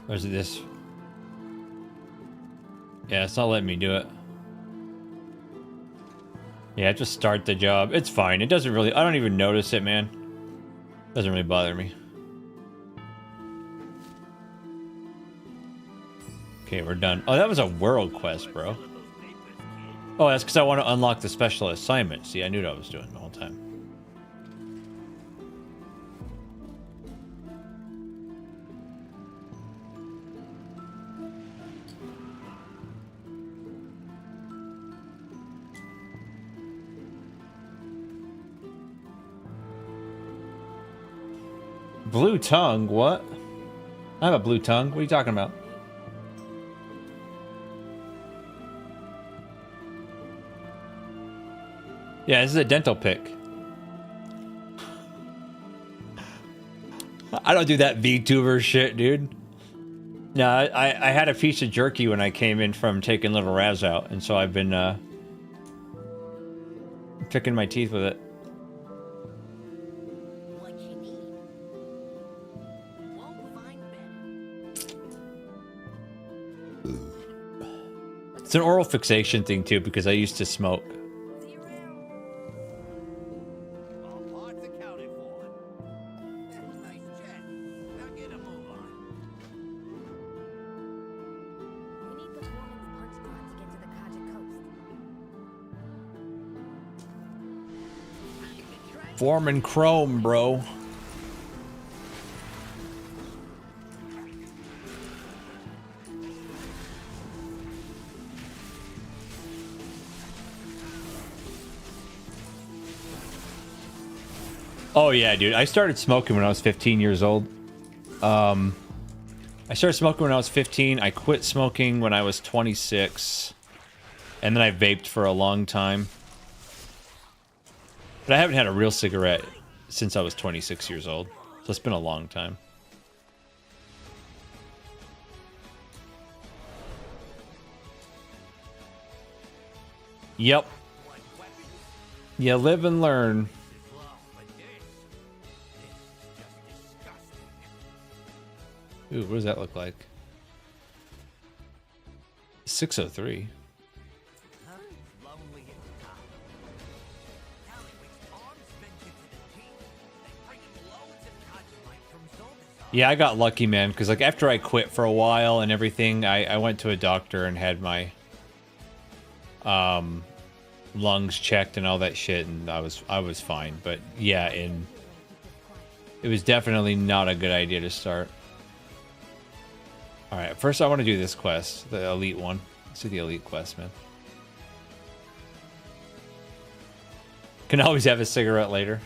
Or is it this? Yeah, it's not letting me do it. Yeah, just start the job. It's fine. It doesn't really... I don't even notice it, man. Doesn't really bother me. Okay, we're done. Oh, that was a world quest, bro. Oh, that's because I want to unlock the special assignment. See, I knew what I was doing the whole time. Blue tongue? What? I have a blue tongue. What are you talking about? Yeah, this is a dental pick. I don't do that VTuber shit, dude. No, I had a piece of jerky when I came in from taking Little Raz out, and so I've been picking my teeth with it. What you need. Won't find better. It's an oral fixation thing too, because I used to smoke. All parts accounted for. Nice chat. Now get a move on. We need the Foreman's punch card to get to the Kaja coast. Foreman Chrome, bro. Oh yeah, dude. I started smoking when I was 15 years old. I started smoking when I was 15. I quit smoking when I was 26. And then I vaped for a long time. But I haven't had a real cigarette since I was 26 years old. So it's been a long time. Yep. You live and learn. Ooh, what does that look like? 603. Yeah, I got lucky, man, because like after I quit for a while and everything, I went to a doctor and had my lungs checked and all that shit, and I was fine. But yeah, and it was definitely not a good idea to start. All right, first I want to do this quest, the elite one. Let's do the elite quest, man. Can always have a cigarette later.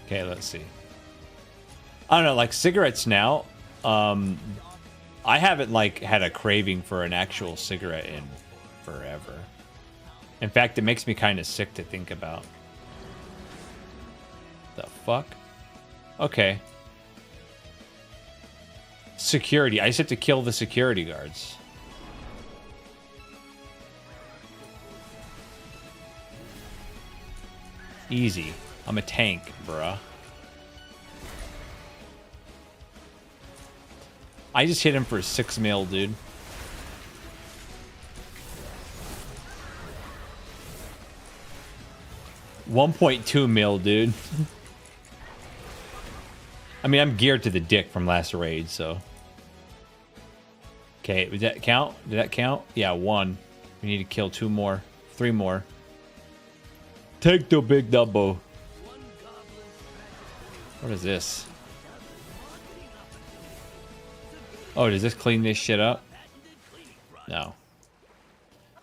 Okay, let's see. I don't know, like cigarettes now. I haven't like had a craving for an actual cigarette in forever. In fact, it makes me kind of sick to think about. The fuck? Okay. Security. I just have to kill the security guards. Easy. I'm a tank, bruh. I just hit him for 6 mil, dude. $1.2 mil, dude. I mean, I'm geared to the dick from last raid, so. Okay, did that count? Did that count? Yeah, 1. We need to kill 2 more. 3 more. Take the big double. What is this? Oh, does this clean this shit up? No.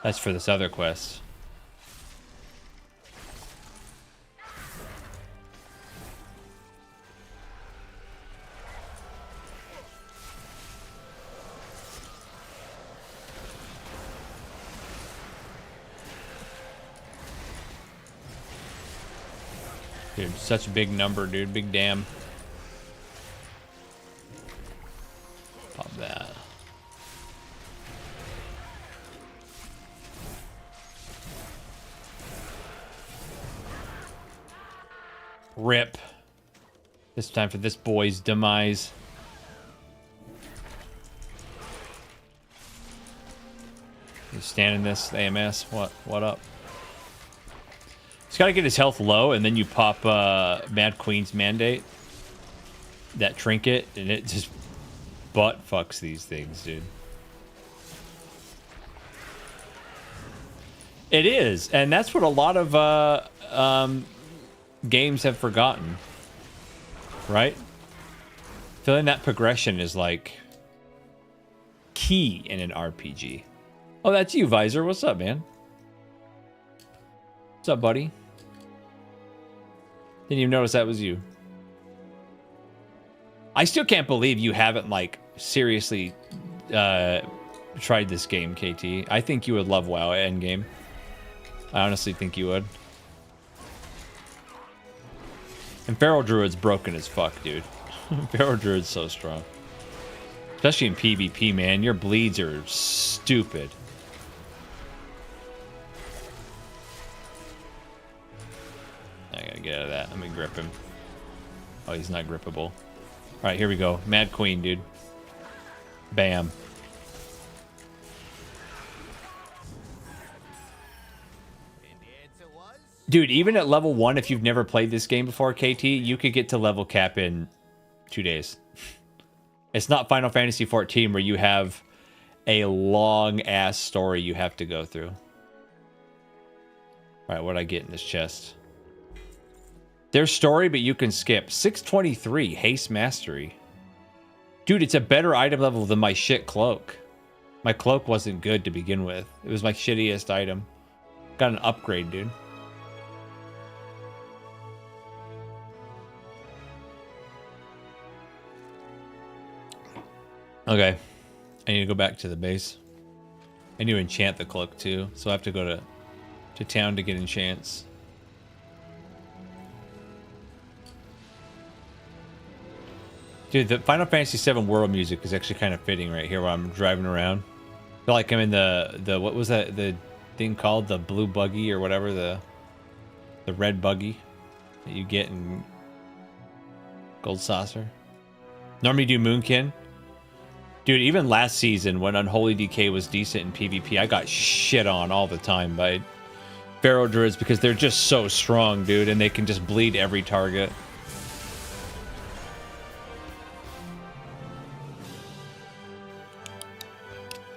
That's for this other quest. Dude, such a big number, dude. Big damn. Rip. This time for this boy's demise. He's standing this AMS. What up? He's got to get his health low, and then you pop Mad Queen's Mandate. That trinket, and it just butt fucks these things, dude. It is, and that's what a lot of games have forgotten, right? Feeling that progression is like key in an RPG. Oh, that's you, Visor. What's up, man? What's up, buddy? Didn't even notice that was you. I still can't believe you haven't, like, seriously tried this game, KT. I think you would love WoW endgame. I honestly think you would. And Feral Druid's broken as fuck, dude. Feral Druid's so strong. Especially in PvP, man. Your bleeds are stupid. I gotta get out of that. Let me grip him. Oh, he's not grippable. Alright, here we go. Mad Queen, dude. Bam. Dude, even at level 1, if you've never played this game before, KT, you could get to level cap in 2 days. It's not Final Fantasy XIV where you have a long-ass story you have to go through. Alright, what'd I get in this chest? There's story, but you can skip. 623, Haste Mastery. Dude, it's a better item level than my shit cloak. My cloak wasn't good to begin with. It was my shittiest item. Got an upgrade, dude. Okay. I need to go back to the base. I need to enchant the cloak too, so I have to go to town to get enchants. Dude, the Final Fantasy VII world music is actually kind of fitting right here while I'm driving around. I feel like I'm in the what was that, the thing called? The blue buggy or whatever, the red buggy that you get in Gold Saucer. Normally do Moonkin. Dude, even last season when Unholy Decay was decent in PvP, I got shit on all the time by Pharaoh Druids because they're just so strong, dude, and they can just bleed every target.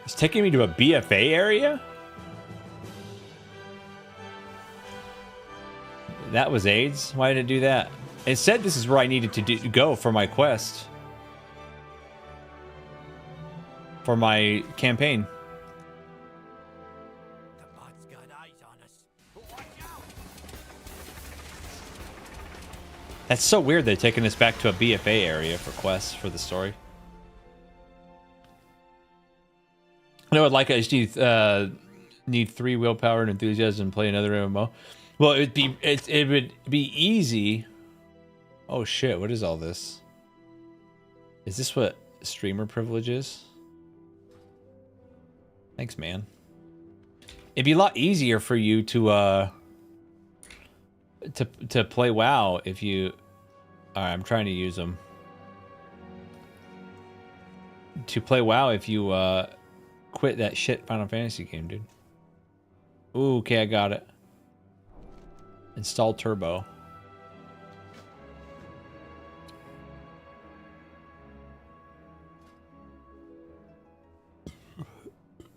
It's taking me to a BFA area? That was AIDS? Why did it do that? It said this is where I needed to go for my quest. For my campaign. The bot's got eyes on us. Watch out! That's so weird they're taking us back to a BFA area for quests for the story. I would like I just need 3 willpower and enthusiasm and play another MMO. Well, it would be easy. Oh shit, what is all this? Is this what streamer privilege is? Thanks, man. It'd be a lot easier for you to play WoW if you. Alright, I'm trying to use them. To play WoW if you quit that shit Final Fantasy game, dude. Ooh, okay, I got it. Install Turbo.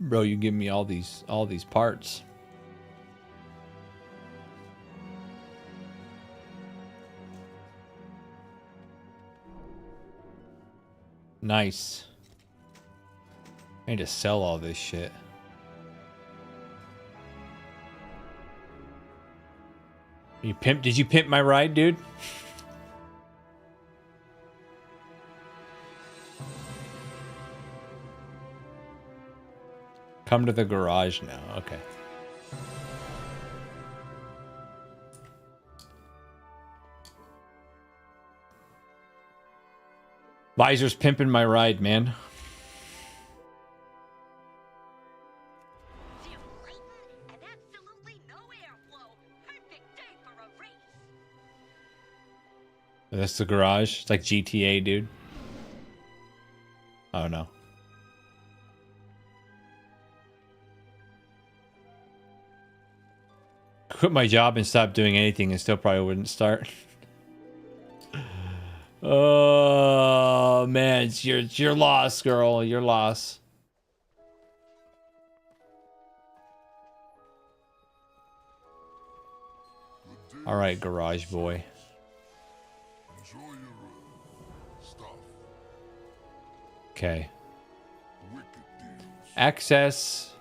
Bro, you give me all these parts. Nice. I need to sell all this shit. Did you pimp my ride, dude? Come to the garage now. Okay. Visor's pimping my ride, man. That's the garage. It's like GTA, dude. Oh no. Quit my job and stop doing anything and still probably wouldn't start. Oh man, it's your loss, girl. Your loss. All right, garage boy. Okay. Access.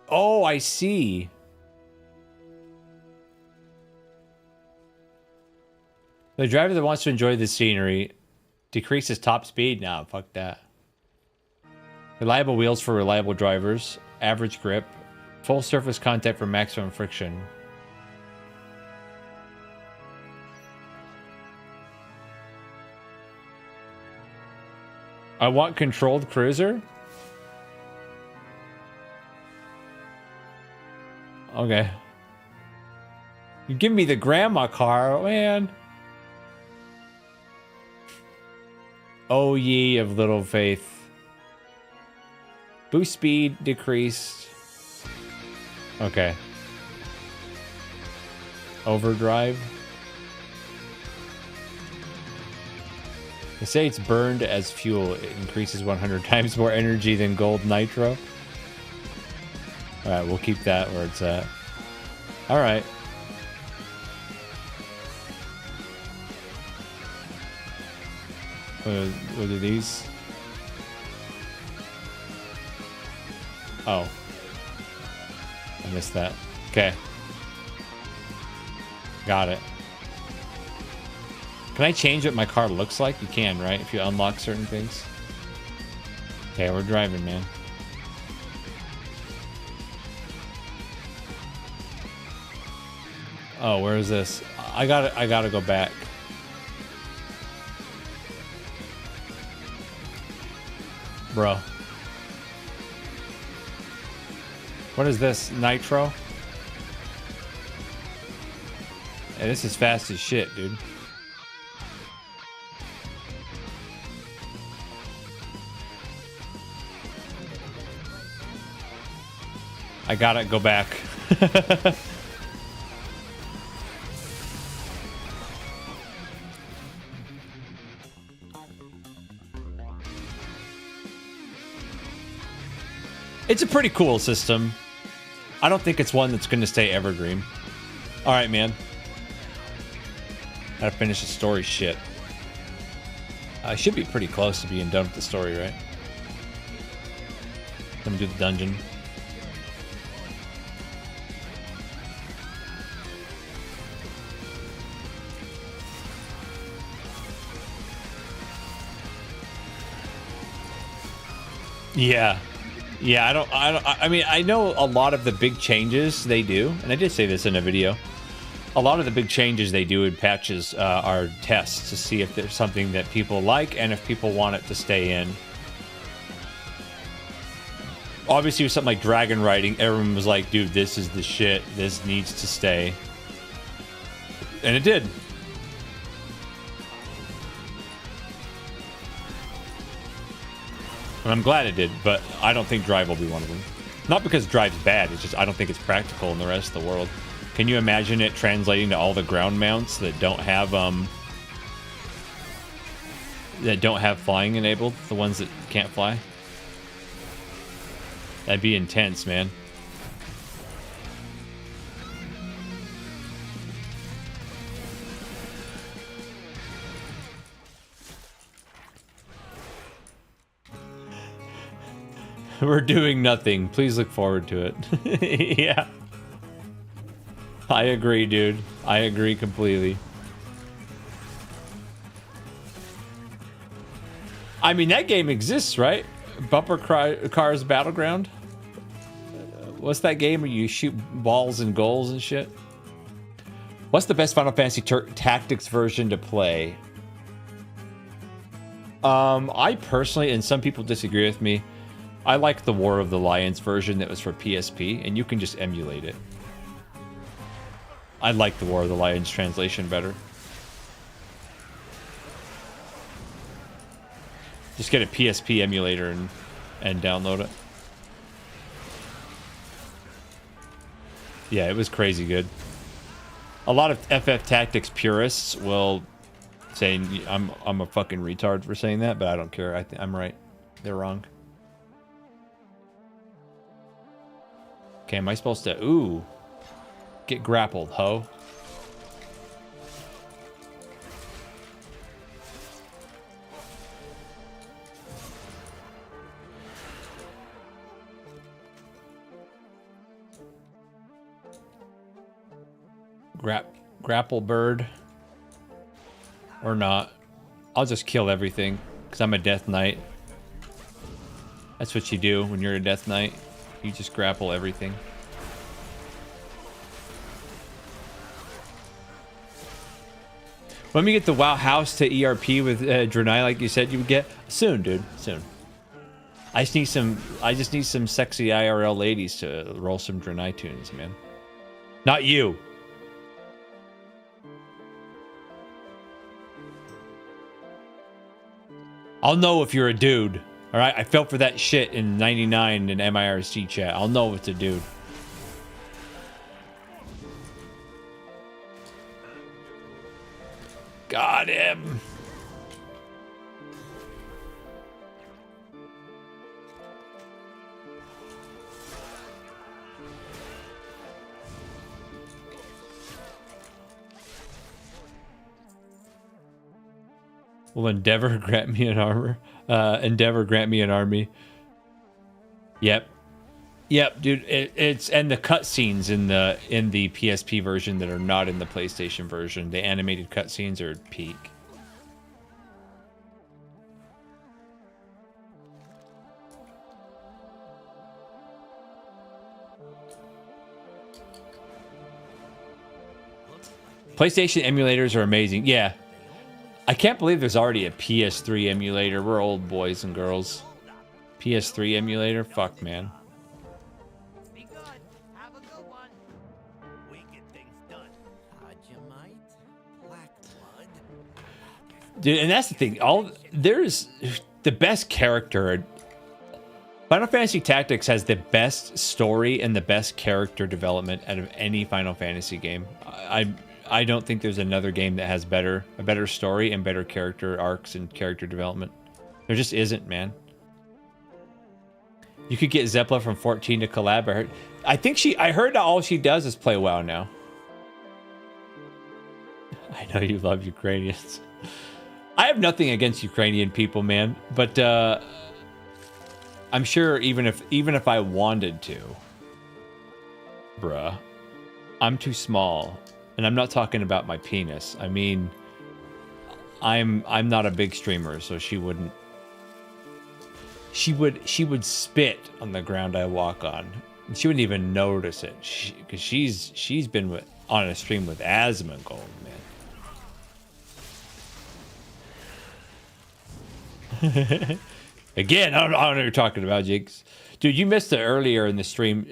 Oh, I see. The driver that wants to enjoy the scenery decreases top speed. Now, fuck that. Reliable wheels for reliable drivers. Average grip. Full surface contact for maximum friction. I want controlled cruiser. Okay. You give me the grandma car, man. Oh ye of little faith. Boost speed decreased. Okay. Overdrive. They say it's burned as fuel. It increases 100 times more energy than gold nitro. Alright, we'll keep that where it's at. Alright. What are these? Oh. I missed that. Okay. Got it. Can I change what my car looks like? You can, right? If you unlock certain things. Okay, we're driving, man. Oh, where is this? I gotta go back. Bro. What is this? Nitro? Hey, this is fast as shit, dude. I gotta go back. It's a pretty cool system. I don't think it's one that's going to stay evergreen. All right, man. Gotta finish the story shit. I should be pretty close to being done with the story, right? Let me do the dungeon. Yeah. Yeah, I mean, I know a lot of the big changes they do, and I did say this in a video. A lot of the big changes they do in patches are tests to see if there's something that people like and if people want it to stay in. Obviously, with something like dragon riding, everyone was like, dude, this is the shit. This needs to stay. And it did. And I'm glad it did, but I don't think Drive will be one of them. Not because Drive's bad, it's just I don't think it's practical in the rest of the world. Can you imagine it translating to all the ground mounts that don't have flying enabled? The ones that can't fly? That'd be intense, man. We're doing nothing. Please look forward to it. Yeah. I agree, dude. I agree completely. I mean, that game exists, right? Bumper Cars Battleground? What's that game where you shoot balls and goals and shit? What's the best Final Fantasy Tactics version to play? I personally, and some people disagree with me, I like the War of the Lions version that was for PSP, and you can just emulate it. I like the War of the Lions translation better. Just get a PSP emulator and download it. Yeah, it was crazy good. A lot of FF Tactics purists will say I'm a fucking retard for saying that, but I don't care. I'm right. They're wrong. Okay, am I supposed to... Ooh. Get grappled, ho. Grapple bird. Or not. I'll just kill everything, because I'm a Death Knight. That's what you do when you're a Death Knight. You just grapple everything. When we get the WoW house to ERP with Draenei, like you said you would get soon, dude. Soon. I just need some sexy IRL ladies to roll some Draenei tunes, man. Not you. I'll know if you're a dude. All right, I felt for that shit in '99 in MIRC chat. I'll know if it's a dude. Got him. Will Endeavor grant me an armor? Endeavor grant me an army. Yep. Yep, dude. It's and the cutscenes in the PSP version that are not in the PlayStation version. The animated cutscenes are peak. PlayStation emulators are amazing. Yeah. I can't believe there's already a PS3 emulator. We're old boys and girls. PS3 emulator? Fuck, man. Be good. Have a good one. We get things done. Black blood. Dude, and that's the thing. There's the best character. Final Fantasy Tactics has the best story and the best character development out of any Final Fantasy game. I don't think there's another game that has a better story and better character arcs and character development. There just isn't, man. You could get Zeppla from 14 to collab. I heard that all she does is play WoW now. I know you love Ukrainians. I have nothing against Ukrainian people, man, but I'm sure even if I wanted to, bruh, I'm too small. And I'm not talking about my penis. I mean, I'm not a big streamer, so she wouldn't. She would spit on the ground I walk on, and she wouldn't even notice it. Because she's been on a stream with Asmongold, man. Again, I don't know what you're talking about, Jinx. Dude, you missed it earlier in the stream.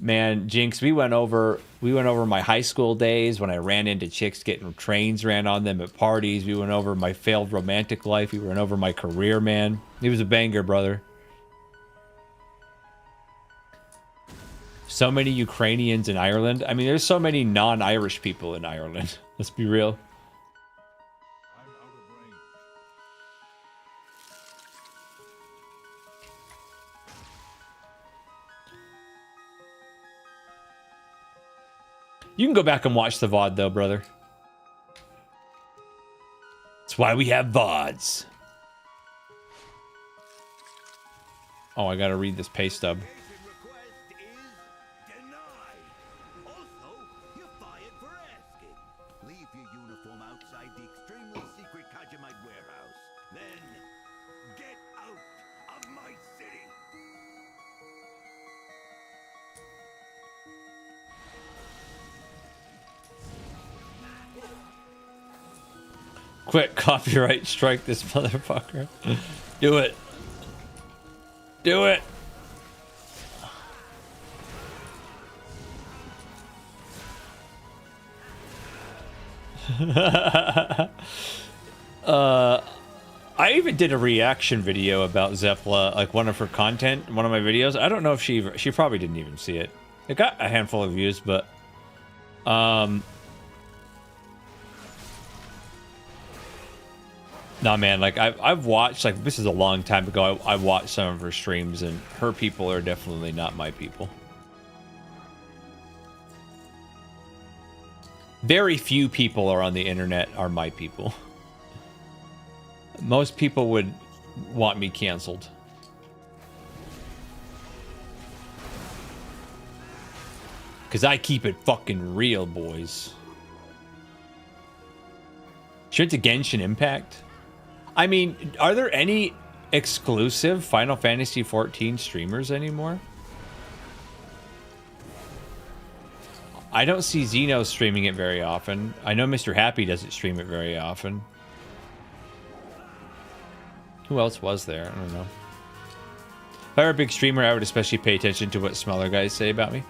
Man, Jinx, we went over my high school days when I ran into chicks getting trains ran on them at parties. We went over my failed romantic life. We went over my career, man. It was a banger, brother. So many Ukrainians in Ireland. I mean, there's so many non-Irish people in Ireland. Let's be real. You can go back and watch the VOD, though, brother. That's why we have VODs. Oh, I gotta read this pay stub. Request is denied. Also, you're fired for asking. Leave your uniform outside the extremely secret Kajimite warehouse. Then, get out of my city. Quick, copyright strike this motherfucker. Do it. Do it. I even did a reaction video about Zepla, like one of her content, one of my videos. I don't know if she probably didn't even see it. It got a handful of views, but nah, man, like I've watched, like, this is a long time ago. I watched some of her streams, and her people are definitely not my people. Very few people are on the internet are my people. Most people would want me canceled. Because I keep it fucking real, boys. Should to Genshin Impact? I mean, are there any exclusive Final Fantasy XIV streamers anymore? I don't see Xeno streaming it very often. I know Mr. Happy doesn't stream it very often. Who else was there? I don't know. If I were a big streamer, I would especially pay attention to what smaller guys say about me.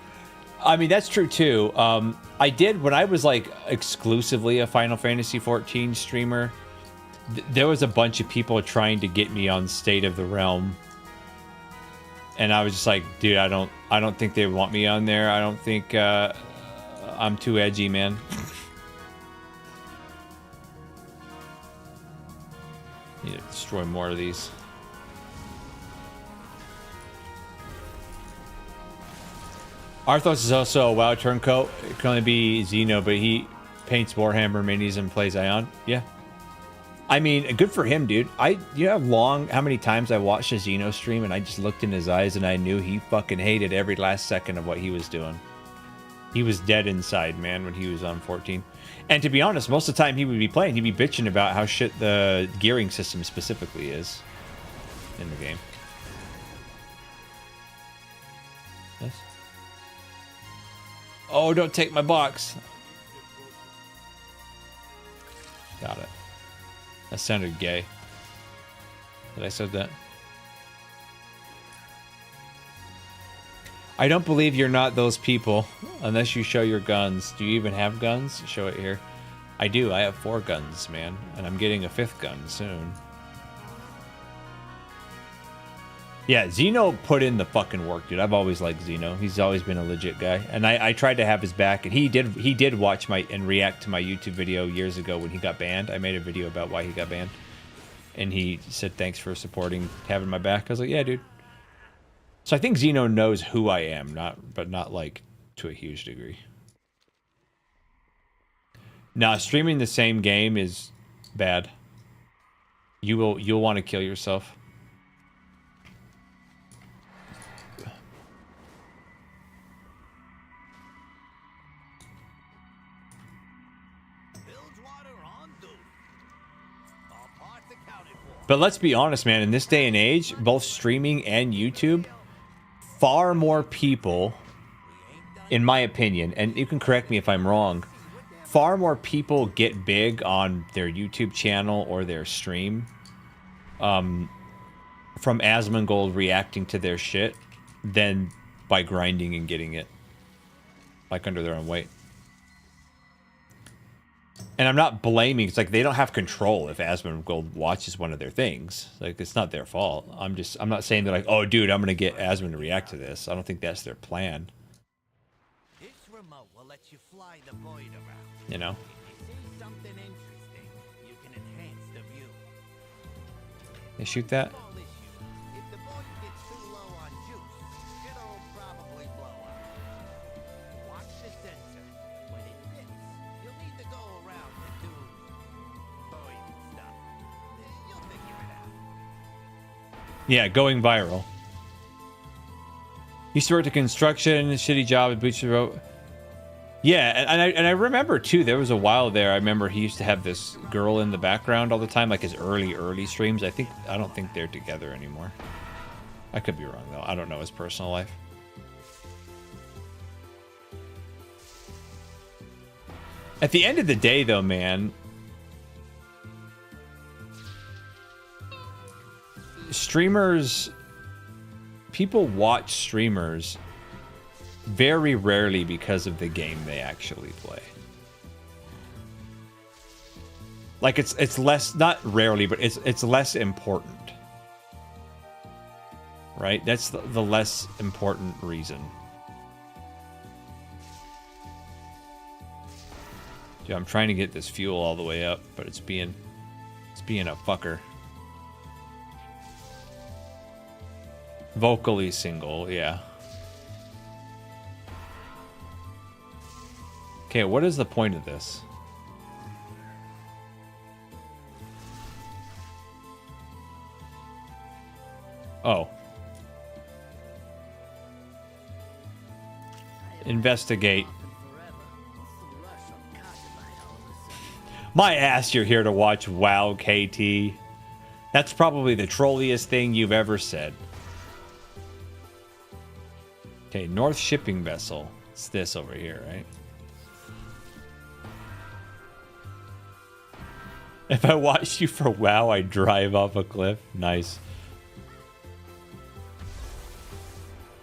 I mean, that's true too. I did, when I was like exclusively a Final Fantasy XIV streamer, there was a bunch of people trying to get me on State of the Realm. And I was just like, dude, I don't think they want me on there. I don't think I'm too edgy, man. Need to destroy more of these. Arthos is also a WoW turncoat. It can only be Xeno, but he paints Warhammer minis and plays Ion. Yeah. I mean, good for him, dude. You know how many times I watched a Xeno stream and I just looked in his eyes and I knew he fucking hated every last second of what he was doing. He was dead inside, man, when he was on 14. And to be honest, most of the time he would be playing, he'd be bitching about how shit the gearing system specifically is in the game. Yes. Oh, don't take my box. Got it. That sounded gay. Did I said that? I don't believe you're not those people unless you show your guns. Do you even have guns? Show it here. I do. I have 4 guns, man. And I'm getting a 5th gun soon. Yeah, Xeno put in the fucking work, dude. I've always liked Xeno. He's always been a legit guy. And I tried to have his back. And he did watch my and react to my YouTube video years ago when he got banned. I made a video about why he got banned. And he said, thanks for supporting, having my back. I was like, yeah, dude. So I think Xeno knows who I am, but not like to a huge degree. Nah, streaming the same game is bad. You'll want to kill yourself. But let's be honest, man, in this day and age, both streaming and YouTube, far more people, in my opinion, and you can correct me if I'm wrong, far more people get big on their YouTube channel or their stream from Asmongold reacting to their shit than by grinding and getting it like under their own weight. And I'm not blaming, it's like they don't have control if Asmongold watches one of their things. Like, it's not their fault. I'm not saying they're like, oh dude, I'm gonna get Asmon to react to this. I don't think that's their plan. This remote will let you fly the void around. You know? If you see something interesting, you can enhance the view. They shoot that? Small issue. If the void gets too low on juice, it'll probably blow up. Watch the sensor. When it fits, you'll need to go around and do void stuff. You'll figure it out. Yeah, going viral. Used to work at construction, shitty job at Butcher Road. Yeah, and I remember too, there was a while there, I remember he used to have this girl in the background all the time, like his early streams. I don't think they're together anymore. I could be wrong though. I don't know his personal life. At the end of the day though, man, streamers, people watch streamers very rarely because of the game they actually play. Like it's less, not rarely, but it's less important. Right? That's the less important reason. Dude, I'm trying to get this fuel all the way up, but it's being a fucker. Vocally single, yeah. Okay, what is the point of this? Oh. Investigate. My ass, you're here to watch WoW, KT. That's probably the trolliest thing you've ever said. Okay, North Shipping Vessel. It's this over here, right? If I watched you for WoW, I'd drive off a cliff. Nice.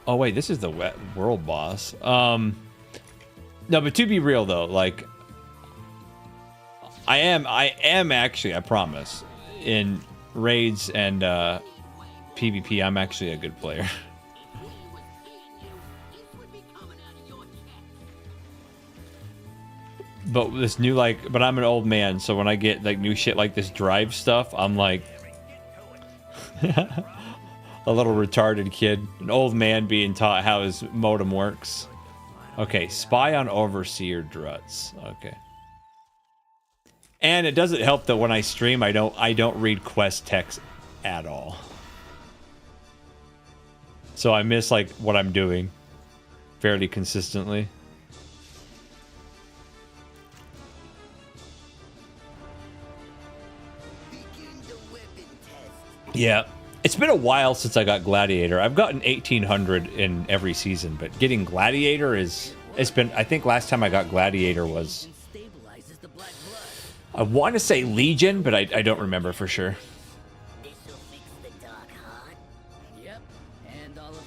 Oh, wait, this is the world boss. No, but to be real, though, like... I am actually, I promise, in raids and PvP, I'm actually a good player. But this new, like, but I'm an old man, so when I get, like, new shit like this drive stuff, I'm like... a little retarded kid. An old man being taught how his modem works. Okay, spy on Overseer Druts. Okay. And it doesn't help that when I stream, I don't read quest text at all. So I miss, like, what I'm doing fairly consistently. Yeah. It's been a while since I got Gladiator. I've gotten 1800 in every season, but getting Gladiator is... It's been... I think last time I got Gladiator was... I want to say Legion, but I don't remember for sure.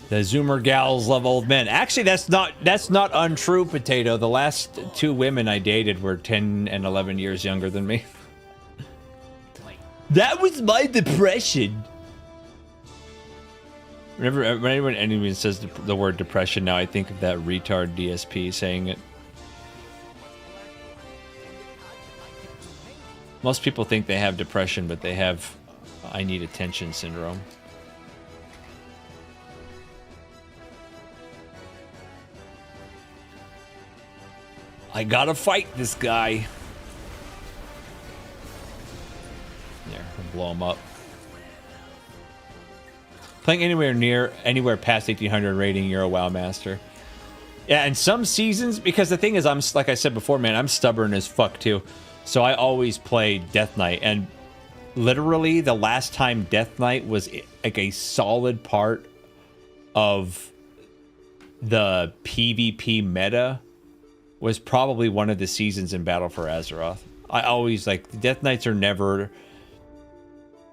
The Zoomer gals love old men. Actually, that's not untrue, Potato. The last two women I dated were 10 and 11 years younger than me. That was my depression. Whenever anyone says the word depression now, I think of that retard DSP saying it. Most people think they have depression, but they have I need attention syndrome. I gotta fight this guy. There, I'll blow him up. Playing anywhere past 1800 rating, you're a WoW master. Yeah, and some seasons, because the thing is, like I said before, man, I'm stubborn as fuck too. So I always play Death Knight, and literally the last time Death Knight was like a solid part of the PvP meta was probably one of the seasons in Battle for Azeroth. I always, like, Death Knights are never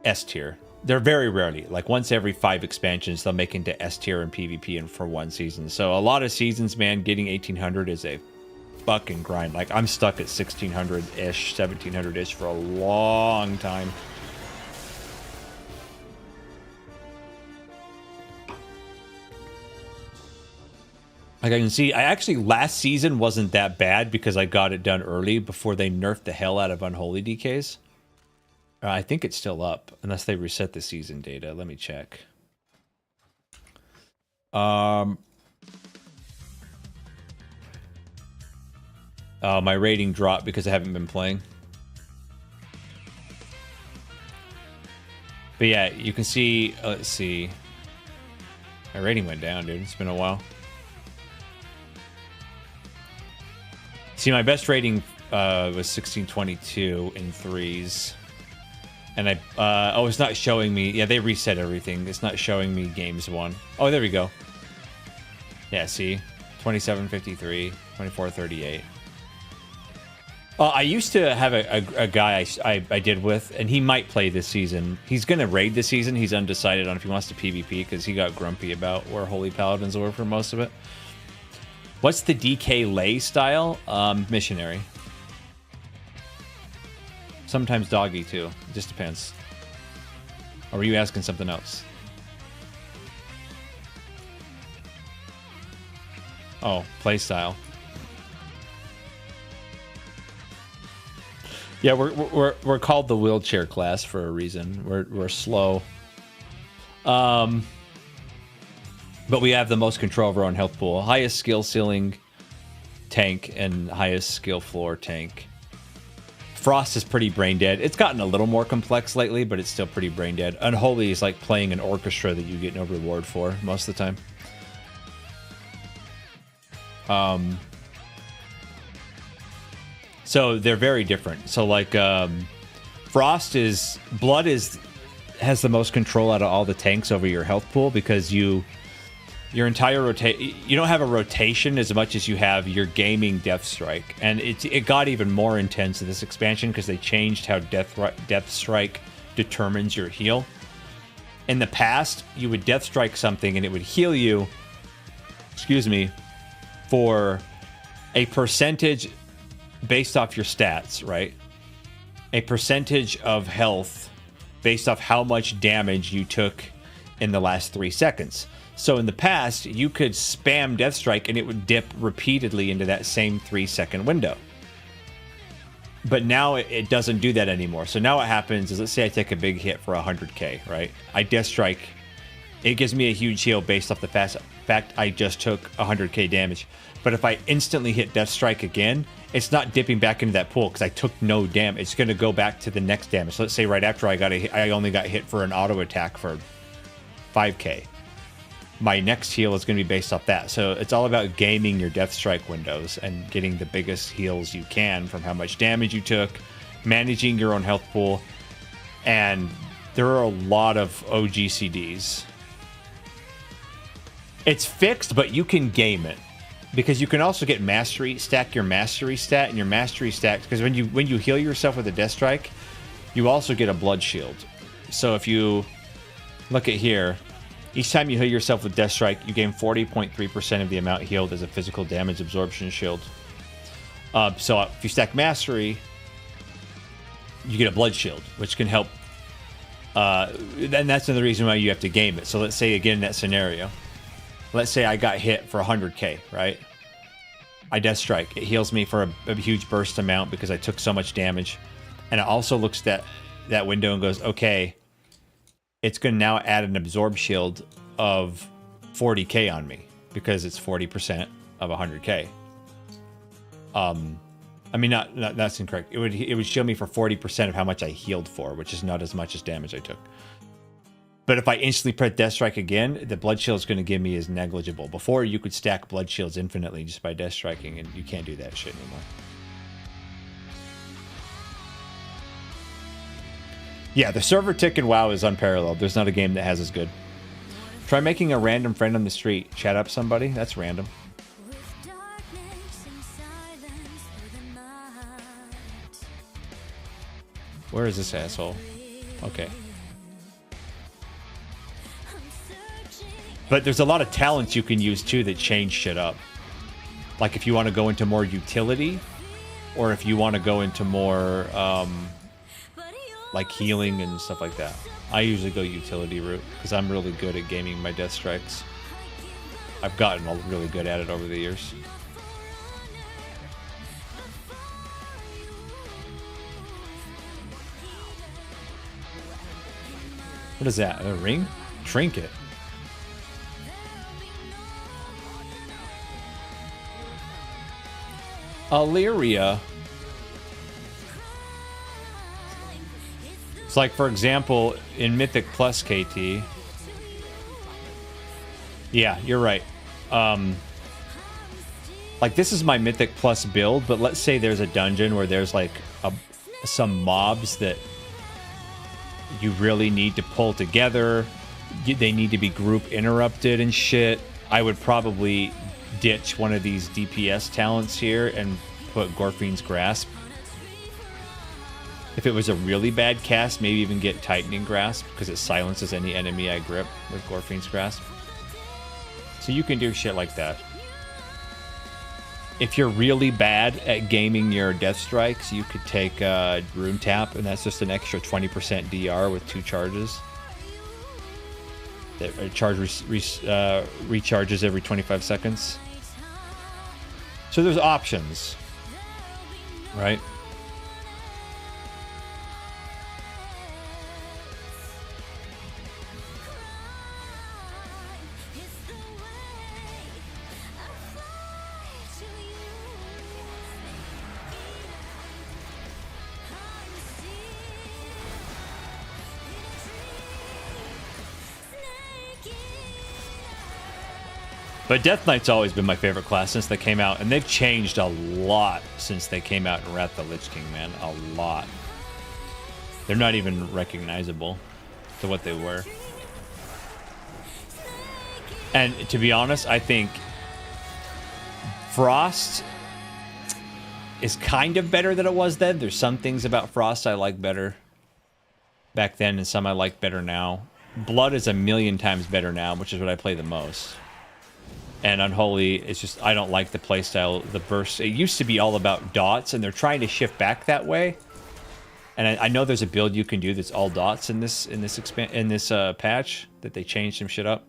S tier. They're very rarely, like once every 5 expansions, they'll make into S tier in PvP and for one season. So a lot of seasons, man, getting 1800 is a fucking grind. Like, I'm stuck at 1600-ish, 1700-ish for a long time. Like, I can see, I actually, last season wasn't that bad because I got it done early before they nerfed the hell out of Unholy DKs. I think it's still up, unless they reset the season data. Let me check. Oh, my rating dropped because I haven't been playing. But yeah, you can see, let's see. My rating went down, dude. It's been a while. See, my best rating was 1622 in 3s. And oh, it's not showing me. Yeah, they reset everything. It's not showing me games won. Oh, there we go. Yeah, see? 2753, 2438. I used to have a guy I did with, and he might play this season. He's going to raid this season. He's undecided on if he wants to PvP because he got grumpy about where Holy Paladins were for most of it. What's the DK lay style? Missionary. Sometimes doggy too. It just depends. Or were you asking something else? Oh, playstyle. Yeah, we're called the wheelchair class for a reason. We're slow. But we have the most control of our own health pool. Highest skill ceiling tank and highest skill floor tank. Frost is pretty brain dead. It's gotten a little more complex lately, but it's still pretty brain dead. Unholy is like playing an orchestra that you get no reward for most of the time. So they're very different. So like Frost is blood has the most control out of all the tanks over your health pool because your entire you don't have a rotation as much as you have your gaming death strike, and it got even more intense in this expansion because they changed how death strike determines your heal. In the past, you would death strike something and it would heal you, excuse me, for a percentage based off your stats, right? A percentage of health based off how much damage you took in the last 3 seconds. So in the past, you could spam Death Strike and it would dip repeatedly into that same 3-second window. But now it doesn't do that anymore. So now what happens is, let's say I take a big hit for 100k, right? I Death Strike. It gives me a huge heal based off the fact I just took 100k damage. But if I instantly hit Death Strike again, it's not dipping back into that pool because I took no damage. It's going to go back to the next damage. So let's say right after I only got hit for an auto attack for 5k. My next heal is going to be based off that. So it's all about gaming your Death Strike windows and getting the biggest heals you can from how much damage you took, managing your own health pool, and there are a lot of OGCDs. It's fixed, but you can game it. Because you can also get mastery, stack your mastery stat, and your mastery stat, because when you heal yourself with a Death Strike, you also get a blood shield. So if you look at here, each time you heal yourself with Death Strike, you gain 40.3% of the amount healed as a physical damage absorption shield. So if you stack mastery, you get a blood shield, which can help. And that's another reason why you have to game it. So let's say again in that scenario. Let's say I got hit for 100k, right? I Death Strike. It heals me for a huge burst amount because I took so much damage. And it also looks at that window and goes, okay, it's going to now add an absorb shield of 40k on me because it's 40% of 100k. I mean, not that's incorrect. It would shield me for 40% of how much I healed for, which is not as much as damage I took. But if I instantly press Death Strike again, the blood shield is going to give me is negligible. Before, you could stack blood shields infinitely just by Death Striking, and you can't do that shit anymore. Yeah, the server tick in WoW is unparalleled. There's not a game that has as good. Try making a random friend on the street. Chat up somebody. That's random. Where is this asshole? Okay. But there's a lot of talents you can use too that change shit up. Like if you want to go into more utility, or if you want to go into more like healing and stuff like that. I usually go utility route because I'm really good at gaming my Death Strikes. I've gotten really good at it over the years. What is that? A ring? Trinket. Illyria. It's like, for example, in Mythic Plus KT. Yeah, you're right. Like, this is my Mythic Plus build, but let's say there's a dungeon where there's like some mobs that you really need to pull together. They need to be group interrupted and shit. I would probably ditch one of these DPS talents here and put Gorfine's Grasp. If it was a really bad cast, maybe even get Tightening Grasp because it silences any enemy I grip with Gorfine's Grasp. So you can do shit like that. If you're really bad at gaming your death strikes, you could take Rune Tap, and that's just an extra 20% DR with 2 charges. That charge recharges every 25 seconds. So there's options, right? But Death Knight's always been my favorite class since they came out, and they've changed a lot since they came out in Wrath of the Lich King, man. A lot. They're not even recognizable to what they were. And to be honest, I think Frost is kind of better than it was then. There's some things about Frost I like better back then, and some I like better now. Blood is a million times better now, which is what I play the most. And Unholy, it's just, I don't like the playstyle, the burst. It used to be all about dots, and they're trying to shift back that way. And I know there's a build you can do that's all dots in this patch, that they changed some shit up.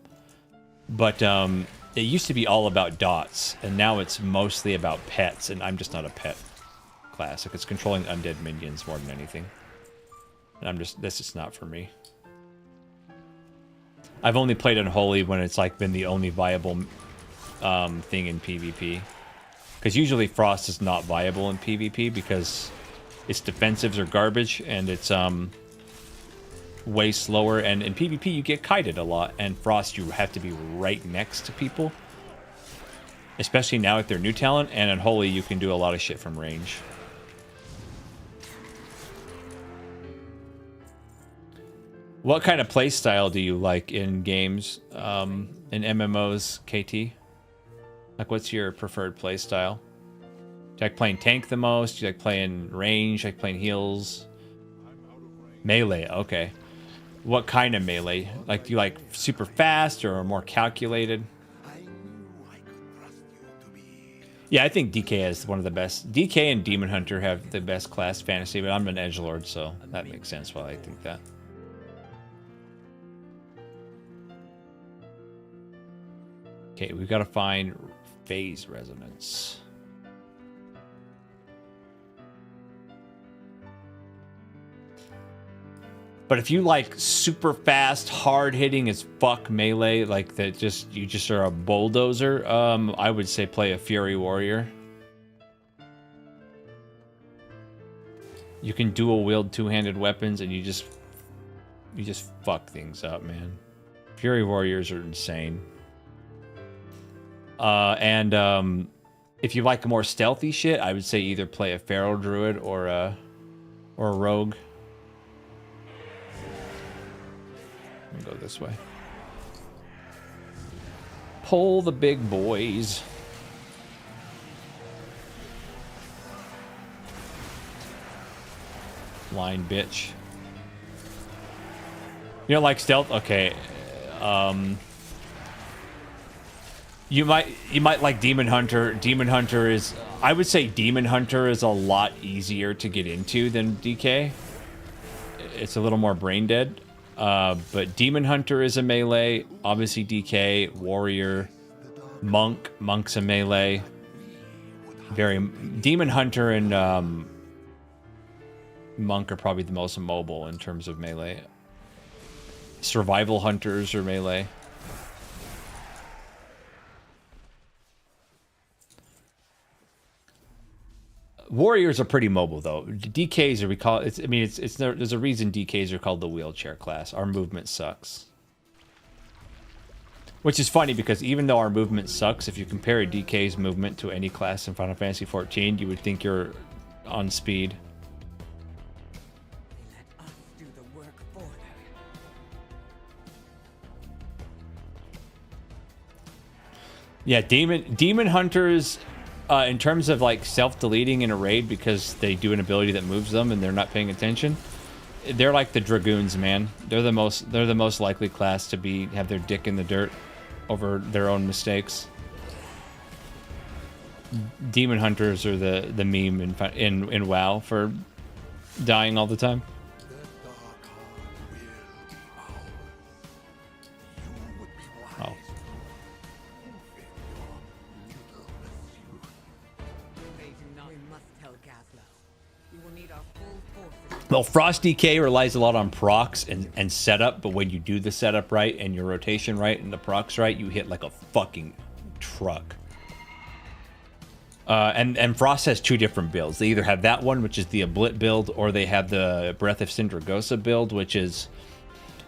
But it used to be all about dots, and now it's mostly about pets, and I'm just not a pet class. Like, it's controlling undead minions more than anything. And this is not for me. I've only played Unholy when it's like been the only viable thing in PvP, because usually Frost is not viable in PvP because its defensives are garbage, and it's way slower, and in PvP you get kited a lot, and Frost you have to be right next to people, especially now with their new talent, and Unholy you can do a lot of shit from range. What kind of playstyle do you like in games, in MMOs, KT? Like, what's your preferred playstyle? Do you like playing tank the most? Do you like playing range? Do you like playing heals? Melee, okay. What kind of melee? Like, do you like super fast or more calculated? Yeah, I think DK is one of the best. DK and Demon Hunter have the best class fantasy, but I'm an edgelord, so that makes sense why I think that. Okay, we've got to find phase resonance. But if you like super fast, hard hitting as fuck melee, like that, you just are a bulldozer, I would say play a Fury Warrior. You can dual wield two-handed weapons, and you just fuck things up, man. Fury Warriors are insane. If you like more stealthy shit, I would say either play a Feral Druid or a Rogue. Let me go this way. Pull the big boys. Line bitch. You don't like stealth? Okay. You might like Demon Hunter. Demon Hunter is, I would say Demon Hunter is a lot easier to get into than DK. It's a little more brain dead. But Demon Hunter is a melee. Obviously DK, Warrior, Monk. Monk's a melee. Demon Hunter and Monk are probably the most mobile in terms of melee. Survival Hunters are melee. Warriors are pretty mobile though. DKs are there's a reason DKs are called the wheelchair class. Our movement sucks. Which is funny because even though our movement sucks, if you compare a DK's movement to any class in Final Fantasy XIV, you would think you're on speed. Let us do the work for them. Yeah, Demon Hunters, in terms of like self-deleting in a raid because they do an ability that moves them and they're not paying attention, they're like the Dragoons, man. They're the most likely class to have their dick in the dirt over their own mistakes. demon hunters are the meme in WoW for dying all the time. Oh. Well, Frost DK relies a lot on procs and setup, but when you do the setup right and your rotation right and the procs right, you hit like a fucking truck. And Frost has two different builds. They either have that one, which is the Ablit build, or they have the Breath of Syndragosa build, which is...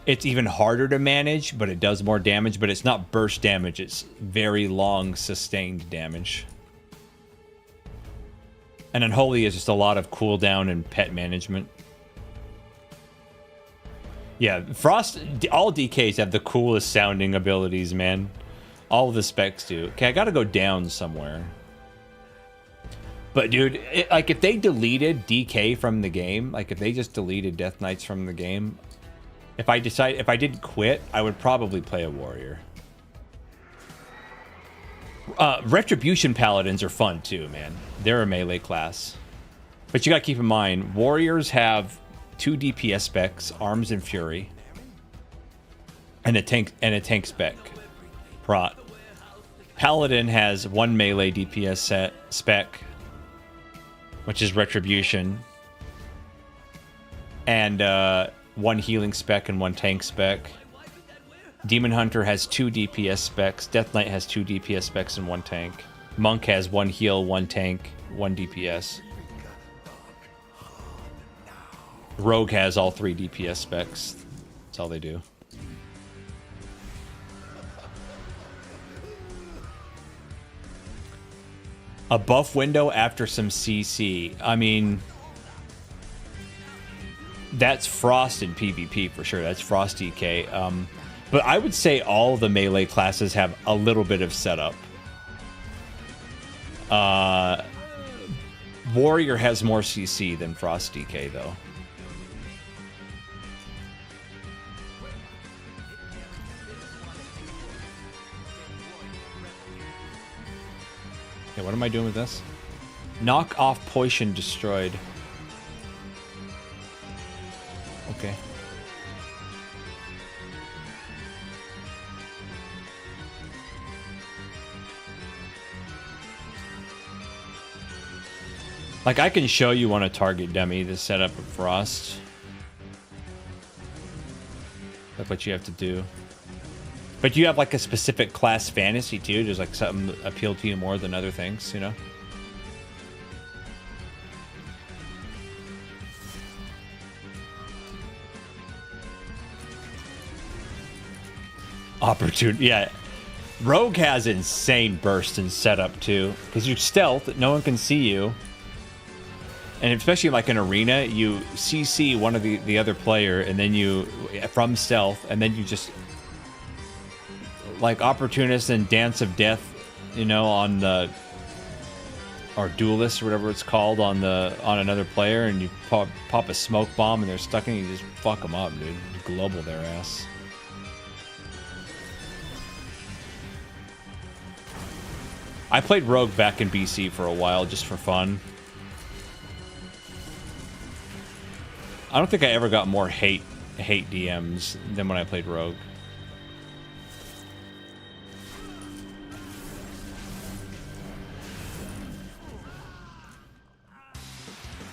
It's even harder to manage, but it does more damage, but it's not burst damage. It's very long, sustained damage. And Unholy is just a lot of cooldown and pet management. Yeah, Frost... All DKs have the coolest sounding abilities, man. All of the specs do. Okay, I gotta go down somewhere. But dude, like if they deleted DK from the game, like if they just deleted Death Knights from the game, if I didn't quit, I would probably play a warrior. Retribution Paladins are fun too, man. They're a melee class. But you gotta keep in mind, warriors have 2 DPS specs, arms and fury, and a tank spec. Prot. Paladin has 1 melee DPS spec, which is Retribution, and 1 healing spec and 1 tank spec. Demon Hunter has 2 DPS specs. Death Knight has 2 DPS specs and 1 tank. Monk has 1 heal, 1 tank, 1 DPS. Rogue has all 3 DPS specs. That's all they do. A buff window after some CC. I mean, that's Frost in PvP for sure. That's Frost DK. But I would say all the melee classes have a little bit of setup. Warrior has more CC than Frost DK, though. Okay, what am I doing with this? Knock off potion destroyed. Okay. Like, I can show you on a target dummy the setup of Frost. That's what you have to do. But you have like a specific class fantasy too. There's like something that appeal to you more than other things, you know? Opportunity, yeah. Rogue has insane burst and setup too, because you stealth, no one can see you. And especially like an arena, you CC one of the other player, and then you, from stealth, and then you just... like Opportunist and Dance of Death, you know, on the, or Duelist or whatever it's called, on another player, and you pop a smoke bomb and they're stuck in, you just fuck them up, dude. You global their ass. I played Rogue back in BC for a while just for fun. I don't think I ever got more hate DMs than when I played Rogue.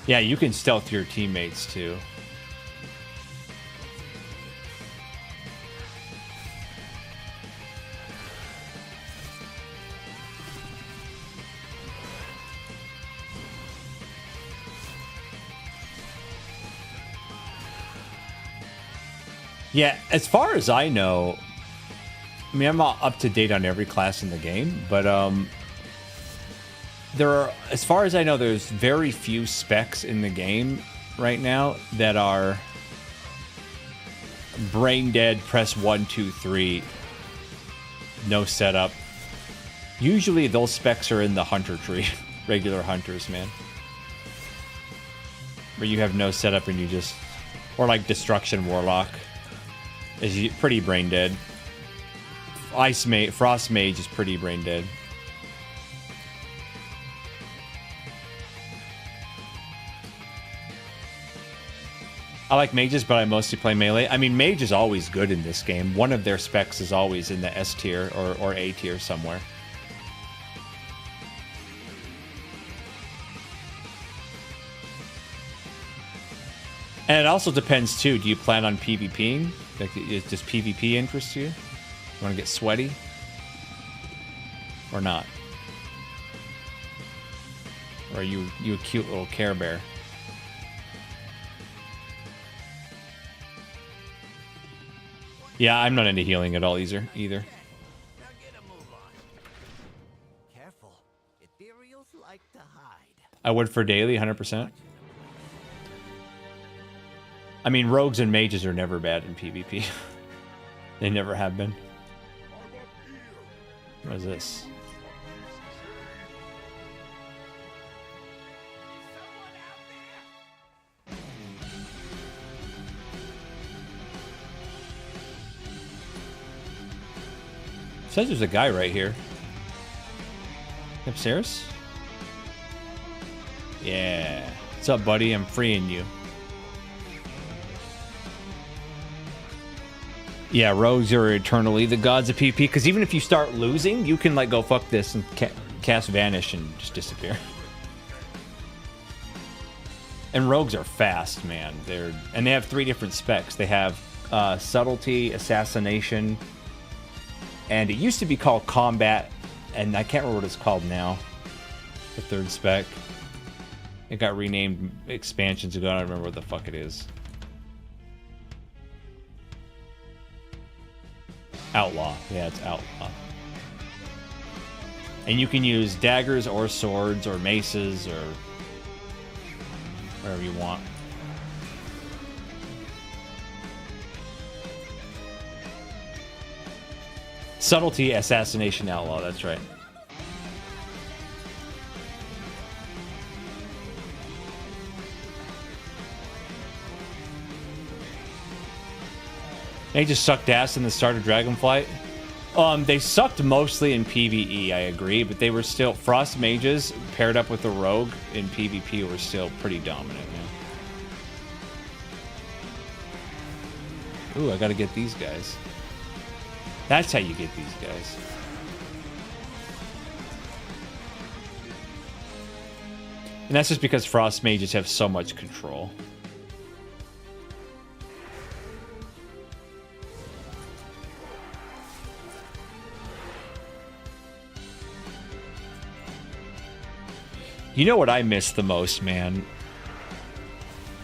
Yeah, you can stealth your teammates too. Yeah, as far as I know, I mean, I'm not up to date on every class in the game, but there are, as far as I know, there's very few specs in the game right now that are brain dead, press 1, 2, 3, no setup. Usually those specs are in the hunter tree, regular hunters, man. Where you have no setup and you just, or like Destruction Warlock is pretty brain dead. Frost Mage is pretty brain dead. I like mages, but I mostly play melee. I mean, mage is always good in this game. One of their specs is always in the S tier or A tier somewhere. And it also depends too. Do you plan on PvPing? Like, does PvP interest you? You want to get sweaty? Or not? Or are you a cute little Care Bear? Yeah, I'm not into healing at all either. Now get a move on. Careful. Ethereals like to hide. I would for daily, 100%. I mean, rogues and mages are never bad in PvP. They never have been. What is this? Says there's a guy right here. Upstairs? Yeah. What's up, buddy? I'm freeing you. Yeah, rogues are eternally the gods of PvP, because even if you start losing, you can like go fuck this and cast Vanish and just disappear. And rogues are fast, man. And they have 3 different specs. They have subtlety, assassination, and it used to be called combat, and I can't remember what it's called now. The 3rd spec. It got renamed expansions ago. I don't remember what the fuck it is. Outlaw. Yeah, it's outlaw. And you can use daggers or swords or maces or whatever you want. Subtlety, assassination, outlaw. That's right. They just sucked ass in the start of Dragonflight. They sucked mostly in PvE, I agree, but they were still... Frost mages paired up with the rogue in PvP were still pretty dominant, man. Ooh, I gotta get these guys. That's how you get these guys. And that's just because Frost mages have so much control. You know what I miss the most, man?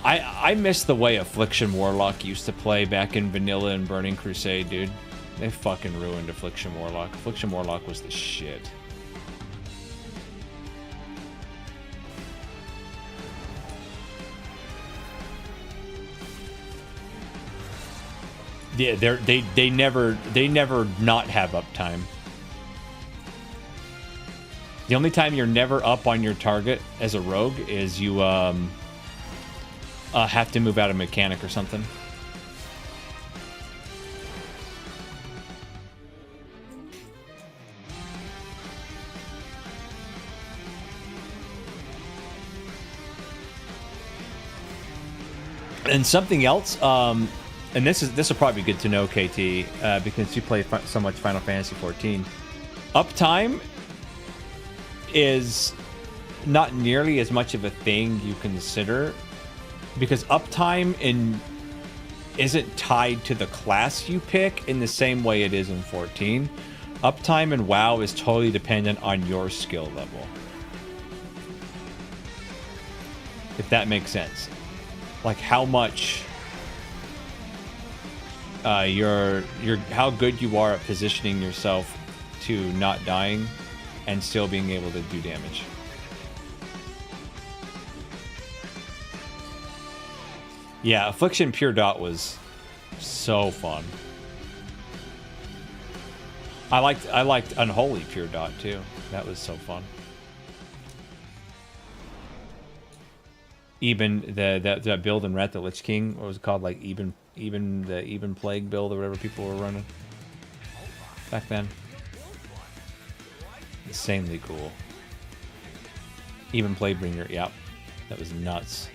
I miss the way Affliction Warlock used to play back in Vanilla and Burning Crusade, dude. They fucking ruined Affliction Warlock. Affliction Warlock was the shit. Yeah, they never not have uptime. The only time you're never up on your target as a rogue is you have to move out a mechanic or something. And something else, and this will probably be good to know, KT, because you play so much Final Fantasy XIV. Uptime is not nearly as much of a thing you consider, because uptime isn't tied to the class you pick in the same way it is in 14. Uptime in WoW is totally dependent on your skill level. If that makes sense. Like how much how good you are at positioning yourself to not dying and still being able to do damage. Yeah, Affliction Pure Dot was so fun. I liked Unholy Pure Dot too. That was so fun. Even that build in Wrath the Lich King, what was it called? Like even Plague build or whatever people were running back then. Insanely cool. Even Plaguebringer, yep. That was nuts.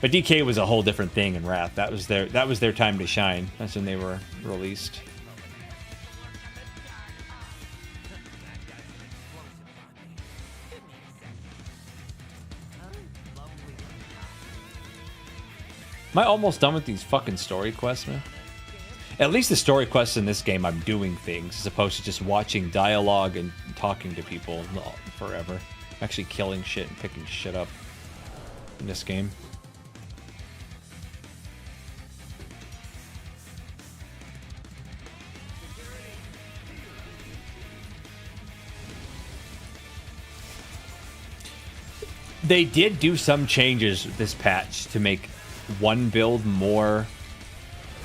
But DK was a whole different thing in Wrath. That was their time to shine. That's when they were released. Am I almost done with these fucking story quests, man? At least the story quests in this game, I'm doing things as opposed to just watching dialogue and talking to people forever. I'm actually killing shit and picking shit up in this game. They did do some changes this patch to make one build more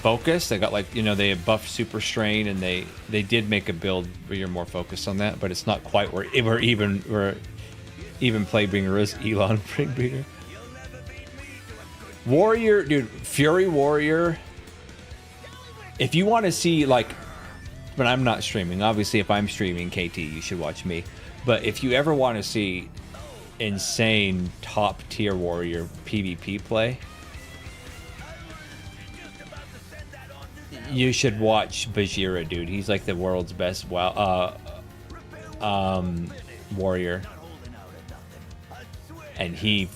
focused. They got, like, you know, they buffed Super Strain, and they did make a build where you're more focused on that, but it's not quite where even Playbringer is. Elon Playbringer. Warrior, dude, Fury Warrior. If you want to see, like, but I'm not streaming. Obviously, if I'm streaming KT, you should watch me. But if you ever want to see insane top tier warrior PvP play, you should watch Bajira, dude. He's like the world's best warrior, and he's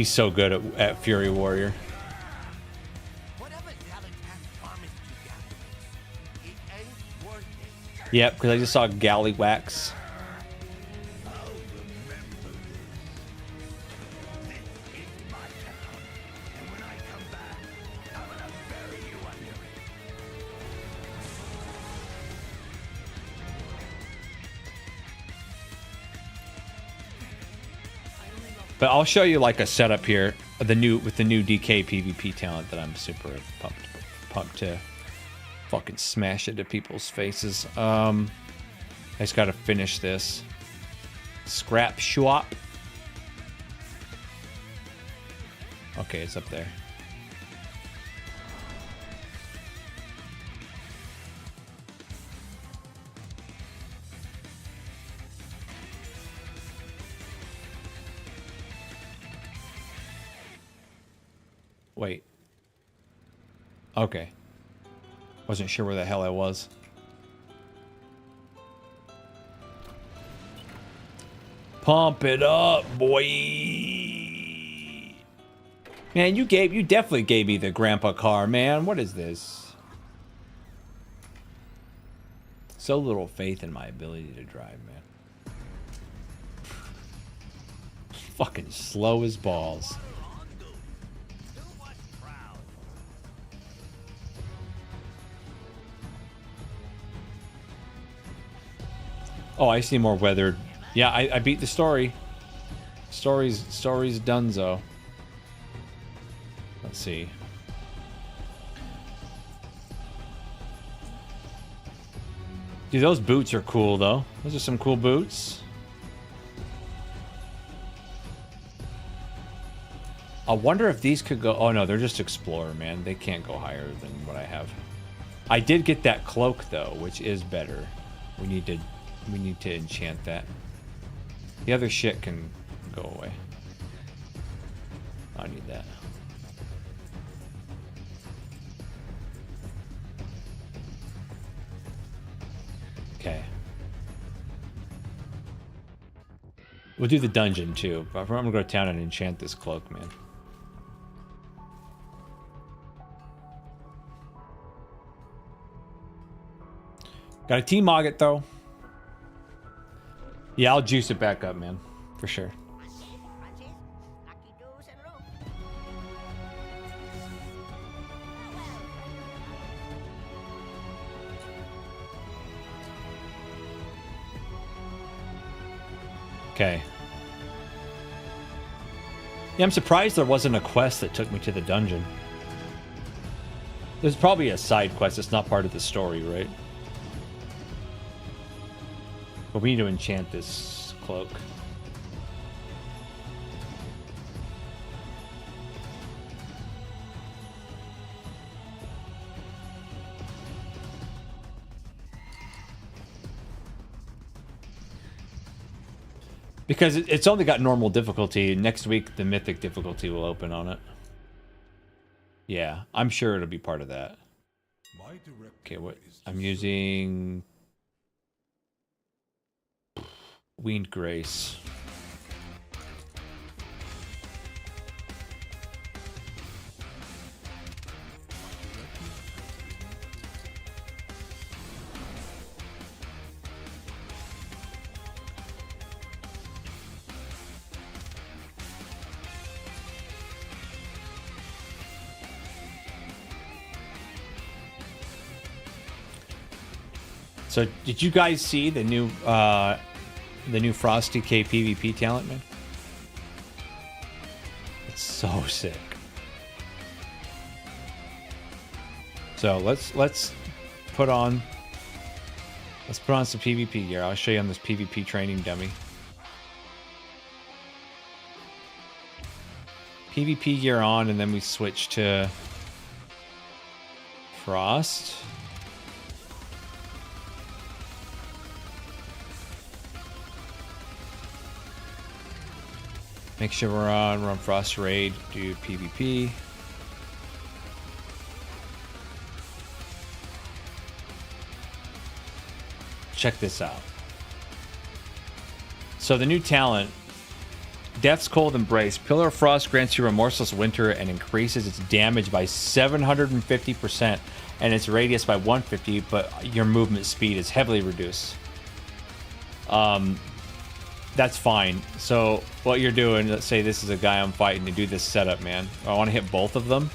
so good at Fury Warrior. Yep, because I just saw Gallywax. But I'll show you like a setup here, with the new DK PvP talent that I'm super pumped to fucking smash into people's faces. I just gotta finish this. Scrap Shop. Okay, it's up there. Wait. Okay. Wasn't sure where the hell I was. Pump it up, boy. Man, you definitely gave me the grandpa car, man. What is this? So little faith in my ability to drive, man. Fucking slow as balls. Oh, I see more weathered. Yeah, I beat the story. Story's donezo. Let's see. Dude, those boots are cool, though. Those are some cool boots. I wonder if these could go... Oh, no, they're just Explorer, man. They can't go higher than what I have. I did get that cloak, though, which is better. We need to enchant that. The other shit can go away. I need that. Okay. We'll do the dungeon too. I'm gonna go to town and enchant this cloak, man. Got a T-Mog it though. Yeah, I'll juice it back up, man. For sure. Okay. Yeah, I'm surprised there wasn't a quest that took me to the dungeon. There's probably a side quest that's not part of the story, right? But we need to enchant this cloak. Because it's only got normal difficulty. Next week, the mythic difficulty will open on it. Yeah, I'm sure it'll be part of that. Okay, what? I'm using... Weaned Grace. So, did you guys see the new Frosty K PvP talent, man? It's so sick. So let's put on some PvP gear. I'll show you on this PvP training dummy. PvP gear on, and then we switch to Frost. Make sure we're on Frost Raid, do PvP. Check this out. So the new talent, Death's Cold Embrace. Pillar of Frost grants you Remorseless Winter and increases its damage by 750% and its radius by 150, but your movement speed is heavily reduced. That's fine. So what you're doing, let's say this is a guy I'm fighting to do this setup, man. I want to hit both of them.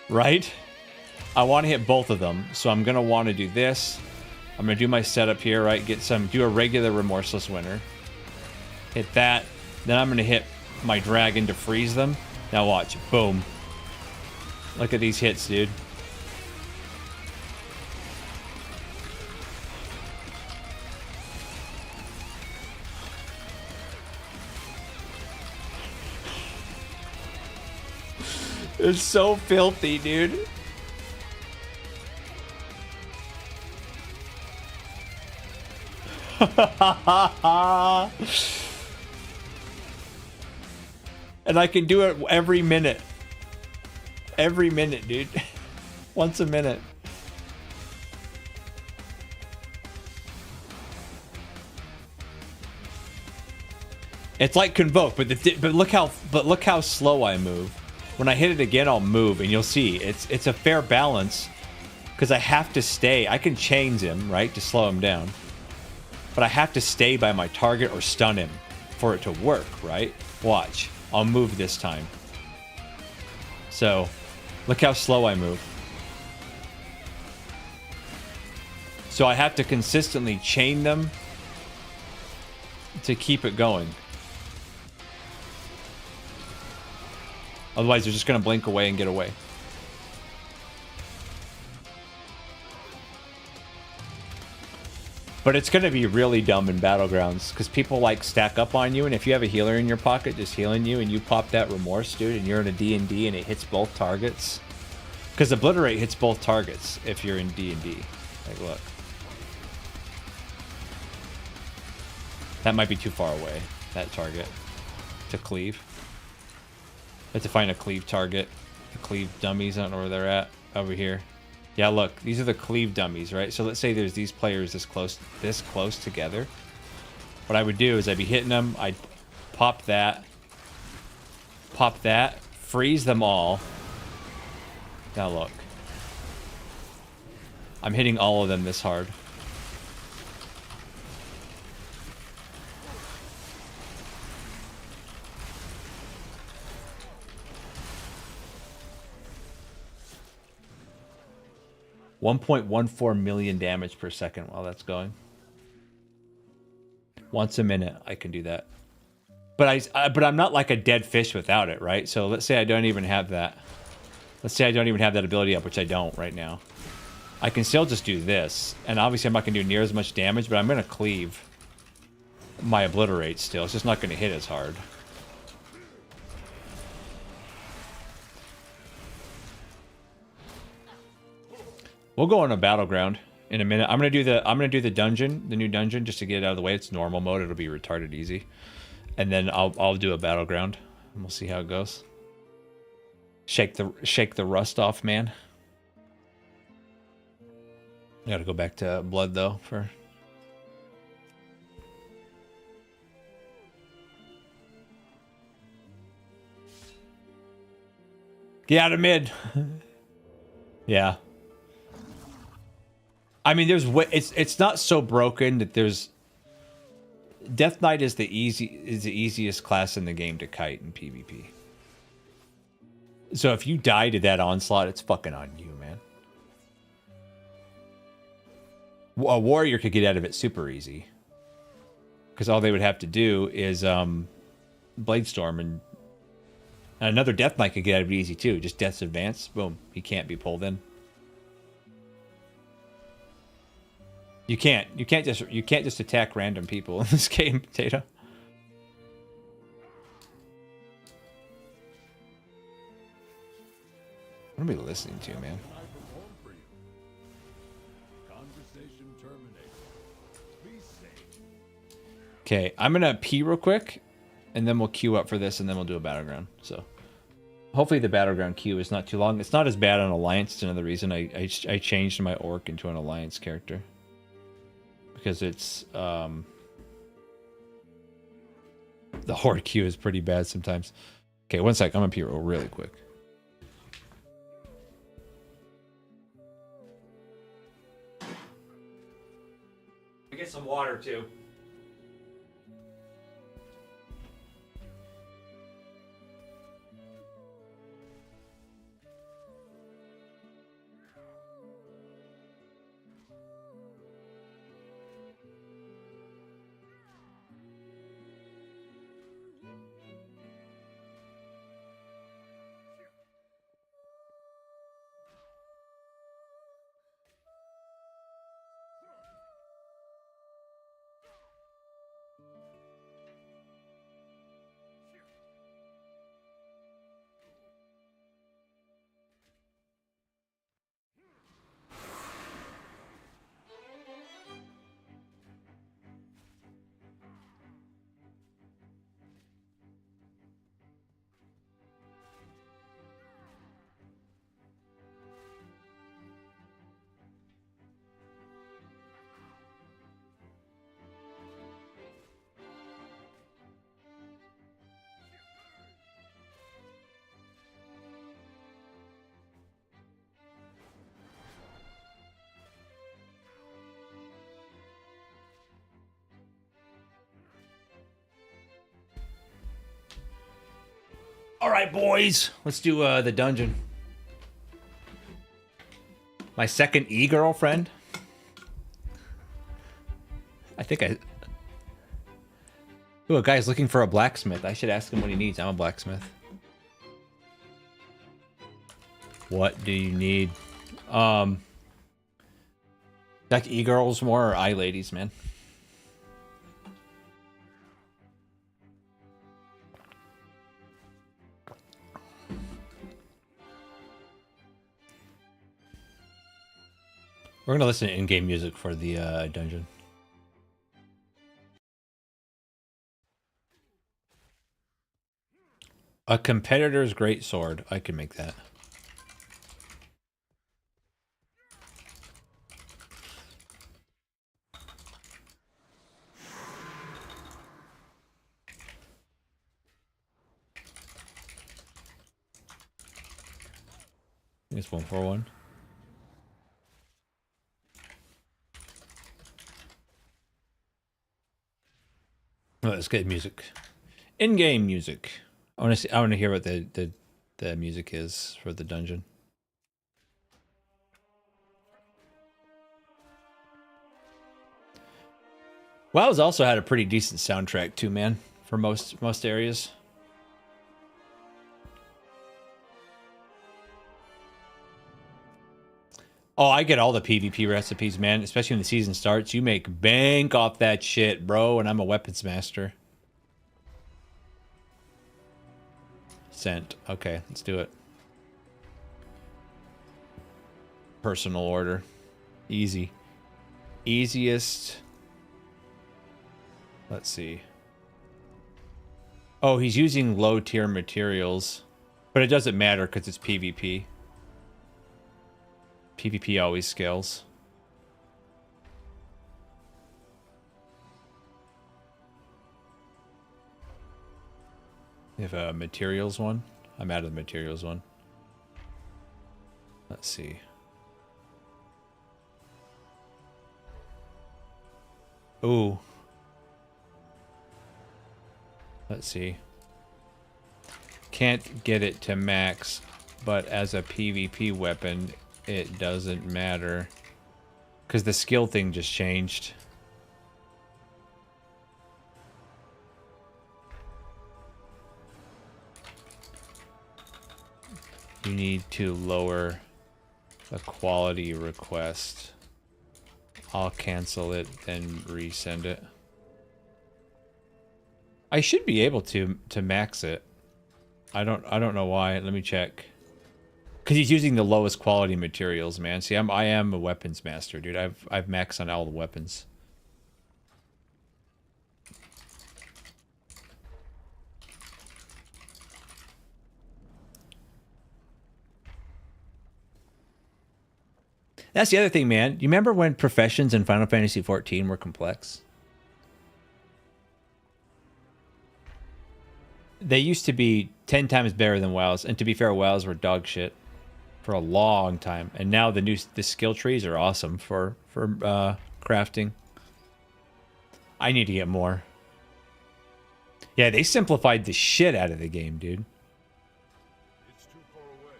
Right? I want to hit both of them. So I'm going to want to do this. I'm going to do my setup here, right? Do a regular Remorseless Winter. Hit that. Then I'm going to hit my dragon to freeze them. Now watch. Boom. Look at these hits, dude. It's so filthy, dude. And I can do it every minute. Every minute, dude. Once a minute. It's like Convoke, but look how slow I move. When I hit it again, I'll move, and you'll see it's a fair balance because I have to stay. I can chains him, right, to slow him down, but I have to stay by my target or stun him for it to work, right? Watch, I'll move this time. So, look how slow I move. So I have to consistently chain them to keep it going. Otherwise, they're just going to blink away and get away. But it's going to be really dumb in Battlegrounds, because people, like, stack up on you, and if you have a healer in your pocket just healing you, and you pop that Remorse, dude, and you're in a D&D, and it hits both targets. Because Obliterate hits both targets if you're in D&D. Like, look. That might be too far away, that target, to cleave. I have to find a cleave target. The cleave dummies, I don't know where they're at. Over here. Yeah, look, these are the cleave dummies, right? So let's say there's these players this close together. What I would do is I'd be hitting them, I'd pop that, freeze them all. Now look. I'm hitting all of them this hard. $1.14 million damage per second while that's going. Once a minute, I can do that. But I'm not like a dead fish without it, right? So let's say I don't even have that. Let's say I don't even have that ability up, which I don't right now. I can still just do this. And obviously I'm not going to do near as much damage, but I'm going to cleave my Obliterate still. It's just not going to hit as hard. We'll go on a Battleground in a minute. I'm gonna do the dungeon, the new dungeon, just to get it out of the way. It's normal mode. It'll be retarded easy, and then I'll do a battleground, and we'll see how it goes. Shake the rust off, man. I gotta go back to blood though for. Get out of mid. Yeah. I mean, it's not so broken that there's. Death Knight is the easiest class in the game to kite in PvP. So if you die to that onslaught, it's fucking on you, man. A warrior could get out of it super easy, because all they would have to do is Bladestorm, and another Death Knight could get out of it easy too. Just Death's Advance, boom, he can't be pulled in. You can't just attack random people in this game, Potato. What are we listening to, man? Okay, I'm gonna pee real quick, and then we'll queue up for this, and then we'll do a battleground. So, hopefully the battleground queue is not too long. It's not as bad on Alliance. It's another reason I changed my Orc into an Alliance character, because it's the Horde queue is pretty bad sometimes. Okay, one sec. I'm gonna pee really quick. I get some water too. All right, boys, let's do the dungeon. My second e-girlfriend. I think I... Ooh, a guy's looking for a blacksmith. I should ask him what he needs. I'm a blacksmith. What do you need? Like e-girls more or i-ladies, man? We're gonna listen to in-game music for the dungeon. A competitor's great sword. I can make that. It's 141. Oh, let's get music. In-game music. I want to hear what the music is for the dungeon. WoW's also had a pretty decent soundtrack too, man, for most areas. Oh, I get all the PvP recipes, man, especially when the season starts. You make bank off that shit, bro, and I'm a weapons master. Sent. Okay, let's do it. Personal order. Easy. Easiest. Let's see. Oh, he's using low tier materials, but it doesn't matter because it's PvP. PvP always scales. You have a materials one. I'm out of the materials one. Let's see. Ooh. Let's see. Can't get it to max, but as a PvP weapon, it doesn't matter. Because the skill thing just changed. You need to lower the quality request. I'll cancel it, then resend it. I should be able to max it. I don't know why. Let me check. Cause he's using the lowest quality materials, man. See, I am a weapons master, dude. I've maxed on all the weapons. That's the other thing, man. You remember when professions in Final Fantasy XIV were complex? They used to be 10 times better than WoWs, and to be fair, WoWs were dog shit for a long time. And now the skill trees are awesome for crafting. I need to get more. Yeah, they simplified the shit out of the game, dude. It's too far away.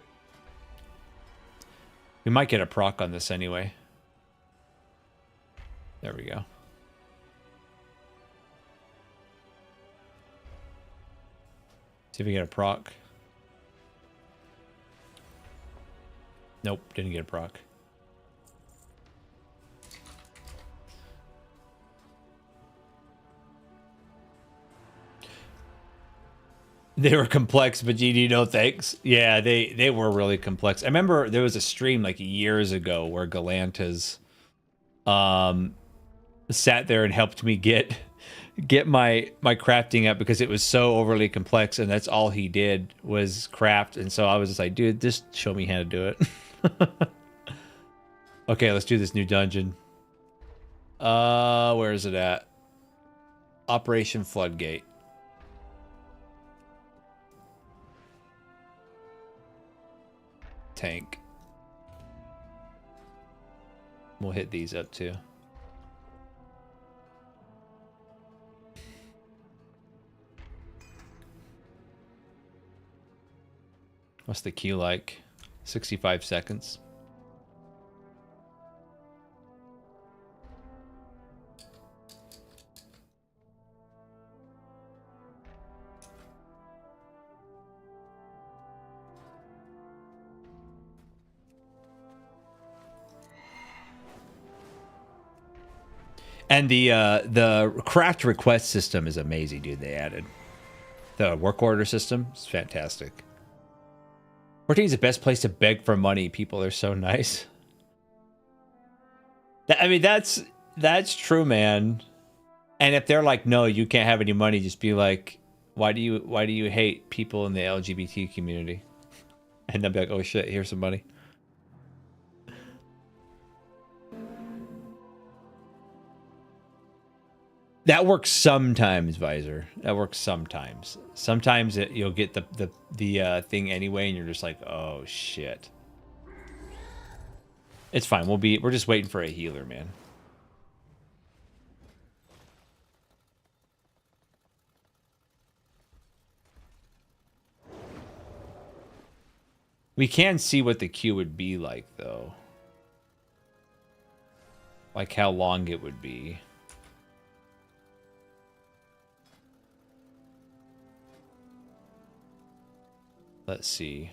We might get a proc on this anyway. There we go. See if we get a proc. Nope, didn't get a proc. They were complex, but GD, no thanks. Yeah, they were really complex. I remember there was a stream like years ago where Galantas sat there and helped me get my crafting up because it was so overly complex, and that's all he did was craft. And so I was just like, dude, just show me how to do it. Okay, let's do this new dungeon. Where is it at? Operation Floodgate. Tank. We'll hit these up too. What's the queue like? 65 seconds. And the craft request system is amazing, dude. They added the work order system. It's fantastic. 14 is the best place to beg for money. People are so nice. I mean, that's true, man. And if they're like, no, you can't have any money, just be like, why do you hate people in the LGBT community? And they'll be like, oh shit, here's some money. That works sometimes, Visor. That works sometimes. Sometimes you'll get the thing anyway, and you're just like, oh shit. It's fine. We're just waiting for a healer, man. We can see what the queue would be like, though. Like how long it would be. Let's see.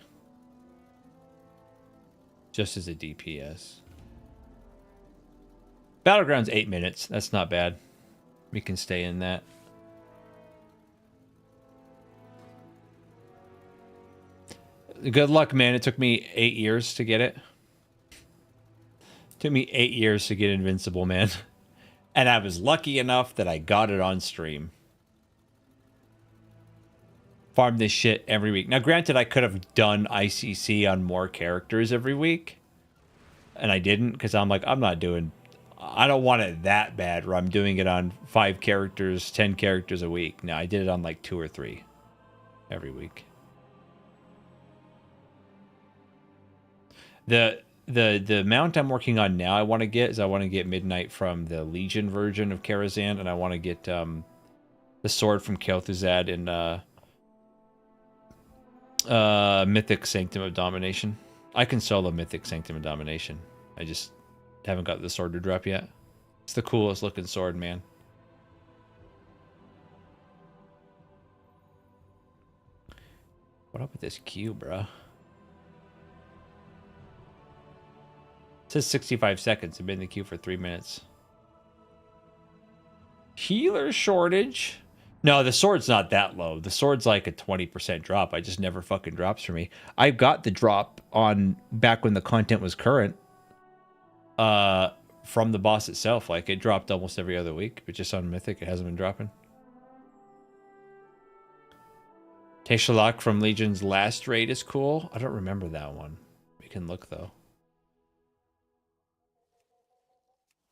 Just as a DPS. Battleground's 8 minutes. That's not bad. We can stay in that. Good luck, man. It took me 8 years to get it. Took me 8 years to get Invincible, man. And I was lucky enough that I got it on stream. Farm this shit every week. Now, granted, I could have done ICC on more characters every week. And I didn't, because I'm like, I don't want it that bad where I'm doing it on 5 characters, 10 characters a week. No, I did it on like 2 or 3 every week. The mount I'm working on now I want to get Midnight from the Legion version of Karazhan, and I want to get the sword from Kel'Thuzad in Mythic Sanctum of Domination. I can solo Mythic Sanctum of Domination. I just haven't got the sword to drop yet. It's the coolest looking sword, man. What up with this queue, bruh? It says 65 seconds. I've been in the queue for 3 minutes. Healer shortage? No, the sword's not that low. The sword's like a 20% drop. I just never fucking drops for me. I got the drop on back when the content was current. From the boss itself. Like, it dropped almost every other week, but just on Mythic, it hasn't been dropping. Teshalak from Legion's last raid is cool. I don't remember that one. We can look, though.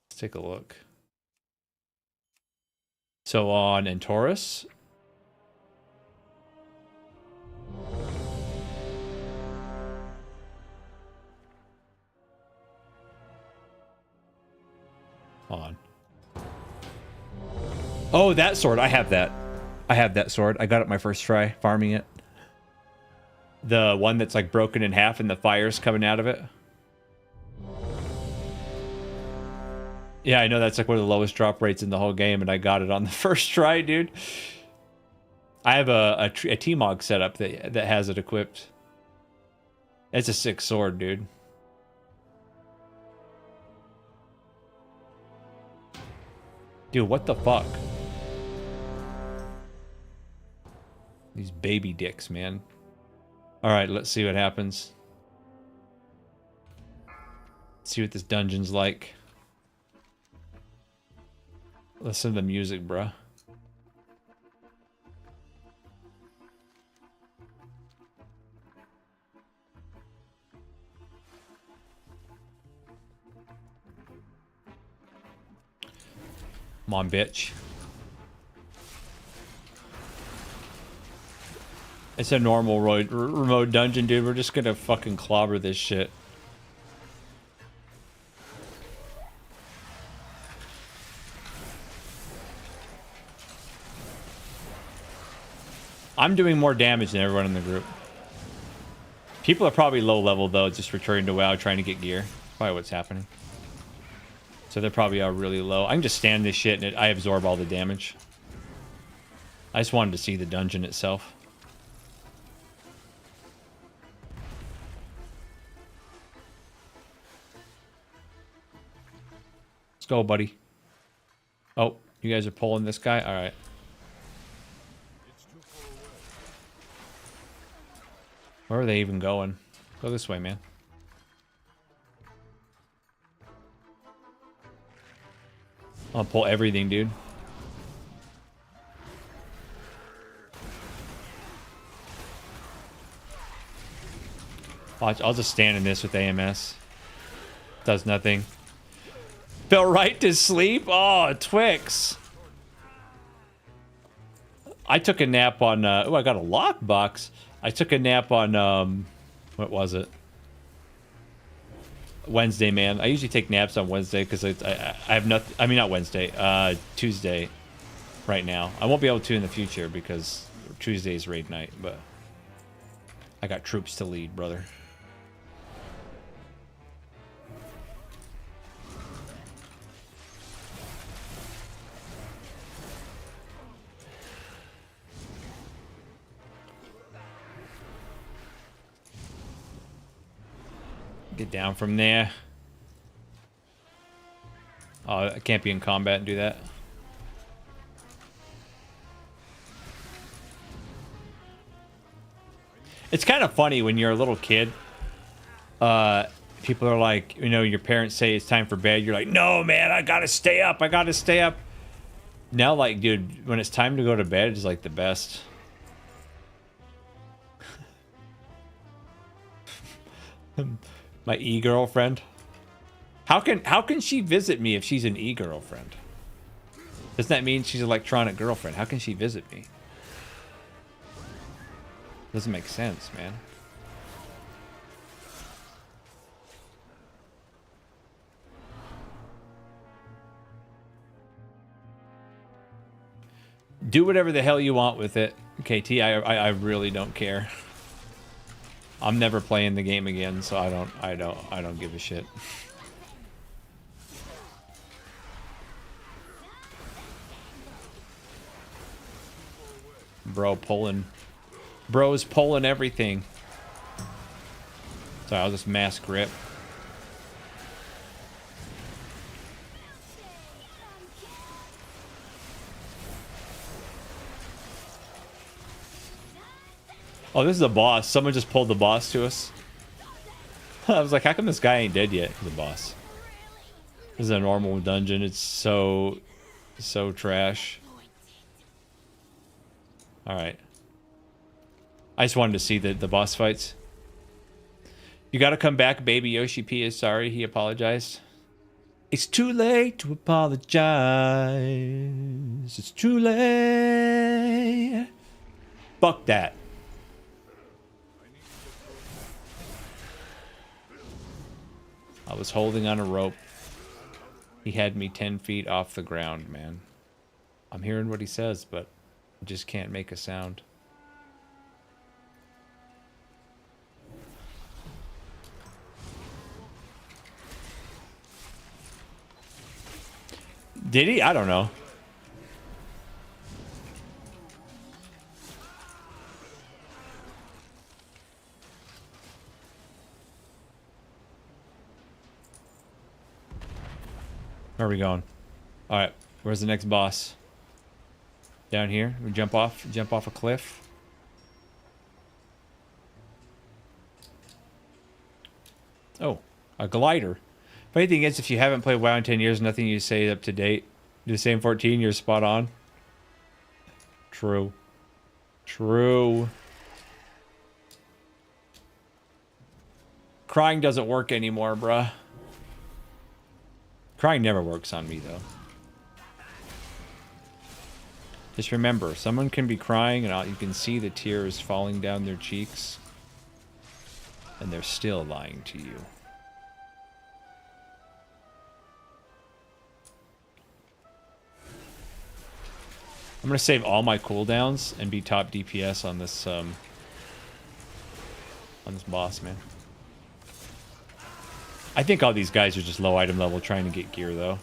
Let's take a look. So on Antorus. On. Oh, that sword. I have that. I have that sword. I got it my first try farming it. The one that's like broken in half and the fire's coming out of it. Yeah, I know that's like one of the lowest drop rates in the whole game, and I got it on the first try, dude. I have a T-Mog setup that has it equipped. It's a sick sword, dude. Dude, what the fuck? These baby dicks, man. Alright, let's see what happens. Let's see what this dungeon's like. Listen to the music, bruh. Come on, bitch. It's a normal remote dungeon, dude. We're just gonna fucking clobber this shit. I'm doing more damage than everyone in the group. People are probably low level, though, just returning to WoW, trying to get gear. Probably what's happening. So they probably are really low. I can just stand this shit and I absorb all the damage. I just wanted to see the dungeon itself. Let's go, buddy. Oh, you guys are pulling this guy? All right. Where are they even going? Go this way, man. I'll pull everything, dude. Watch, I'll just stand in this with AMS. Does nothing. Fell right to sleep? Oh, Twix. I took a nap on... oh, I got a lockbox. I took a nap on... what was it? Wednesday, man. I usually take naps on Wednesday because I have nothing. I mean, not Wednesday. Tuesday. Right now, I won't be able to in the future because Tuesday's raid night. But I got troops to lead, brother. Get down from there. Oh, I can't be in combat and do that. It's kind of funny when you're a little kid. people are like, you know, your parents say it's time for bed. You're like, no, man, I gotta stay up. I gotta stay up. Now, like, dude, when it's time to go to bed, it's like the best. My e-girlfriend. How can she visit me if she's an e-girlfriend? Doesn't that mean she's an electronic girlfriend? How can she visit me? Doesn't make sense, man. Do whatever the hell you want with it, KT. I really don't care. I'm never playing the game again, so I don't give a shit. Bro's pulling everything. So I'll just mass grip. Oh, this is a boss. Someone just pulled the boss to us. I was like, how come this guy ain't dead yet? He's a boss. This is a normal dungeon. It's so trash. Alright. I just wanted to see the boss fights. You gotta come back, baby. Yoshi P is sorry. He apologized. It's too late to apologize. It's too late. Fuck that. I was holding on a rope. He had me 10 feet off the ground, man. I'm hearing what he says, but I just can't make a sound. Did he? I don't know. Where are we going? All right, where's the next boss? Down here. We jump off a cliff. Oh, a glider. Funny thing is, if you haven't played WoW in 10 years, nothing you say is up to date. Do the same 14, you're spot on. True. True. Crying doesn't work anymore, bruh. Crying never works on me, though. Just remember, someone can be crying and you can see the tears falling down their cheeks, and they're still lying to you. I'm gonna save all my cooldowns and be top DPS on this boss, man. I think all these guys are just low item level trying to get gear, though.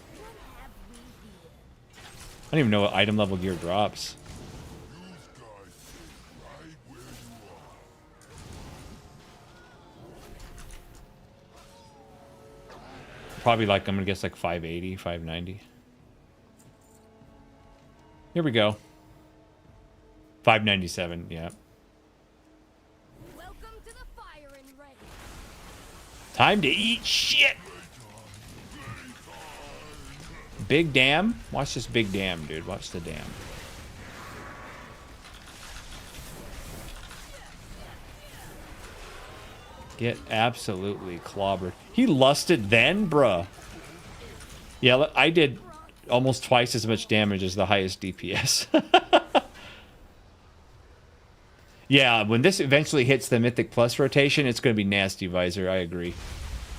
I don't even know what item level gear drops. Probably like, I'm gonna guess like 580, 590. Here we go. 597, yeah. Welcome to the firing range. Time to eat shit. Big dam? Watch this big dam, dude. Watch the dam. Get absolutely clobbered. He lusted then, bruh. Yeah, I did almost twice as much damage as the highest DPS. Yeah, when this eventually hits the Mythic Plus rotation, it's going to be nasty, Visor. I agree.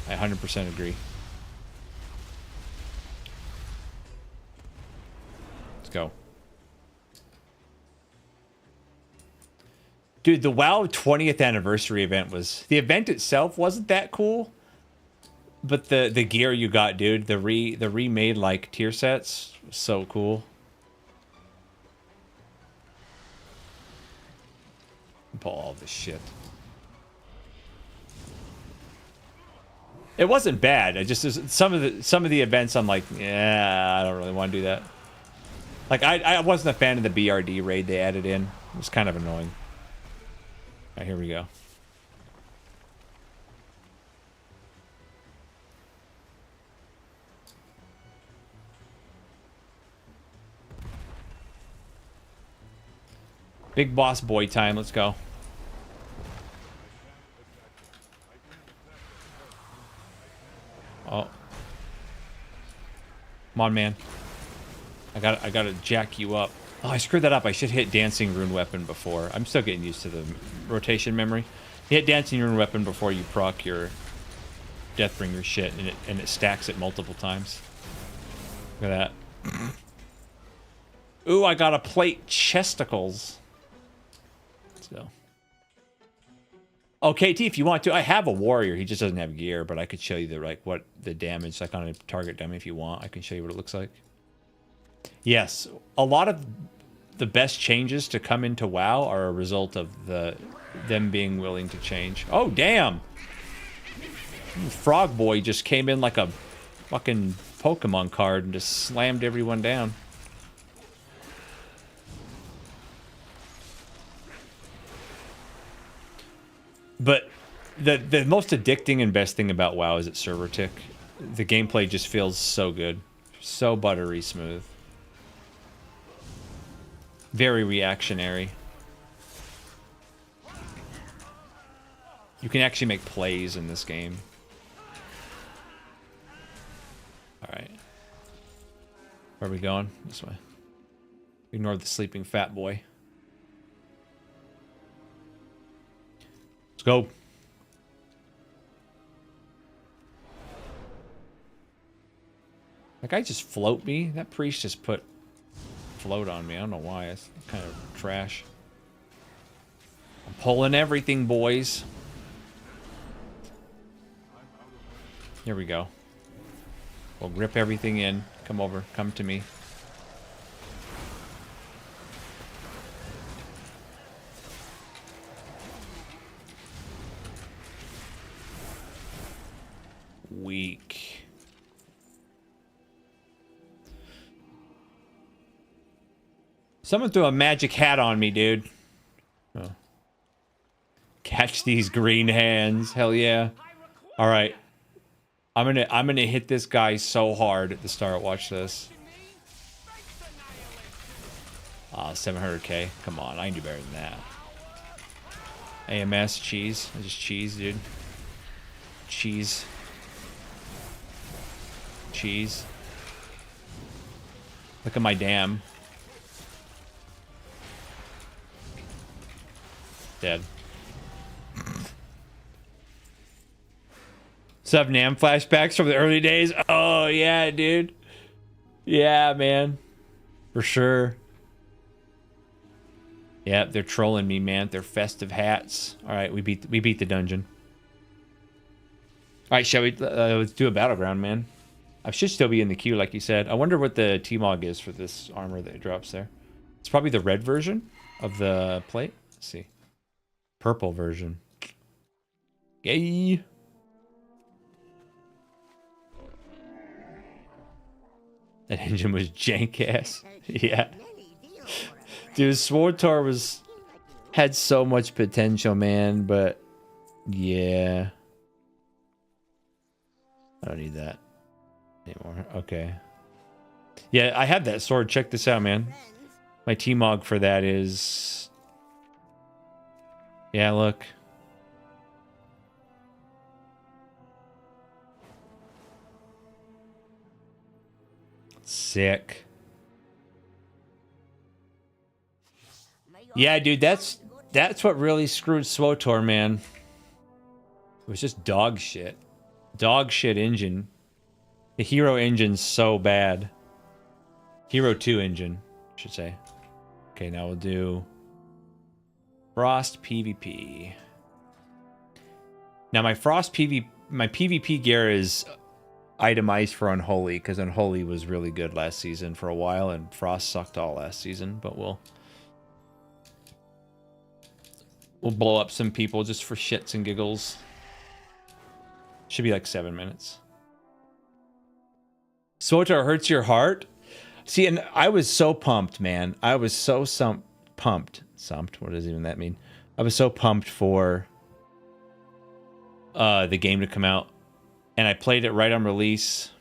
I 100% agree. Let's go. Dude, the WoW 20th anniversary event was... The event itself wasn't that cool. But the gear you got, dude, the remade, like, tier sets, so cool. Pull all this shit. It wasn't bad. I just some of the events I'm like, yeah, I don't really want to do that. Like I wasn't a fan of the BRD raid they added in. It was kind of annoying. All right, here we go. Big boss boy time. Let's go. Oh. Come on, man. I gotta jack you up. Oh, I screwed that up. I should hit Dancing Rune Weapon before. I'm still getting used to the rotation memory. You hit Dancing Rune Weapon before you proc your Deathbringer shit, and it stacks it multiple times. Look at that. Ooh, I got a plate chesticles. Let's go. Oh, KT, if you want to, I have a warrior. He just doesn't have gear, but I could show you what the damage, like on a target dummy if you want. I can show you what it looks like. Yes, a lot of the best changes to come into WoW are a result of them being willing to change. Oh, damn! Frog Boy just came in like a fucking Pokemon card and just slammed everyone down. But the most addicting and best thing about WoW is its server tick. The gameplay just feels so good. So buttery smooth. Very reactionary. You can actually make plays in this game. Alright. Where are we going? This way. Ignore the sleeping fat boy. Let's go. That guy just float me? That priest just put float on me. I don't know why. It's kind of trash. I'm pulling everything, boys. Here we go. We'll rip everything in. Come over. Come to me. Weak. Someone threw a magic hat on me, dude. Oh. Catch these green hands. Hell yeah. All right. I'm gonna hit this guy so hard at the start. Watch this. 700k. Come on, I can do better than that. AMS cheese. I just cheese, dude. Cheese. Cheese. Look at my dam. Dead. Sub Nam flashbacks from the early days. Oh yeah, dude. Yeah, man. For sure. Yeah, they're trolling me, man. They're festive hats. All right, we beat the dungeon. All right, shall we? Let's do a battleground, man. I should still be in the queue, like you said. I wonder what the T-Mog is for this armor that it drops there. It's probably the red version of the plate. Let's see. Purple version. Yay. That engine was jank ass. Yeah. Dude, Swartor had so much potential, man, but yeah. I don't need that anymore. Okay. Yeah, I have that sword. Check this out, man. My T-Mog for that is... Yeah, look. Sick. Yeah, dude, that's what really screwed Swotor, man. It was just dog shit. Dog shit engine. The Hero engine's so bad. Hero 2 engine, I should say. Okay, now we'll do Frost PvP. Now my PvP gear is itemized for Unholy, because Unholy was really good last season for a while, and Frost sucked all last season, but we'll blow up some people just for shits and giggles. Should be like 7 minutes. Swotar hurts your heart? See, and I was so pumped, man. I was so pumped. Sumped? What does even that mean? I was so pumped for the game to come out. And I played it right on release.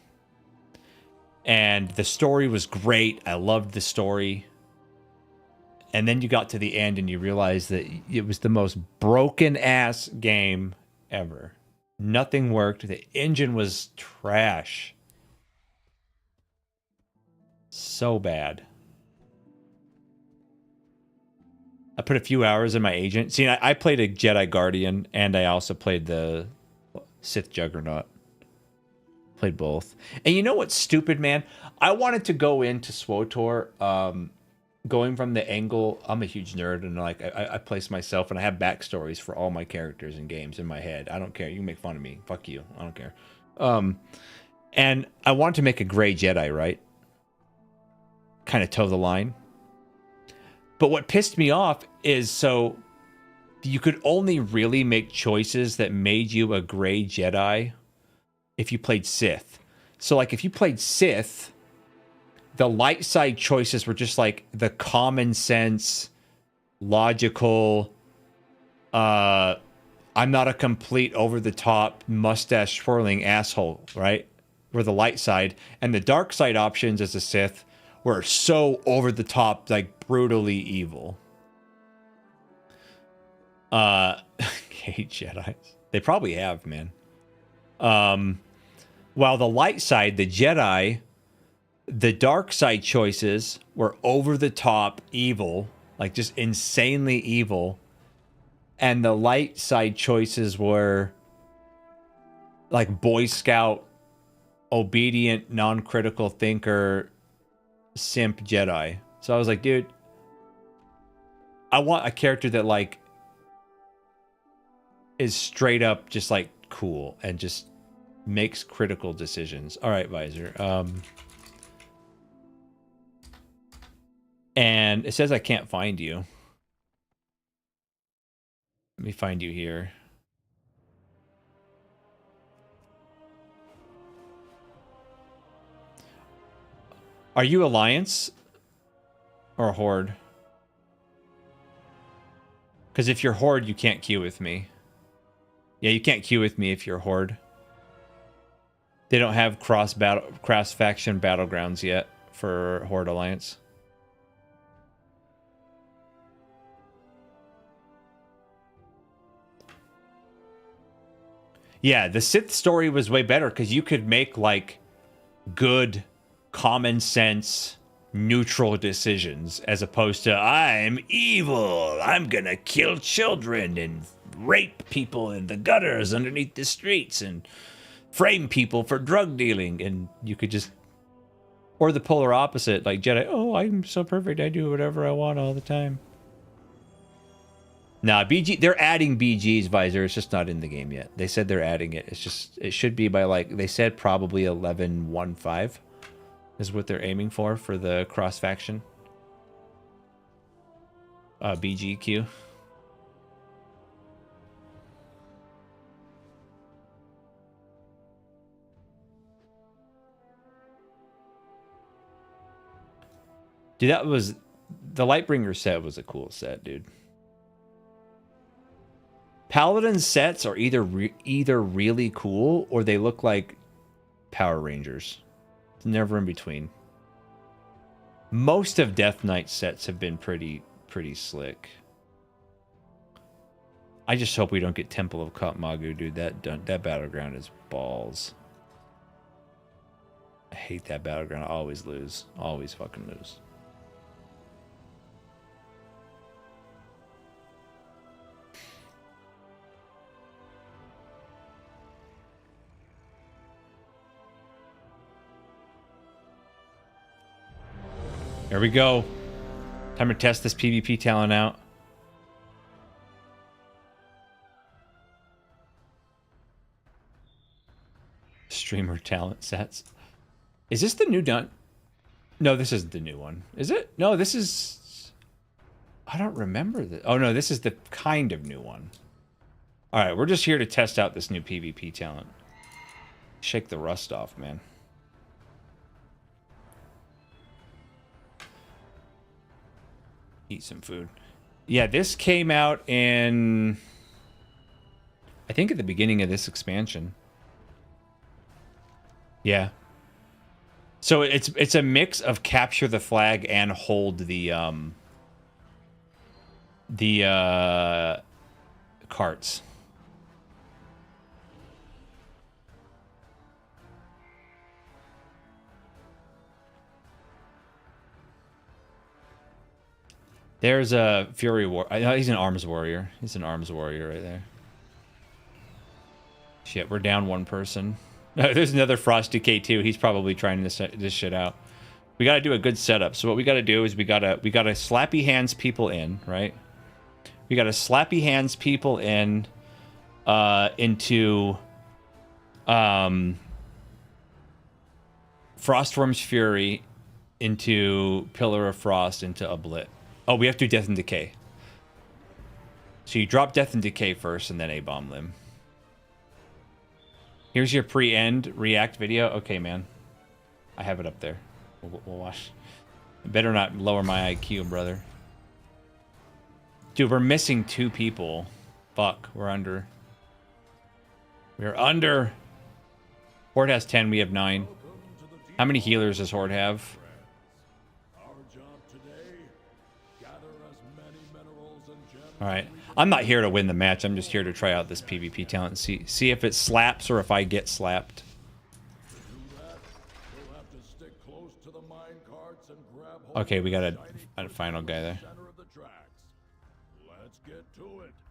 And the story was great. I loved the story. And then you got to the end and you realized that it was the most broken ass game ever. Nothing worked. The engine was trash. So bad. I put a few hours in my agent. See, I played a Jedi Guardian, and I also played the Sith Juggernaut. Played both. And you know what's stupid, man? I wanted to go into SWTOR, going from the angle. I'm a huge nerd, and like I place myself, and I have backstories for all my characters and games in my head. I don't care. You can make fun of me. Fuck you. I don't care. And I wanted to make a gray Jedi, right? Kind of toe the line. But what pissed me off is, so you could only really make choices that made you a gray Jedi if you played Sith. So like if you played Sith, the light side choices were just like the common sense, logical, I'm not a complete over the top mustache twirling asshole, right? Were the light side. And the dark side options as a Sith were so over the top, like brutally evil. Hate Jedis. They probably have, man. While the light side, the Jedi, the dark side choices were over the top evil, like just insanely evil. And the light side choices were like Boy Scout, obedient, non-critical thinker, simp Jedi. So I was like, dude, I want a character that like is straight up just like cool and just makes critical decisions. All right, Visor. And it says I can't find you. Let me find you here. Are you Alliance or Horde? Because if you're Horde, you can't queue with me. Yeah, you can't queue with me if you're Horde. They don't have cross faction battlegrounds yet for Horde Alliance. Yeah, the Sith story was way better because you could make like good, common sense, neutral decisions as opposed to I'm evil, I'm gonna kill children and rape people in the gutters underneath the streets and frame people for drug dealing. And you could just, or the polar opposite, like Jedi, oh, I'm so perfect, I do whatever I want all the time. Nah, BG, they're adding BG's Visor. It's just not in the game yet. They said they're adding it. It's just, it should be by like, they said probably 11.15 is what they're aiming for the cross faction. BGQ. Dude, that was, the Lightbringer set was a cool set, dude. Paladin sets are either really cool or they look like Power Rangers. It's never in between. Most of Death Knight sets have been pretty slick. I just hope we don't get Temple of Katmagu, dude. That battleground is balls. I hate that battleground. I always lose. Always fucking lose. Here we go. Time to test this PvP talent out. Streamer talent sets. Is this the new done? No, this isn't the new one. Is it? No, this is... I don't remember this. Oh, no, this is the kind of new one. All right, we're just here to test out this new PvP talent. Shake the rust off, man. Eat some food. Yeah, this came out in... I think at the beginning of this expansion. Yeah. So it's a mix of capture the flag and hold the the carts. There's a Fury War. He's an arms warrior. He's an arms warrior right there. Shit, we're down one person. There's another Frosty K2. He's probably trying to set this shit out. We got to do a good setup. So what we got to do is we got to slappy hands people in, right? We got to slappy hands people in into Frostworm's Fury, into Pillar of Frost, into Oblit. Oh, we have to do Death and Decay. So you drop Death and Decay first, and then A-Bomb Limb. Here's your pre-end react video. Okay, man. I have it up there. We'll watch. I better not lower my IQ, brother. Dude, we're missing 2 people. Fuck, we're under. We're under. Horde has 10, we have 9. How many healers does Horde have? Alright. I'm not here to win the match. I'm just here to try out this PvP talent and see if it slaps or if I get slapped. Okay, we got a final guy there.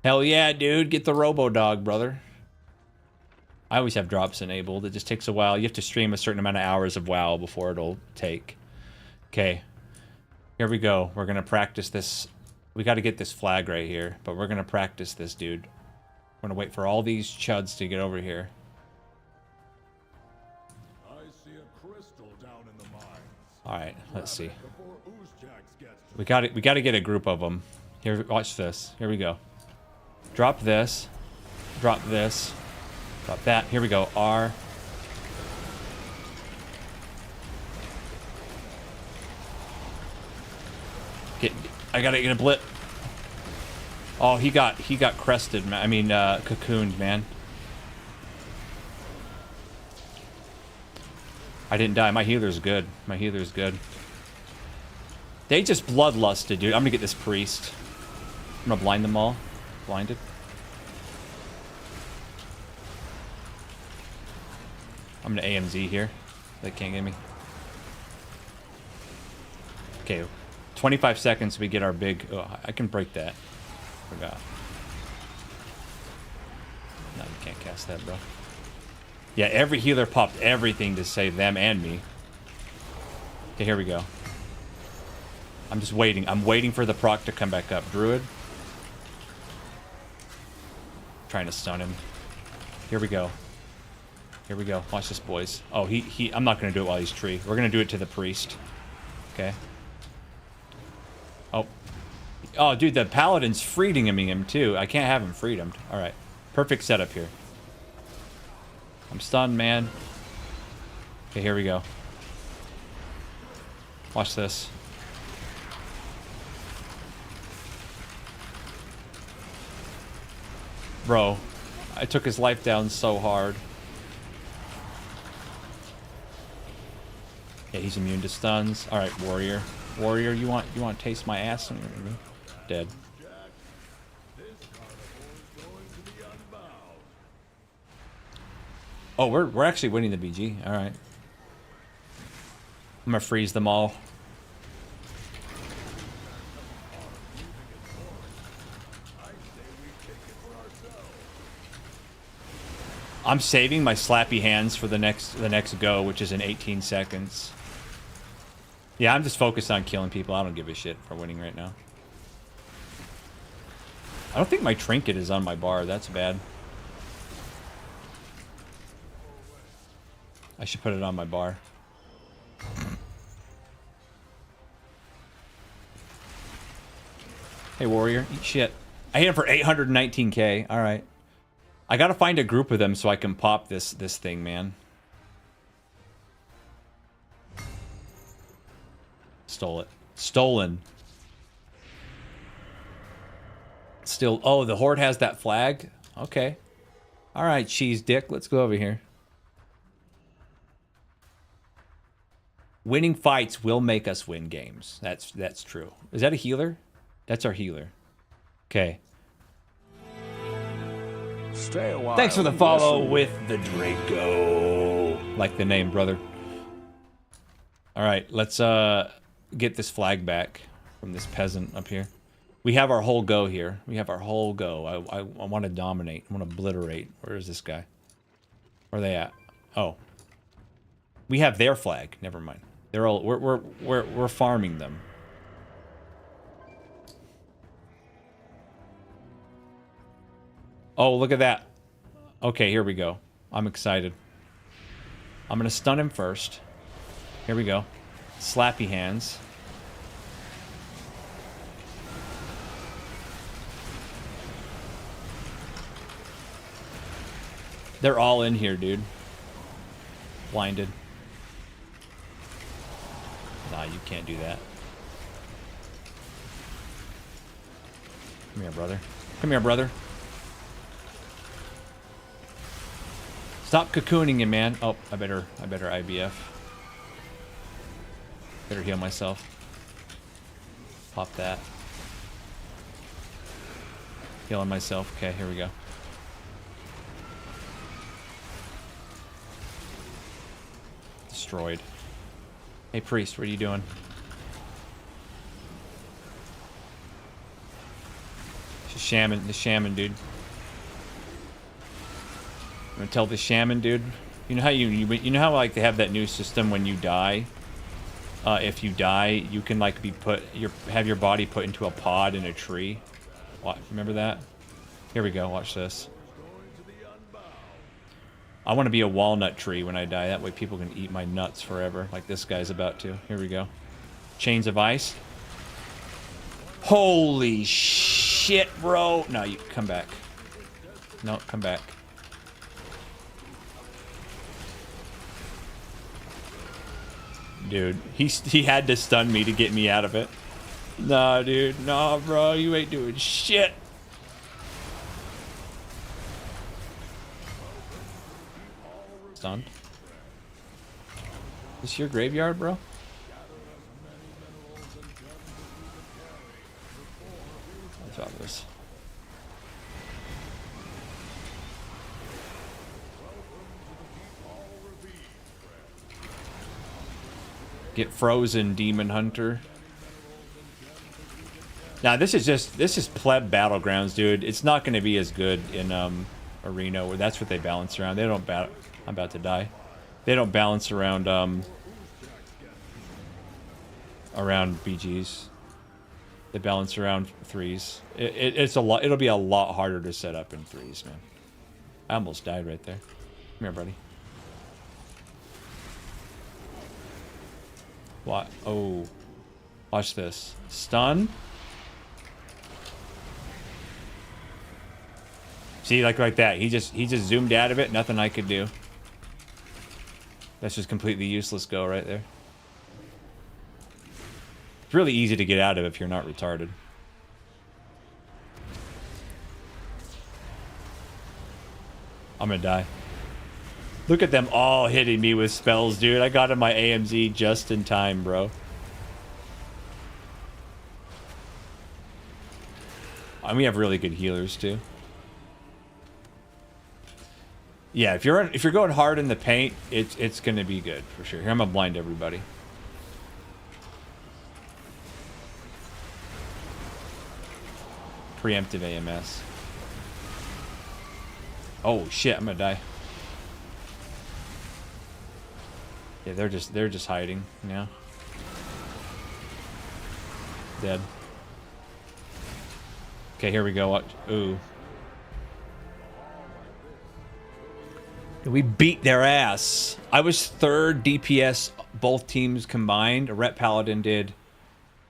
Hell yeah, dude. Get the Robo-Dog, brother. I always have drops enabled. It just takes a while. You have to stream a certain amount of hours of WoW before it'll take. Okay. Here we go. We're going to practice this. We got to get this flag right here, but we're going to practice this, dude. We're going to wait for all these chuds to get over here. Alright, let's see. We got to get a group of them. Here, watch this. Here we go. Drop this. Drop this. Drop that. Here we go. R. I gotta get a blip. Oh, he got crested, man. I mean, cocooned, man. I didn't die. My healer's good. My healer's good. They just bloodlusted, dude. I'm gonna get this priest. I'm gonna blind them all. Blinded. I'm gonna AMZ here. They can't get me. Okay. 25 seconds, we get our big... Oh, I can break that. Forgot. No, you can't cast that, bro. Yeah, every healer popped everything to save them and me. Okay, here we go. I'm just waiting. I'm waiting for the proc to come back up. Druid. Trying to stun him. Here we go. Here we go. Watch this, boys. Oh, I'm not going to do it while he's tree. We're going to do it to the priest. Okay. Oh. Oh, dude, the paladin's freedom him too. I can't have him freedomed. All right. Perfect setup here. I'm stunned, man. Okay, here we go. Watch this. Bro, I took his life down so hard. Yeah, he's immune to stuns. All right, warrior. Warrior, you want to taste my ass? Dead. Oh, we're actually winning the BG. All right. I'm gonna freeze them all. I'm saving my slappy hands for the next go, which is in 18 seconds. Yeah, I'm just focused on killing people. I don't give a shit for winning right now. I don't think my trinket is on my bar. That's bad. I should put it on my bar. Hey, warrior. Eat shit. I hit him for 819k. All right. I gotta find a group of them so I can pop this thing, man. Stole it. Stolen. Still. Oh, the horde has that flag? Okay. All right, cheese dick. Let's go over here. Winning fights will make us win games. That's true. Is that a healer? That's our healer. Okay. Stay a while. Thanks for the Stay a while. Thanks for the follow with the Draco. Like the name, brother. All right, let's get this flag back from this peasant up here. We have our whole go here. We have our whole go. I want to dominate. I want to obliterate. Where is this guy? Where are they at? Oh. We have their flag. Never mind. They're all we're farming them. Oh, look at that. Okay, here we go. I'm excited. I'm gonna stun him first. Here we go. Slappy hands. They're all in here, dude. Blinded. Nah, you can't do that. Come here, brother. Come here, brother. Stop cocooning him, man. Oh, I better IBF. Better heal myself. Pop that. Healing myself. Okay, here we go. Destroyed. Hey, priest, what are you doing? The shaman, dude. I'm gonna tell the shaman, dude. You know how you know how like they have that new system when you die. If you die, you can like have your body put into a pod in a tree. Remember that? Here we go. Watch this. I want to be a walnut tree when I die. That way people can eat my nuts forever, like this guy's about to. Here we go. Chains of ice. Holy shit, bro! No, you come back. No, come back. Dude, he had to stun me to get me out of it. Nah, dude. Nah, bro. You ain't doing shit. Stunned. Is this your graveyard, bro? I thought this. Get frozen, Demon Hunter. Now this is pleb battlegrounds, dude. It's not going to be as good in arena where that's what they balance around. They don't I'm about to die. They don't balance around BGs. They balance around threes. It's a lot. It'll be a lot harder to set up in threes, man. I almost died right there. Come here, buddy. What? Oh. Watch this. Stun. See, like that. He just zoomed out of it. Nothing I could do. That's just completely useless go right there. It's really easy to get out of if you're not retarded. I'm gonna die. Look at them all hitting me with spells, dude. I got in my AMZ just in time, bro. And we have really good healers too. Yeah, if you're going hard in the paint, it's gonna be good for sure. Here, I'm gonna blind everybody. Preemptive AMS. Oh shit, I'm gonna die. Yeah, they're just hiding now. Dead. Okay, here we go. Watch. Ooh. We beat their ass. I was third DPS, both teams combined. A Ret Paladin did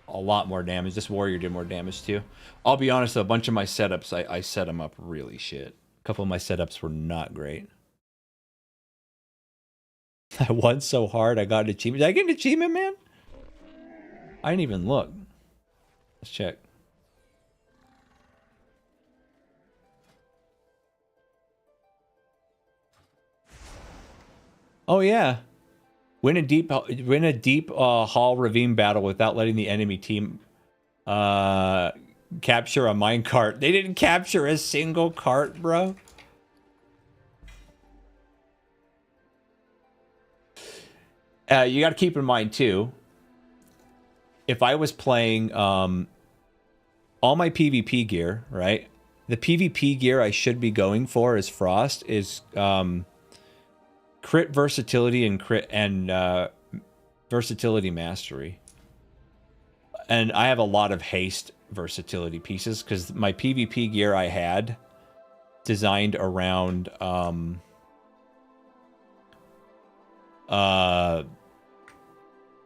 a lot more damage. This Warrior did more damage too. I'll be honest, though, a bunch of my setups, I set them up really shit. A couple of my setups were not great. I won so hard, I got an achievement. Did I get an achievement, man? I didn't even look. Let's check. Oh yeah, win a deep hall ravine battle without letting the enemy team capture a minecart. They didn't capture a single cart, bro. You got to keep in mind too, if I was playing all my PvP gear, right? The PvP gear I should be going for is Frost, is crit versatility and versatility mastery. And I have a lot of haste versatility pieces because my PvP gear I had designed around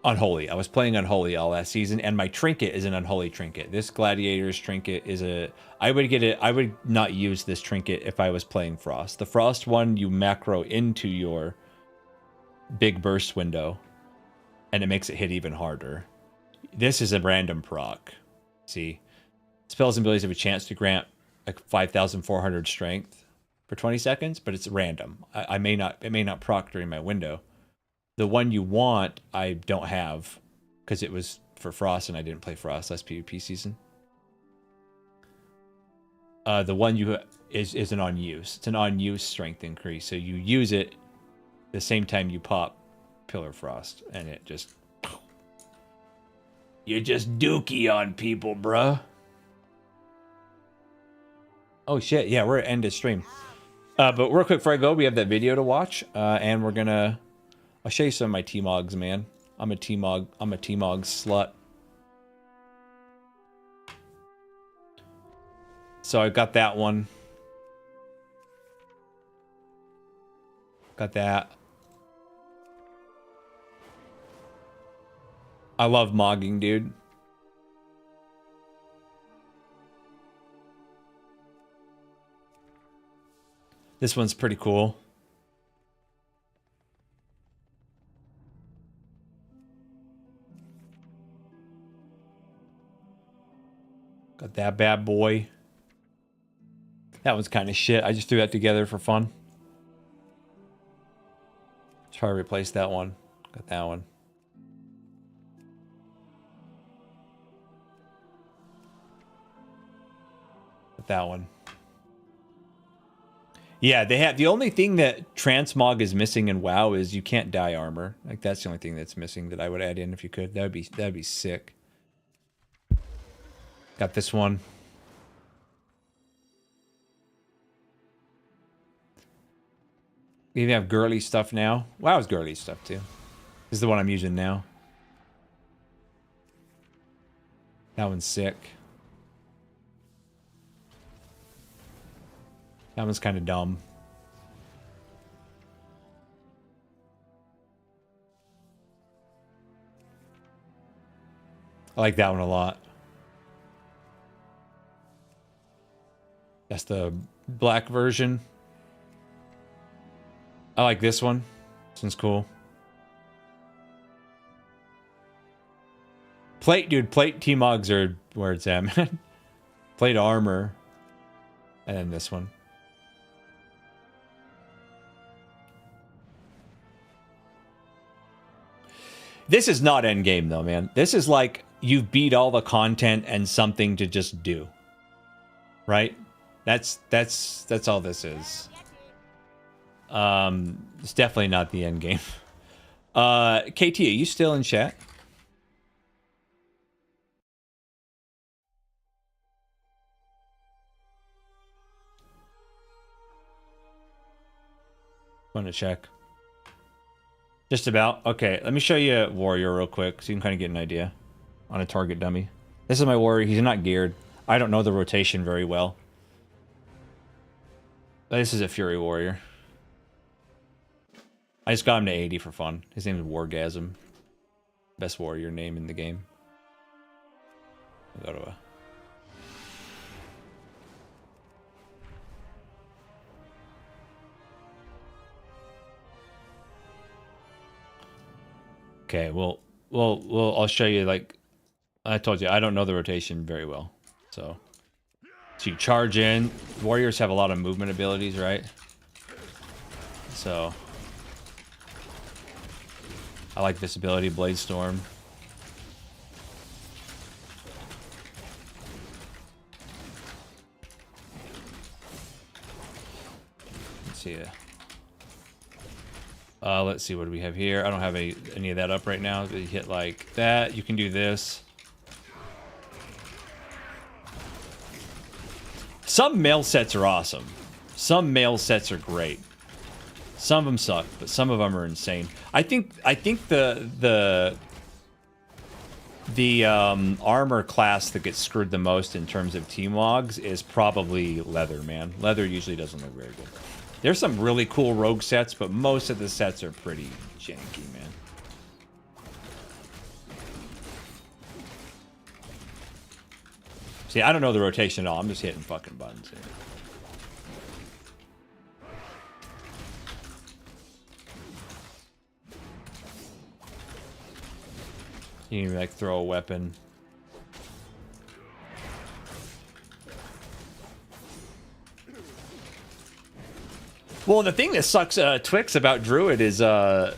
Unholy. I was playing Unholy all last season, and my trinket is an Unholy trinket. This Gladiator's trinket is a... I would not use this trinket if I was playing Frost. The Frost one, you macro into your big burst window, and it makes it hit even harder. This is a random proc. See? Spells and abilities have a chance to grant like 5,400 strength for 20 seconds, but it's random. It may not proc during my window. The one you want, I don't have, because it was for Frost, and I didn't play Frost last PvP season. The one you is an on-use. It's an on-use strength increase, so you use it the same time you pop Pillar Frost, and it just... You just dookie on people, bruh. Oh, shit. Yeah, we're at end of stream. But real quick before I go, we have that video to watch, and we're gonna... I'll show you some of my T-Mogs, man. I'm a T-Mog slut. So I got that one. Got that. I love mogging, dude. This one's pretty cool. Got that bad boy. That one's kind of shit. I just threw that together for fun. Try to replace that one. Got that one. Got that one. Yeah, they have... The only thing that transmog is missing in WoW is you can't dye armor. Like, that's the only thing that's missing that I would add in if you could. That'd be sick. Got this one. We even have girly stuff now. WoW's girly stuff too. This is the one I'm using now. That one's sick. That one's kind of dumb. I like that one a lot. That's the black version. I like this one. This one's cool. Plate, dude. Plate T-Mogs are where it's at, man. Plate armor. And then this one. This is not endgame though, man. This is like you've beat all the content and something to just do. Right? That's all this is. It's definitely not the end game. KT, are you still in chat? Want to check? Just about. Okay, let me show you Warrior real quick so you can kind of get an idea on a target dummy. This is my Warrior. He's not geared. I don't know the rotation very well. This is a Fury Warrior. I just got him to 80 for fun. His name is Wargasm. Best warrior name in the game. I'll go to a... Okay, well, I'll show you, like, I told you, I don't know the rotation very well. So you charge in. Warriors have a lot of movement abilities, right? So I like this ability, Blade Storm. see ya. Let's see, what do we have here? I don't have any of that up right now. You hit like that. You can do this. Some mail sets are awesome. Some mail sets are great. Some of them suck, but some of them are insane. I think the armor class that gets screwed the most in terms of team logs is probably leather, man. Leather usually doesn't look very good. There's some really cool rogue sets, but most of the sets are pretty janky, man. See, I don't know the rotation at all. I'm just hitting fucking buttons here. You can like throw a weapon. Well, the thing that sucks Twix about Druid is no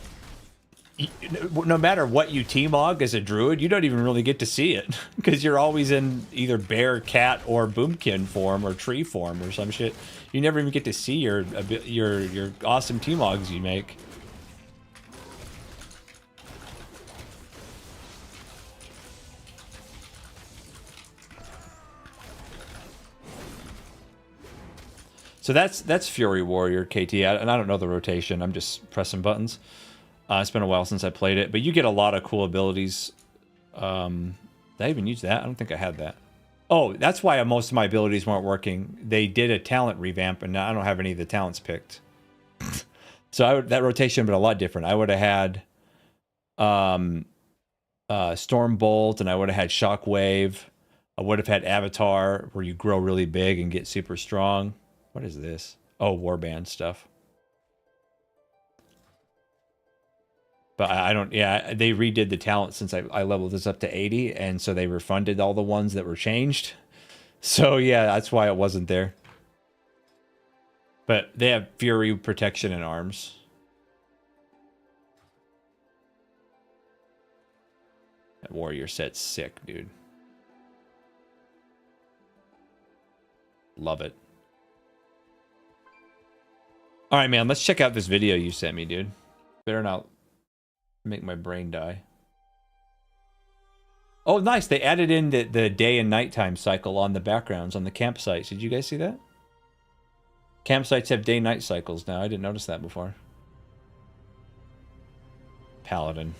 matter what you team log as a Druid, you don't even really get to see it because you're always in either bear, cat, or boomkin form or tree form or some shit. You never even get to see your awesome team logs you make. So that's Fury Warrior KT, and I don't know the rotation. I'm just pressing buttons. It's been a while since I played it, but you get a lot of cool abilities. Did I even use that? I don't think I had that. Oh, that's why most of my abilities weren't working. They did a talent revamp, and now I don't have any of the talents picked. So that rotation would have been a lot different. I would have had Storm Bolt, and I would have had Shockwave. I would have had Avatar, where you grow really big and get super strong. What is this? Oh, warband stuff. But I don't, yeah, they redid the talent since I leveled this up to 80, and so they refunded all the ones that were changed. So yeah, that's why it wasn't there. But they have Fury, Protection, and Arms. That Warrior set's sick, dude. Love it. All right, man, let's check out this video you sent me, dude. Better not make my brain die. Oh, nice. They added in the day and nighttime cycle on the backgrounds on the campsites. Did you guys see that? Campsites have day-night cycles now. I didn't notice that before. Paladin.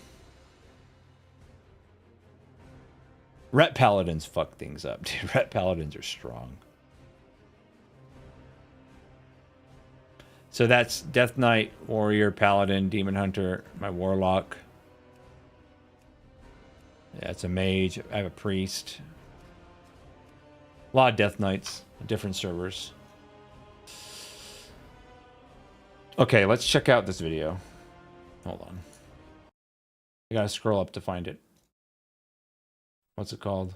Ret Paladins fuck things up, dude. Ret Paladins are strong. So that's Death Knight, Warrior, Paladin, Demon Hunter, my Warlock. Yeah, it's a Mage. I have a Priest. A lot of Death Knights, different servers. Okay, let's check out this video. Hold on. I gotta scroll up to find it. What's it called?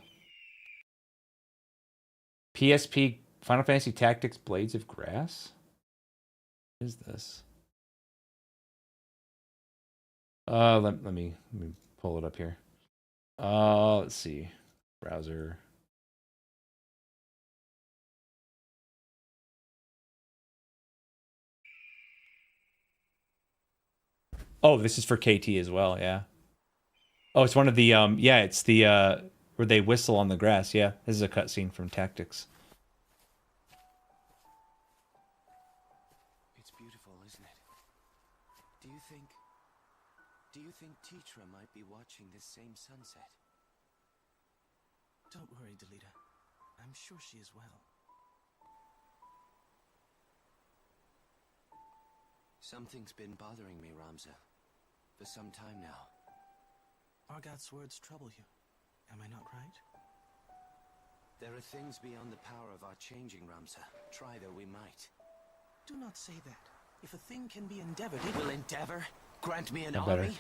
PSP Final Fantasy Tactics Blades of Grass? What is this? Let me pull it up here. Let's see. Browser. Oh, this is for KT as well, yeah. Oh, it's one of the yeah, it's the where they whistle on the grass, yeah. This is a cutscene from Tactics. Do you think Tetra might be watching this same sunset? Don't worry, Delita. I'm sure she is well. Something's been bothering me, Ramza, for some time now. Argoth's words trouble you. Am I not right? There are things beyond the power of our changing, Ramza. Try though we might. Do not say that. If a thing can be endeavored, it will endeavor? Grant me an No army? better.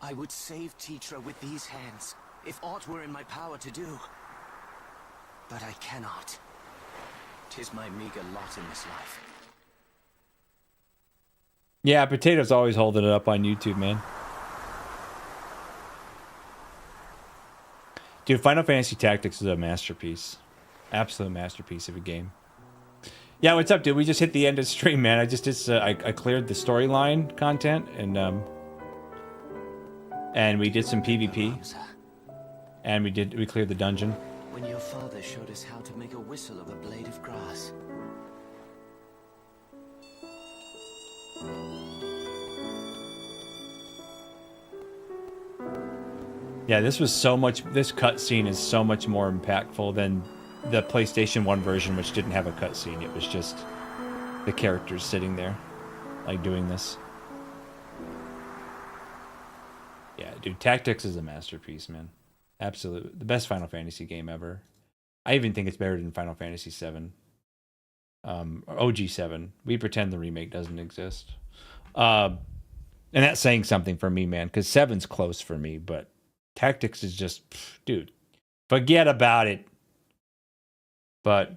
I would save Tetra with these hands, if aught were in my power to do. But I cannot. 'Tis my meager lot in this life. Yeah, Potato's always holding it up on YouTube, man. Dude, Final Fantasy Tactics is a masterpiece. Absolute masterpiece of a game. Yeah, what's up, dude? We just hit the end of stream, man. I just I cleared the storyline content and we did some PvP. And we cleared the dungeon. When your father showed us how to make a whistle of a blade of grass. Yeah, this cutscene is so much more impactful than the PlayStation 1 version, which didn't have a cutscene. It was just the characters sitting there, like, doing this. Yeah, dude, Tactics is a masterpiece, man. Absolutely. The best Final Fantasy game ever. I even think it's better than Final Fantasy 7. OG 7. We pretend the remake doesn't exist. And that's saying something for me, man, because 7's close for me, but Tactics is just, dude, forget about it. But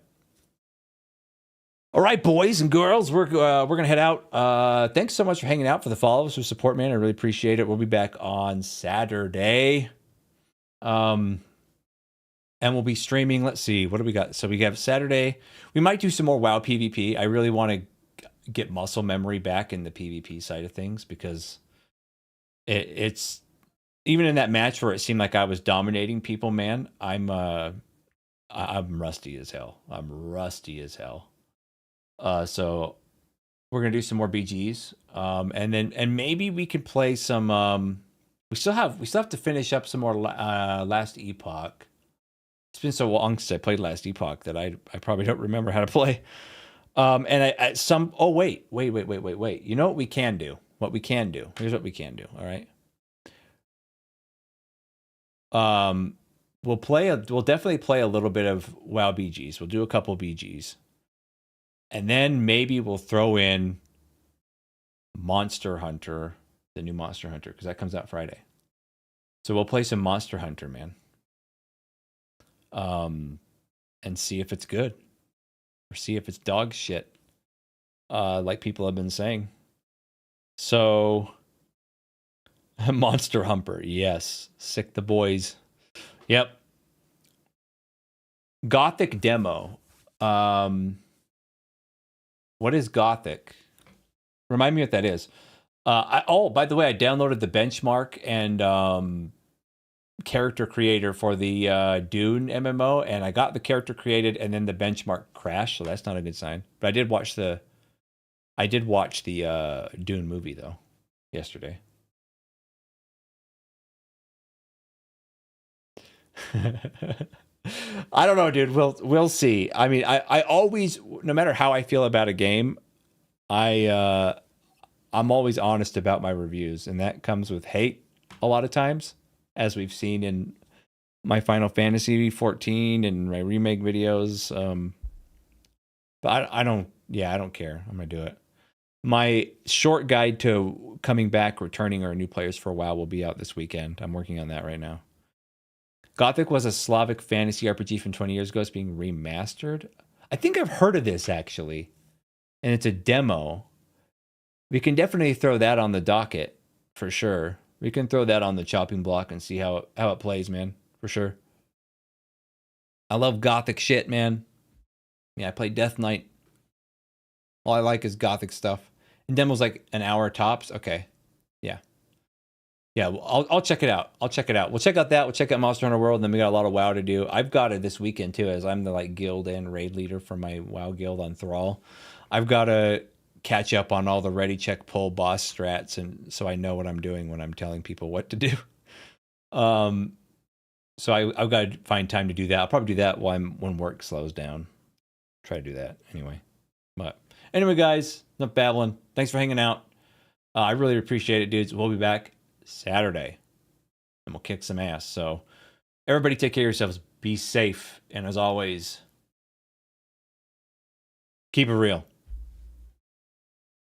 all right, boys and girls, we're gonna head out. Thanks so much for hanging out, for the follows, for support, man. I really appreciate it. We'll be back on Saturday, and we'll be streaming. Let's see, what do we got? So we have Saturday. We might do some more WoW PvP. I really want to get muscle memory back in the PvP side of things, because it's even in that match where it seemed like I was dominating people, man. I'm rusty as hell. So we're gonna do some more BGs, and maybe we could play some. We still have to finish up some more Last Epoch. It's been so long since I played Last Epoch that I probably don't remember how to play. Wait. You know what we can do? Here's what we can do. All right. We'll definitely play a little bit of WoW BGs. We'll do a couple BGs. And then maybe we'll throw in Monster Hunter, the new Monster Hunter, because that comes out Friday. So we'll play some Monster Hunter, man. And see if it's good. Or see if it's dog shit. Like people have been saying. So Monster Humper, yes. Sick the boys. Yep. Gothic demo. What is Gothic? Remind me what that is. By the way, I downloaded the benchmark and character creator for the Dune MMO, and I got the character created, and then the benchmark crashed, so that's not a good sign. But I did watch the Dune movie though yesterday. I don't know, dude. We'll see. I mean, I always, no matter how I feel about a game, I'm always honest about my reviews, and that comes with hate a lot of times, as we've seen in my Final Fantasy 14 and my remake videos. But I don't care. I'm gonna do it. My short guide to coming back, returning, or new players for a while will be out this weekend. I'm working on that right now. Gothic was a Slavic fantasy RPG from 20 years ago. It's being remastered. I think I've heard of this, actually. And it's a demo. We can definitely throw that on the docket, for sure. We can throw that on the chopping block and see how it plays, man. For sure. I love Gothic shit, man. Yeah, I played Death Knight. All I like is Gothic stuff. And demo's like an hour tops. Okay. Yeah. Yeah, well, I'll check it out. We'll check out that. We'll check out Monster Hunter World, and then we got a lot of WoW to do. I've got it this weekend, too, as I'm the guild and raid leader for my WoW guild on Thrall. I've got to catch up on all the ready, check, pull boss strats, and so I know what I'm doing when I'm telling people what to do. So I've got to find time to do that. I'll probably do that when work slows down. Try to do that anyway. But anyway, guys, enough babbling. Thanks for hanging out. I really appreciate it, dudes. We'll be back Saturday, and we'll kick some ass. So everybody take care of yourselves, be safe, and as always, keep it real.